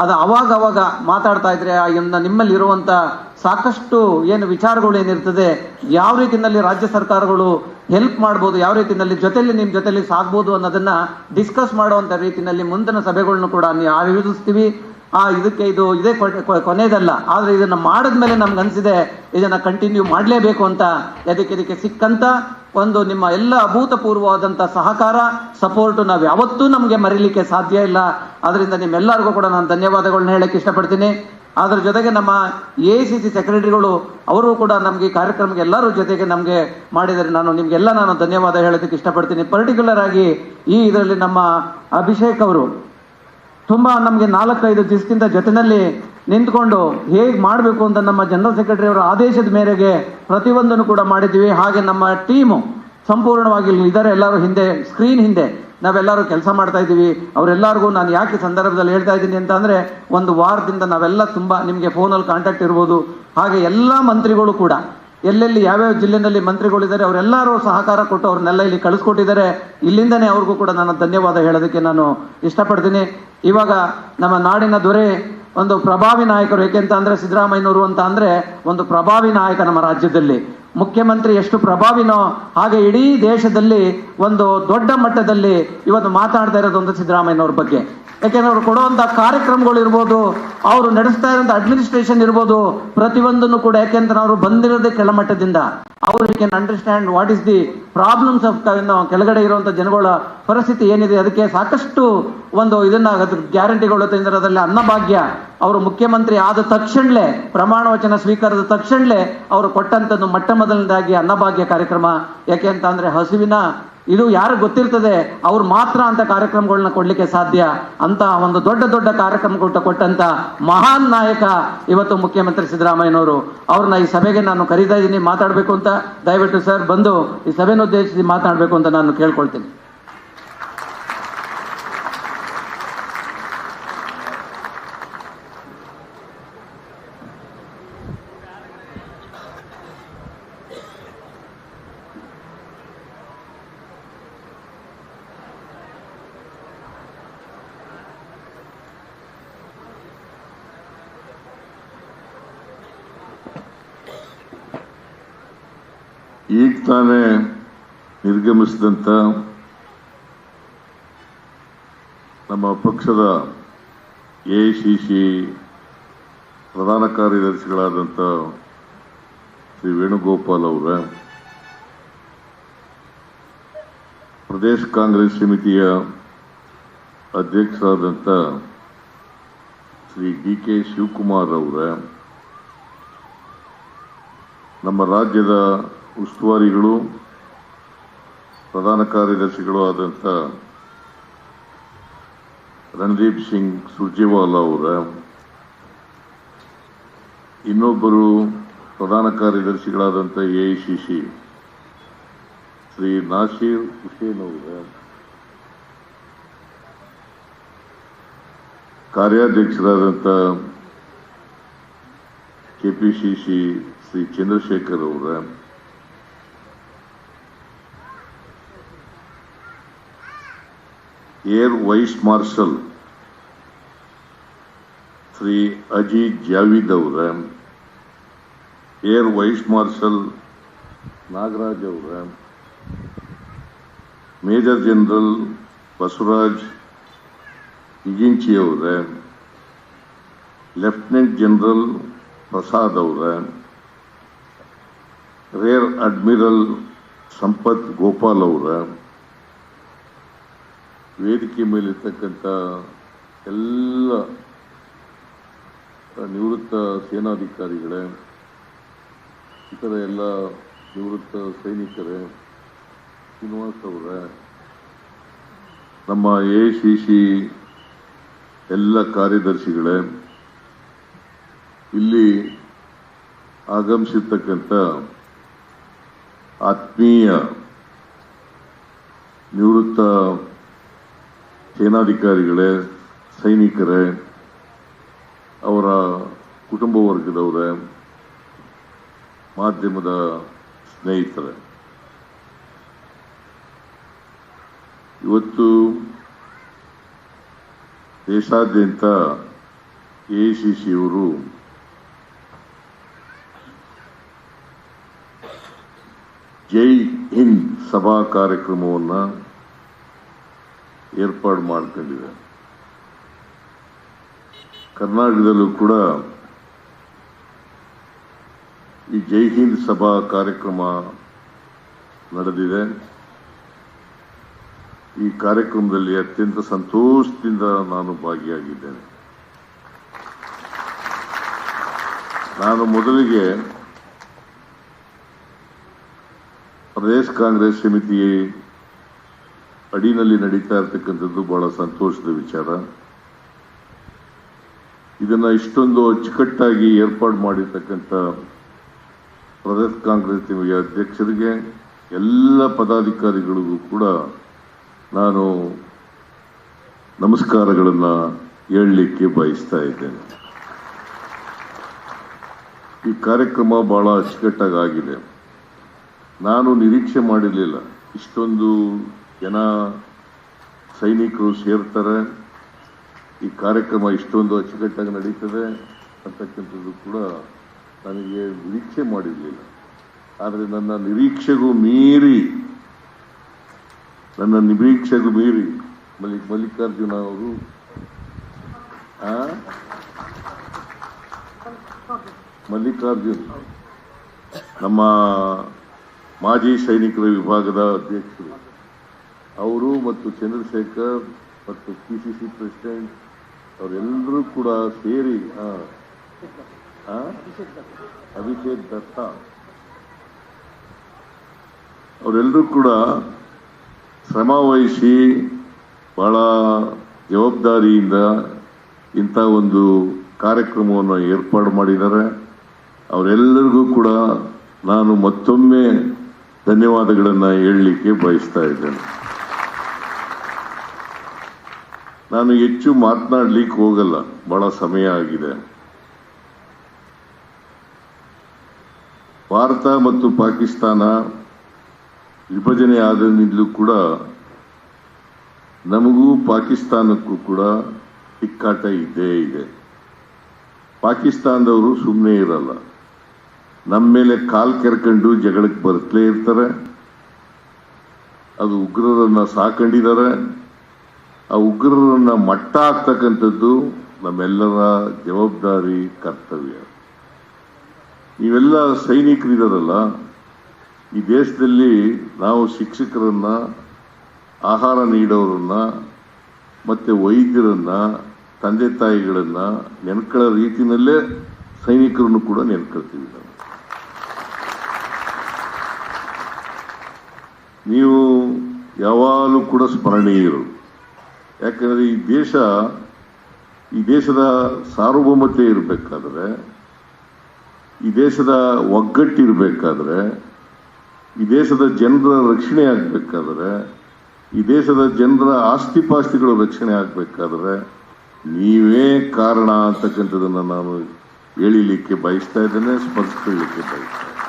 ಅದು ಅವಾಗ ಮಾತಾಡ್ತಾ ಇದ್ರೆ ನಿಮ್ಮಲ್ಲಿರುವಂಥ ಸಾಕಷ್ಟು ಏನು ವಿಚಾರಗಳು ಏನಿರ್ತದೆ, ಯಾವ ರೀತಿಯಲ್ಲಿ ರಾಜ್ಯ ಸರ್ಕಾರಗಳು ಹೆಲ್ಪ್ ಮಾಡ್ಬೋದು, ಯಾವ ರೀತಿಯಲ್ಲಿ ನಿಮ್ಮ ಜೊತೆಲಿ ಸಾಗ್ಬೋದು ಅನ್ನೋದನ್ನು ಡಿಸ್ಕಸ್ ಮಾಡುವಂಥ ರೀತಿಯಲ್ಲಿ ಮುಂದಿನ ಸಭೆಗಳನ್ನು ಕೂಡ ನೀವು ಆಯೋಜಿಸ್ತೀವಿ. ಇದೇ ಕೊನೆಯದಲ್ಲ, ಆದರೆ ಇದನ್ನು ಮಾಡಿದ್ಮೇಲೆ ನಮ್ಗೆ ಅನಿಸಿದೆ ಇದನ್ನು ಕಂಟಿನ್ಯೂ ಮಾಡಲೇಬೇಕು ಅಂತ. ಇದಕ್ಕೆ ಸಿಕ್ಕಂಥ ಒಂದು ನಿಮ್ಮ ಎಲ್ಲ ಅಭೂತಪೂರ್ವವಾದಂಥ ಸಹಕಾರ, ಸಪೋರ್ಟು ನಾವು ಯಾವತ್ತೂ ನಮಗೆ ಮರೀಲಿಕ್ಕೆ ಸಾಧ್ಯ ಇಲ್ಲ. ಅದರಿಂದ ನಿಮ್ಮೆಲ್ಲರಿಗೂ ಕೂಡ ನಾನು ಧನ್ಯವಾದಗಳನ್ನ ಹೇಳಕ್ಕೆ ಇಷ್ಟಪಡ್ತೀನಿ. ಅದರ ಜೊತೆಗೆ ನಮ್ಮ AICC ಸೆಕ್ರೆಟರಿಗಳು ಅವರು ಕೂಡ ನಮಗೆ ಈ ಕಾರ್ಯಕ್ರಮಕ್ಕೆ ಎಲ್ಲರೂ ಜೊತೆಗೆ ನಮಗೆ ಮಾಡಿದರೆ ನಾನು ಧನ್ಯವಾದ ಹೇಳೋದಕ್ಕೆ ಇಷ್ಟಪಡ್ತೀನಿ. ಪರ್ಟಿಕ್ಯುಲರ್ ಆಗಿ ಇದರಲ್ಲಿ ನಮ್ಮ ಅಭಿಷೇಕ್ ಅವರು ತುಂಬ ನಮಗೆ 4-5 ದಿವಸದಿಂದ ಜೊತೆಯಲ್ಲಿ ನಿಂತ್ಕೊಂಡು ಹೇಗೆ ಮಾಡಬೇಕು ಅಂತ ನಮ್ಮ ಜನರಲ್ ಸೆಕ್ರೆಟರಿ ಅವರ ಆದೇಶದ ಮೇರೆಗೆ ಪ್ರತಿಯೊಂದನ್ನು ಕೂಡ ಮಾಡಿದ್ದೀವಿ. ಹಾಗೆ ನಮ್ಮ ಟೀಮು ಸಂಪೂರ್ಣವಾಗಿ ಇದ್ದಾರೆ, ಎಲ್ಲರೂ ಸ್ಕ್ರೀನ್ ಹಿಂದೆ ನಾವೆಲ್ಲರೂ ಕೆಲಸ ಮಾಡ್ತಾ ಇದ್ದೀವಿ. ಅವರೆಲ್ಲರಿಗೂ ನಾನು ಯಾಕೆ ಸಂದರ್ಭದಲ್ಲಿ ಹೇಳ್ತಾ ಇದ್ದೀನಿ ಅಂತ ಅಂದರೆ, ಒಂದು ವಾರದಿಂದ ನಾವೆಲ್ಲ ತುಂಬ ನಿಮಗೆ ಫೋನಲ್ಲಿ ಕಾಂಟ್ಯಾಕ್ಟ್ ಇರ್ಬೋದು. ಹಾಗೆ ಎಲ್ಲ ಮಂತ್ರಿಗಳು ಕೂಡ ಎಲ್ಲೆಲ್ಲಿ ಯಾವ್ಯಾವ ಜಿಲ್ಲೆಯಲ್ಲಿ ಮಂತ್ರಿಗಳಿದ್ದಾರೆ ಅವರೆಲ್ಲರೂ ಸಹಕಾರ ಕೊಟ್ಟು ಅವ್ರನ್ನೆಲ್ಲ ಇಲ್ಲಿ ಕಳಿಸ್ಕೊಟ್ಟಿದ್ದಾರೆ. ಇಲ್ಲಿಂದನೇ ಅವ್ರಿಗೂ ಕೂಡ ನಾನು ಧನ್ಯವಾದ ಹೇಳೋದಕ್ಕೆ ನಾನು ಇಷ್ಟಪಡ್ತೀನಿ. ಇವಾಗ ನಮ್ಮ ನಾಡಿನ ದೊರೆ ಒಂದು ಪ್ರಭಾವಿ ನಾಯಕರು, ಏಕೆಂತ ಅಂದರೆ ಸಿದ್ದರಾಮಯ್ಯನವರು ಅಂತ ಅಂದರೆ ಒಂದು ಪ್ರಭಾವಿ ನಾಯಕ. ನಮ್ಮ ರಾಜ್ಯದಲ್ಲಿ ಮುಖ್ಯಮಂತ್ರಿ ಎಷ್ಟು ಪ್ರಭಾವಿನೋ ಹಾಗೆ ಇಡೀ ದೇಶದಲ್ಲಿ ಒಂದು ದೊಡ್ಡ ಮಟ್ಟದಲ್ಲಿ ಇವತ್ತು ಮಾತಾಡ್ತಾ ಇರೋದು ಒಂದು ಸಿದ್ದರಾಮಯ್ಯನವ್ರ ಬಗ್ಗೆ. ಯಾಕೆಂದ್ರೆ ಅವ್ರು ಕೊಡುವಂಥ ಕಾರ್ಯಕ್ರಮಗಳು ಇರ್ಬೋದು, ಅವರು ನಡೆಸ್ತಾ ಇರೋಂಥ ಅಡ್ಮಿನಿಸ್ಟ್ರೇಷನ್ ಇರ್ಬೋದು, ಪ್ರತಿಯೊಂದನ್ನು ಕೂಡ, ಯಾಕೆಂದ್ರೆ ಅವರು ಬಂದಿರೋದೇ ಕೆಳಮಟ್ಟದಿಂದ. ಅವರು can understand what is the problems of ಕೆಳಗಡೆ ಇರುವಂಥ ಜನಗಳ ಪರಿಸ್ಥಿತಿ ಏನಿದೆ. ಅದಕ್ಕೆ ಸಾಕಷ್ಟು ಒಂದು ಗ್ಯಾರಂಟಿಗಳು ತಂದಿರೋದ್ರಲ್ಲಿ ಅದರಲ್ಲಿ ಅನ್ನಭಾಗ್ಯ ಅವರು ಮುಖ್ಯಮಂತ್ರಿ ಆದ ತಕ್ಷಣಲೇ, ಪ್ರಮಾಣ ವಚನ ಸ್ವೀಕಾರದ ತಕ್ಷಣಲೇ ಅವರು ಕೊಟ್ಟಂಥದ್ದು ಮೊಟ್ಟ ಮೊದಲನೇದಾಗಿ ಅನ್ನಭಾಗ್ಯ ಕಾರ್ಯಕ್ರಮ. ಯಾಕೆ ಅಂತ ಅಂದರೆ ಹಸುವಿನ ಇದು ಯಾರು ಗೊತ್ತಿರ್ತದೆ ಅವ್ರು ಮಾತ್ರ ಅಂತ ಕಾರ್ಯಕ್ರಮಗಳನ್ನ ಕೊಡ್ಲಿಕ್ಕೆ ಸಾಧ್ಯ. ಅಂತ ಒಂದು ದೊಡ್ಡ ಕಾರ್ಯಕ್ರಮಗಳು ಕೊಟ್ಟಂತ ಮಹಾನ್ ನಾಯಕ ಇವತ್ತು ಮುಖ್ಯಮಂತ್ರಿ ಸಿದ್ದರಾಮಯ್ಯನವರು. ಅವ್ರನ್ನ ಈ ಸಭೆಗೆ ನಾನು ಕರೀತಾ ಇದ್ದೀನಿ ಮಾತಾಡಬೇಕು ಅಂತ. ದಯವಿಟ್ಟು ಸರ್ ಬಂದು ಈ ಸಭೆನ ಉದ್ದೇಶಿಸಿ ಮಾತಾಡಬೇಕು ಅಂತ ನಾನು ಕೇಳ್ಕೊಳ್ತೀನಿ. ಈಗ ತಾನೇ ನಿರ್ಗಮಿಸಿದಂಥ ನಮ್ಮ ಪಕ್ಷದ AICC ಪ್ರಧಾನ ಕಾರ್ಯದರ್ಶಿಗಳಾದಂಥ ಶ್ರೀ ವೇಣುಗೋಪಾಲ್ ಅವರ, ಪ್ರದೇಶ ಕಾಂಗ್ರೆಸ್ ಸಮಿತಿಯ ಅಧ್ಯಕ್ಷರಾದಂಥ ಶ್ರೀ ಡಿ.ಕೆ. ಶಿವಕುಮಾರ್ ಅವರ, ನಮ್ಮ ರಾಜ್ಯದ ಉಸ್ತುವಾರಿಗಳು ಪ್ರಧಾನ ಕಾರ್ಯದರ್ಶಿಗಳು ಆದಂಥ ರಣದೀಪ್ ಸಿಂಗ್ ಸುರ್ಜೇವಾಲಾ ಅವರ, ಇನ್ನೊಬ್ಬರು ಪ್ರಧಾನ ಕಾರ್ಯದರ್ಶಿಗಳಾದಂಥ ಎಐಸಿಸಿ ಶ್ರೀ ನಾಸೀರ್ ಹುಸೇನ್ ಅವರ, ಕಾರ್ಯಾಧ್ಯಕ್ಷರಾದಂಥ ಕೆಪಿಸಿಸಿ ಶ್ರೀ ಚಂದ್ರಶೇಖರ್ ಅವರ, air vice marshal Shri Ajit Javed ಅವರ, ಏರ್ ವೈಸ್ ಮಾರ್ಷಲ್ ನಾಗರಾಜ್ ಅವರ, ಮೇಜರ್ ಜನರಲ್ ಬಸವರಾಜ್ ಇಗಿಂಚಿ ಅವರ, ಲೆಫ್ಟಿನೆಂಟ್ ಜನರಲ್ ಪ್ರಸಾದ್ ಅವರ, ರೇರ್ ಅಡ್ಮಿರಲ್ ಸಂಪತ್ ಗೋಪಾಲ್ ಅವರ, ವೇದಿಕೆ ಮೇಲಿರ್ತಕ್ಕಂಥ ಎಲ್ಲ ನಿವೃತ್ತ ಸೇನಾಧಿಕಾರಿಗಳೇ, ಇತರ ಎಲ್ಲ ನಿವೃತ್ತ ಸೈನಿಕರೇ, ಶ್ರೀನಿವಾಸ್ ಅವರ, ನಮ್ಮ ಎಐಸಿಸಿ ಎಲ್ಲ ಕಾರ್ಯದರ್ಶಿಗಳೇ, ಇಲ್ಲಿ ಆಗಮಿಸಿರ್ತಕ್ಕಂಥ ಆತ್ಮೀಯ ನಿವೃತ್ತ ಸೇನಾಧಿಕಾರಿಗಳೇ, ಸೈನಿಕರೇ, ಅವರ ಕುಟುಂಬ ವರ್ಗದವರೇ, ಮಾಧ್ಯಮದ ಸ್ನೇಹಿತರೇ, ಇವತ್ತು ದೇಶಾದ್ಯಂತ ಎಐಸಿಸಿಯವರು ಜೈ ಹಿಂದ್ ಸಭಾ ಕಾರ್ಯಕ್ರಮವನ್ನು ಏರ್ಪಾಡು ಮಾಡಿಕೊಂಡಿದೆ. ಕರ್ನಾಟಕದಲ್ಲೂ ಕೂಡ ಈ ಜೈ ಹಿಂದ್ ಸಭಾ ಕಾರ್ಯಕ್ರಮ ನಡೆದಿದೆ. ಈ ಕಾರ್ಯಕ್ರಮದಲ್ಲಿ ಅತ್ಯಂತ ಸಂತೋಷದಿಂದ ನಾನು ಭಾಗಿಯಾಗಿದ್ದೇನೆ. ನಾನು ಮೊದಲಿಗೆ ಪ್ರದೇಶ ಕಾಂಗ್ರೆಸ್ ಸಮಿತಿ ಅಡಿನಲ್ಲಿ ನಡೀತಾ ಇರತಕ್ಕಂಥದ್ದು ಬಹಳ ಸಂತೋಷದ ವಿಚಾರ. ಇದನ್ನ ಇಷ್ಟೊಂದು ಅಚ್ಚುಕಟ್ಟಾಗಿ ಏರ್ಪಾಡು ಮಾಡಿರ್ತಕ್ಕಂಥ ಪ್ರದೇಶ ಕಾಂಗ್ರೆಸ್ ಸಮಿತಿಯ ಅಧ್ಯಕ್ಷರಿಗೆ, ಎಲ್ಲ ಪದಾಧಿಕಾರಿಗಳಿಗೂ ಕೂಡ ನಾನು ನಮಸ್ಕಾರಗಳನ್ನು ಹೇಳಲಿಕ್ಕೆ ಬಯಸ್ತಾ ಇದ್ದೇನೆ. ಈ ಕಾರ್ಯಕ್ರಮ ಬಹಳ ಅಚ್ಚುಕಟ್ಟಾಗಿ ಆಗಿದೆ. ನಾನು ನಿರೀಕ್ಷೆ ಮಾಡಿರಲಿಲ್ಲ ಇಷ್ಟೊಂದು ಜನ ಸೈನಿಕರು ಸೇರ್ತಾರೆ, ಈ ಕಾರ್ಯಕ್ರಮ ಇಷ್ಟೊಂದು ಅಚ್ಚುಕಟ್ಟಾಗಿ ನಡೀತದೆ ಅಂತಕ್ಕಂಥದ್ದು ಕೂಡ ನನಗೆ ನಿರೀಕ್ಷೆ ಮಾಡಿರಲಿಲ್ಲ. ಆದರೆ ನನ್ನ ನಿರೀಕ್ಷೆಗೂ ಮೀರಿ ಮಲ್ಲಿಕಾರ್ಜುನ ಅವರು ನಮ್ಮ ಮಾಜಿ ಸೈನಿಕರ ವಿಭಾಗದ ಅಧ್ಯಕ್ಷರು ಅವರು ಮತ್ತು ಚಂದ್ರಶೇಖರ್ ಮತ್ತು ಪಿಸಿಸಿ ಪ್ರೆಸಿಡೆಂಟ್ ಅವರೆಲ್ಲರೂ ಕೂಡ ಸೇರಿ ಅಭಿಷೇಕ್ ದತ್ತಾ ಅವರೆಲ್ಲರೂ ಕೂಡ ಶ್ರಮ ವಹಿಸಿ ಬಹಳ ಜವಾಬ್ದಾರಿಯಿಂದ ಇಂಥ ಒಂದು ಕಾರ್ಯಕ್ರಮವನ್ನು ಏರ್ಪಾಡು ಮಾಡಿದ್ದಾರೆ. ಅವರೆಲ್ಲರಿಗೂ ಕೂಡ ನಾನು ಮತ್ತೊಮ್ಮೆ ಧನ್ಯವಾದಗಳನ್ನು ಹೇಳಲಿಕ್ಕೆ ಬಯಸ್ತಾ ಇದ್ದೇನೆ. ನಾನು ಹೆಚ್ಚು ಮಾತನಾಡಲಿಕ್ಕೆ ಹೋಗಲ್ಲ, ಬಹಳ ಸಮಯ ಆಗಿದೆ. ಭಾರತ ಮತ್ತು ಪಾಕಿಸ್ತಾನ ವಿಭಜನೆ ಆದಾಗಿಂದಲೂ ಕೂಡ ನಮಗೂ ಪಾಕಿಸ್ತಾನಕ್ಕೂ ಕೂಡ ತಿಕ್ಕಾಟ ಇದ್ದೇ ಇದೆ. ಪಾಕಿಸ್ತಾನದವರು ಸುಮ್ಮನೆ ಇರಲ್ಲ, ನಮ್ಮ ಮೇಲೆ ಕಾಲ್ ಕೆರ್ಕೊಂಡು ಜಗಳಕ್ಕೆ ಬರ್ತಲೇ ಇರ್ತಾರೆ. ಅದು ಉಗ್ರರನ್ನ ಸಾಕೊಂಡಿದ್ದಾರೆ. ಆ ಉಗ್ರರನ್ನ ಮಟ್ಟ ಹಾಕ್ತಕ್ಕಂಥದ್ದು ನಮ್ಮೆಲ್ಲರ ಜವಾಬ್ದಾರಿ, ಕರ್ತವ್ಯ. ನೀವೆಲ್ಲ ಸೈನಿಕರಿದಾರಲ್ಲ, ಈ ದೇಶದಲ್ಲಿ ನಾವು ಶಿಕ್ಷಕರನ್ನ, ಆಹಾರ ನೀಡೋರನ್ನ, ಮತ್ತೆ ವೈದ್ಯರನ್ನ, ತಂದೆ ತಾಯಿಗಳನ್ನ ನೆನ್ಕೊಳ್ಳೋ ರೀತಿಯಲ್ಲೇ ಸೈನಿಕರನ್ನು ಕೂಡ ನೆನ್ಕೊಳ್ತೀವಿ ನಾವು. ನೀವು ಯಾವಾಗಲೂ ಕೂಡ ಸ್ಮರಣೀಯರು. ಯಾಕಂದ್ರೆ ಈ ದೇಶದ ಸಾರ್ವಭೌಮತೆ ಇರಬೇಕಾದ್ರೆ, ಈ ದೇಶದ ಒಗ್ಗಟ್ಟಿರಬೇಕಾದ್ರೆ, ಈ ದೇಶದ ಜನರ ರಕ್ಷಣೆ ಆಗಬೇಕಾದ್ರೆ, ಈ ದೇಶದ ಜನರ ಆಸ್ತಿಪಾಸ್ತಿಗಳ ರಕ್ಷಣೆ ಆಗಬೇಕಾದ್ರೆ ನೀವೇ ಕಾರಣ ಅಂತಕ್ಕಂಥದ್ದನ್ನು ನಾನು ಹೇಳಿಲಿಕ್ಕೆ ಬಯಸ್ತಾ ಇದ್ದೇನೆ, ಸ್ಮರಿಸ್ಕೊಳ್ಳಿಕ್ಕೆ ಬಯಸ್ತಾ ಇದ್ದೇನೆ.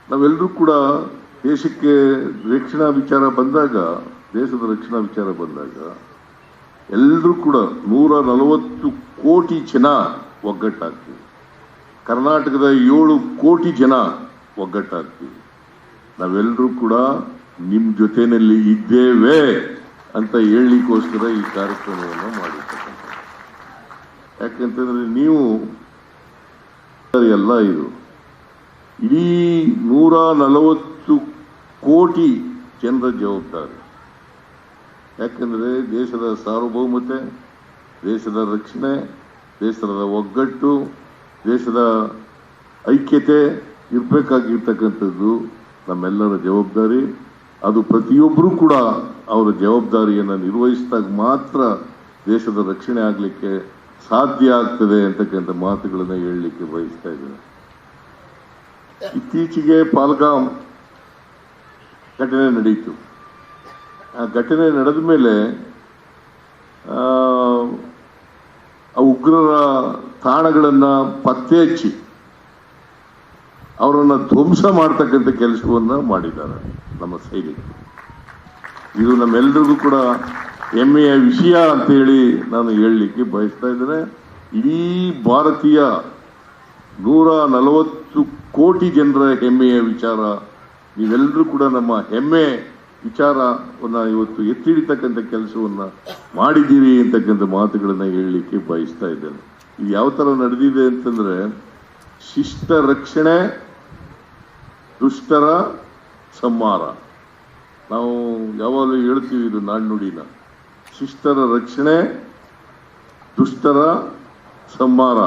ನಾವೆಲ್ಲರೂ ಕೂಡ ದೇಶಕ್ಕೆ ರಕ್ಷಣಾ ವಿಚಾರ ಬಂದಾಗ, ದೇಶದ ರಕ್ಷಣಾ ವಿಚಾರ ಬಂದಾಗ ಎಲ್ಲರೂ ಕೂಡ 140 ಕೋಟಿ ಜನ ಒಗ್ಗಟ್ಟಾಗ್ತೀವಿ. ಕರ್ನಾಟಕದ 7 ಕೋಟಿ ಜನ ಒಗ್ಗಟ್ಟಾಗ್ತೀವಿ. ನಾವೆಲ್ಲರೂ ಕೂಡ ನಿಮ್ಮ ಜೊತೆಯಲ್ಲಿ ಇದ್ದೇವೆ ಅಂತ ಹೇಳಲಿಕ್ಕೋಸ್ಕರ ಈ ಕಾರ್ಯಕ್ರಮವನ್ನು ಮಾಡಿರ್ತಕ್ಕಂಥ. ಯಾಕಂತಂದ್ರೆ ನೀವು ಎಲ್ಲ ಇದು ಇಡೀ 140 ಕೋಟಿ ಜನರ ಜವಾಬ್ದಾರಿ. ಯಾಕಂದ್ರೆ ದೇಶದ ಸಾರ್ವಭೌಮತೆ, ದೇಶದ ರಕ್ಷಣೆ, ದೇಶದ ಒಗ್ಗಟ್ಟು, ದೇಶದ ಐಕ್ಯತೆ ಇರಬೇಕಾಗಿರ್ತಕ್ಕಂಥದ್ದು ನಮ್ಮೆಲ್ಲರ ಜವಾಬ್ದಾರಿ. ಅದು ಪ್ರತಿಯೊಬ್ಬರೂ ಕೂಡ ಅವರ ಜವಾಬ್ದಾರಿಯನ್ನು ನಿರ್ವಹಿಸಿದಾಗ ಮಾತ್ರ ದೇಶದ ರಕ್ಷಣೆ ಆಗಲಿಕ್ಕೆ ಸಾಧ್ಯ ಆಗ್ತದೆ ಅಂತಕ್ಕಂಥ ಮಾತುಗಳನ್ನು ಹೇಳಲಿಕ್ಕೆ ಬಯಸ್ತಾ ಇದ್ದೇನೆ. ಇತ್ತೀಚೆಗೆ ಪಾಲ್ಗಾಮ್ ಘಟನೆ ನಡೆಯಿತು. ಆ ಘಟನೆ ನಡೆದ ಮೇಲೆ ಆ ಉಗ್ರರ ತಾಣಗಳನ್ನು ಪತ್ತೆ ಹಚ್ಚಿ ಅವರನ್ನು ಧ್ವಂಸ ಮಾಡ್ತಕ್ಕಂಥ ಕೆಲಸವನ್ನು ಮಾಡಿದ್ದಾರೆ ನಮ್ಮ ಸೈನಿಕರು. ಇದು ನಮ್ಮೆಲ್ಲರಿಗೂ ಕೂಡ ಹೆಮ್ಮೆಯ ವಿಷಯ ಅಂತೇಳಿ ನಾನು ಹೇಳಲಿಕ್ಕೆ ಬಯಸ್ತಾ ಇದ್ದೇನೆ. ಇಡೀ ಭಾರತೀಯ 140 ಕೋಟಿ ಜನರ ಹೆಮ್ಮೆಯ ವಿಚಾರ. ನೀವೆಲ್ಲರೂ ಕೂಡ ನಮ್ಮ ಹೆಮ್ಮೆ ವಿಚಾರವನ್ನು ಇವತ್ತು ಎತ್ತಿಡಿತಕ್ಕಂಥ ಕೆಲಸವನ್ನು ಮಾಡಿದ್ದೀರಿ ಅಂತಕ್ಕಂಥ ಮಾತುಗಳನ್ನು ಹೇಳಲಿಕ್ಕೆ ಬಯಸ್ತಾ ಇದ್ದೇನೆ. ಇದು ಯಾವ ಥರ ನಡೆದಿದೆ ಅಂತಂದ್ರೆ, ಶಿಷ್ಟ ರಕ್ಷಣೆ, ದುಷ್ಟರ ಸಂಹಾರ. ನಾವು ಯಾವಾಗಲೂ ಹೇಳ್ತೀವಿ ಇದು ನಾಣ್ಣುಡಿನ. ಶಿಷ್ಟರ ರಕ್ಷಣೆ, ದುಷ್ಟರ ಸಂಹಾರ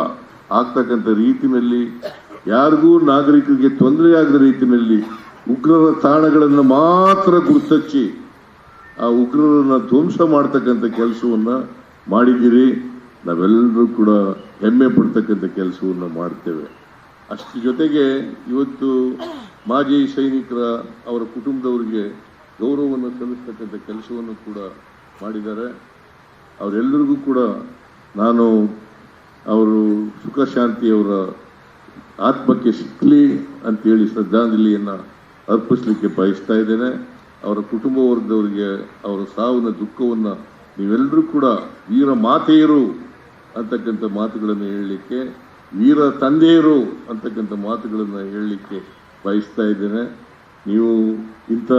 ಆಗ್ತಕ್ಕಂಥ ರೀತಿಯಲ್ಲಿ, ಯಾರಿಗೂ ನಾಗರಿಕರಿಗೆ ತೊಂದರೆ ಆಗದ ರೀತಿಯಲ್ಲಿ ಉಗ್ರರ ತಾಣಗಳನ್ನು ಮಾತ್ರ ಗುರುತಚ್ಚಿ ಆ ಉಗ್ರರನ್ನ ಧ್ವಂಸ ಮಾಡ್ತಕ್ಕಂಥ ಕೆಲಸವನ್ನು ಮಾಡಿದ್ದೀರಿ. ನಾವೆಲ್ಲರೂ ಕೂಡ ಹೆಮ್ಮೆ ಪಡ್ತಕ್ಕಂಥ ಕೆಲಸವನ್ನು ಮಾಡ್ತೇವೆ. ಅಷ್ಟರ ಜೊತೆಗೆ ಇವತ್ತು ಮಾಜಿ ಸೈನಿಕರ ಅವರ ಕುಟುಂಬದವರಿಗೆ ಗೌರವವನ್ನು ಸಲ್ಲಿಸ್ತಕ್ಕಂಥ ಕೆಲಸವನ್ನು ಕೂಡ ಮಾಡಿದ್ದಾರೆ. ಅವರೆಲ್ಲರಿಗೂ ಕೂಡ ನಾನು ಅವರು ಸುಖ ಶಾಂತಿಯವರ ಆತ್ಮಕ್ಕೆ ಸಿಕ್ಕಲಿ ಅಂತೇಳಿ ಶ್ರದ್ಧಾಂಜಲಿಯನ್ನು ಅರ್ಪಿಸಲಿಕ್ಕೆ ಬಯಸ್ತಾ ಇದ್ದೇನೆ. ಅವರ ಕುಟುಂಬ ವರ್ಗದವರಿಗೆ ಅವರ ಸಾವಿನ ದುಃಖವನ್ನು ನೀವೆಲ್ಲರೂ ಕೂಡ ವೀರ ಮಾತೆಯರು ಅಂತಕ್ಕಂಥ ಮಾತುಗಳನ್ನು ಹೇಳಲಿಕ್ಕೆ, ವೀರ ತಂದೆಯರು ಅಂತಕ್ಕಂಥ ಮಾತುಗಳನ್ನು ಹೇಳಲಿಕ್ಕೆ ಬಯಸ್ತಾ ಇದ್ದೇನೆ. ನೀವು ಇಂಥ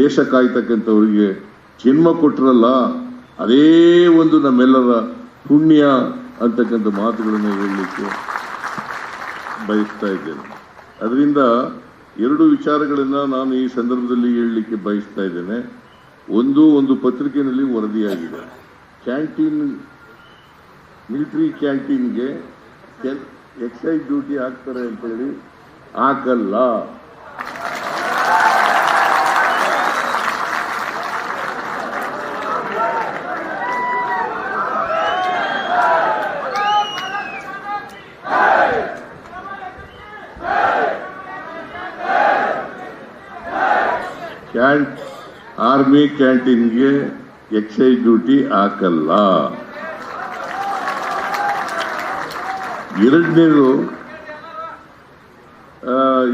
ದೇಶ ಕಾಯ್ತಕ್ಕಂಥವರಿಗೆ ಜನ್ಮ ಕೊಟ್ಟರಲ್ಲ, ಅದೇ ಒಂದು ನಮ್ಮೆಲ್ಲರ ಪುಣ್ಯ ಅಂತಕ್ಕಂಥ ಮಾತುಗಳನ್ನು ಹೇಳಲಿಕ್ಕೆ ಬಯಸ್ತಾ ಇದ್ದೇನೆ. ಅದರಿಂದ 2 ವಿಚಾರಗಳನ್ನು ನಾನು ಈ ಸಂದರ್ಭದಲ್ಲಿ ಹೇಳಲಿಕ್ಕೆ ಬಯಸ್ತಾ ಇದ್ದೇನೆ. ಒಂದು ಪತ್ರಿಕೆಯಲ್ಲಿ ವರದಿಯಾಗಿದೆ, ಕ್ಯಾಂಟೀನ್, ಮಿಲಿಟರಿ ಕ್ಯಾಂಟೀನ್ಗೆ ಎಕ್ಸೈಸ್ ಡ್ಯೂಟಿ ಹಾಕ್ತಾರೆ ಅಂತೇಳಿ. ಹಾಕಲ್ಲ. ಆರ್ಮಿ ಕ್ಯಾಂಟೀನ್ಗೆ ಎಕ್ಸೈಸ್ ಡ್ಯೂಟಿ ಹಾಕಲ್ಲ. ಎರಡನೇದು,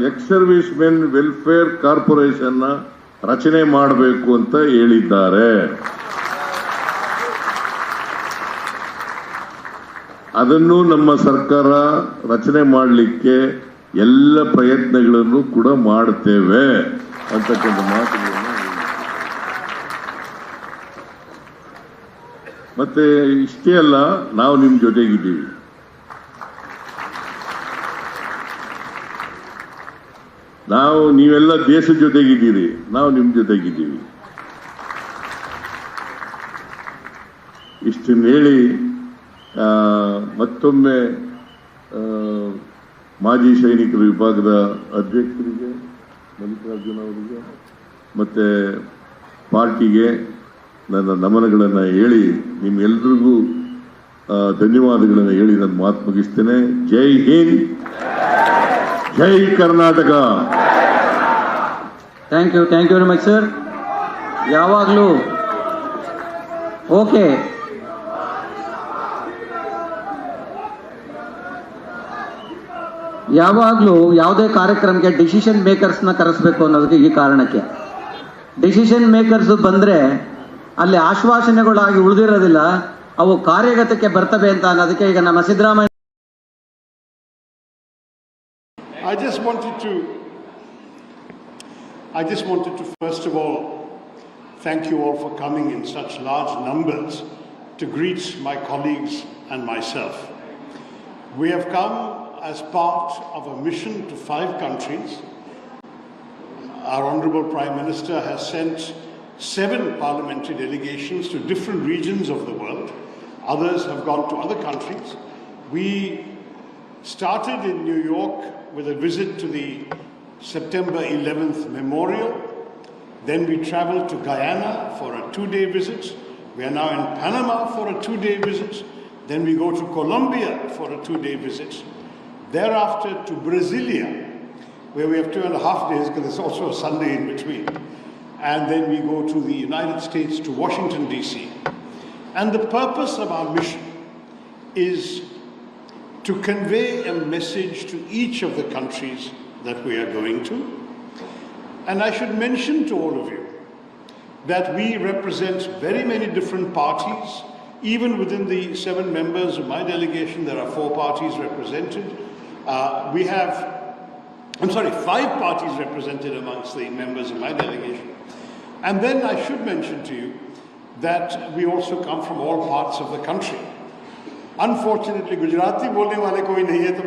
ex service men welfare corporation ರಚನೆ ಮಾಡಬೇಕು ಅಂತ ಹೇಳಿದ್ದಾರೆ. ಅದನ್ನು ನಮ್ಮ ಸರ್ಕಾರ ರಚನೆ ಮಾಡಲಿಕ್ಕೆ ಎಲ್ಲ ಪ್ರಯತ್ನಗಳನ್ನು ಕೂಡ ಮಾಡುತ್ತೇವೆ ಅಂತಕ್ಕಂಥ ಮಾತುಗಳನ್ನು. ಮತ್ತೆ ಇಷ್ಟೇ ಅಲ್ಲ, ನಾವು ನಿಮ್ಮ ಜೊತೆಗಿದ್ದೀವಿ. ನೀವೆಲ್ಲ ದೇಶದ ಜೊತೆಗಿದ್ದೀರಿ, ನಾವು ನಿಮ್ಮ ಜೊತೆಗಿದ್ದೀವಿ. ಇಷ್ಟನ್ನು ಹೇಳಿ ಮತ್ತೊಮ್ಮೆ ಮಾಜಿ ಸೈನಿಕರ ವಿಭಾಗದ ಅಧ್ಯಕ್ಷರಿಗೆ ಮಲ್ಲಿಕಾರ್ಜುನ ಅವರಿಗೆ ಮತ್ತು ಪಾರ್ಟಿಗೆ ನನ್ನ ನಮನಗಳನ್ನು ಹೇಳಿ ನಿಮ್ಮೆಲ್ರಿಗೂ ಧನ್ಯವಾದಗಳನ್ನು ಹೇಳಿ ನನ್ನ ಮಾತು ಮುಗಿಸ್ತೇನೆ. ಜೈ ಹಿಂದ್, ಜೈ Karnataka. Thank you very much sir. ಯಾವಾಗಲೂ ಓಕೆ, ಯಾವಾಗಲೂ ಯಾವುದೇ ಕಾರ್ಯಕ್ರಮಕ್ಕೆ ಡಿಸಿಷನ್ ಮೇಕರ್ಸ್ನ ಕರೆಸಬೇಕು ಅನ್ನೋದಕ್ಕೆ ಈ ಕಾರಣಕ್ಕೆ. ಡಿಸಿಷನ್ ಮೇಕರ್ಸ್ ಬಂದರೆ ಅಲ್ಲಿ ಆಶ್ವಾಸನೆಗಳಾಗಿ ಉಳಿದಿರೋದಿಲ್ಲ, ಅವು ಕಾರ್ಯಗತಕ್ಕೆ ಬರ್ತವೆ ಅಂತ ಅನ್ನೋದಕ್ಕೆ ಈಗ ನಮ್ಮ Siddaramaiah. I just wanted to first of all thank you all for coming in such large numbers to greet my colleagues and myself. We have come as part of a mission to 5 countries. Our Honorable Prime Minister has sent 7 parliamentary delegations to different regions of the world. Others have gone to other countries. We started in New York with a visit to the September 11th memorial. Then we traveled to Guyana for a 2-day visit. We are now in Panama for a 2-day visit. Then we go to Colombia for a 2-day visit. Thereafter to Brasilia, where we have 2.5 days because there's also a Sunday in between. And then we go to the United States, to Washington, D.C. And the purpose of our mission is to convey a message to each of the countries that we are going to. And I should mention to all of you that we represent very many different parties. Even within the 7 members of my delegation, there are 4 parties represented. We have 5 parties represented amongst the members of my delegation. And then I should mention to you that we also come from all parts of the country. Unfortunately, Gujarati बोलने वाले कोई नहीं है तो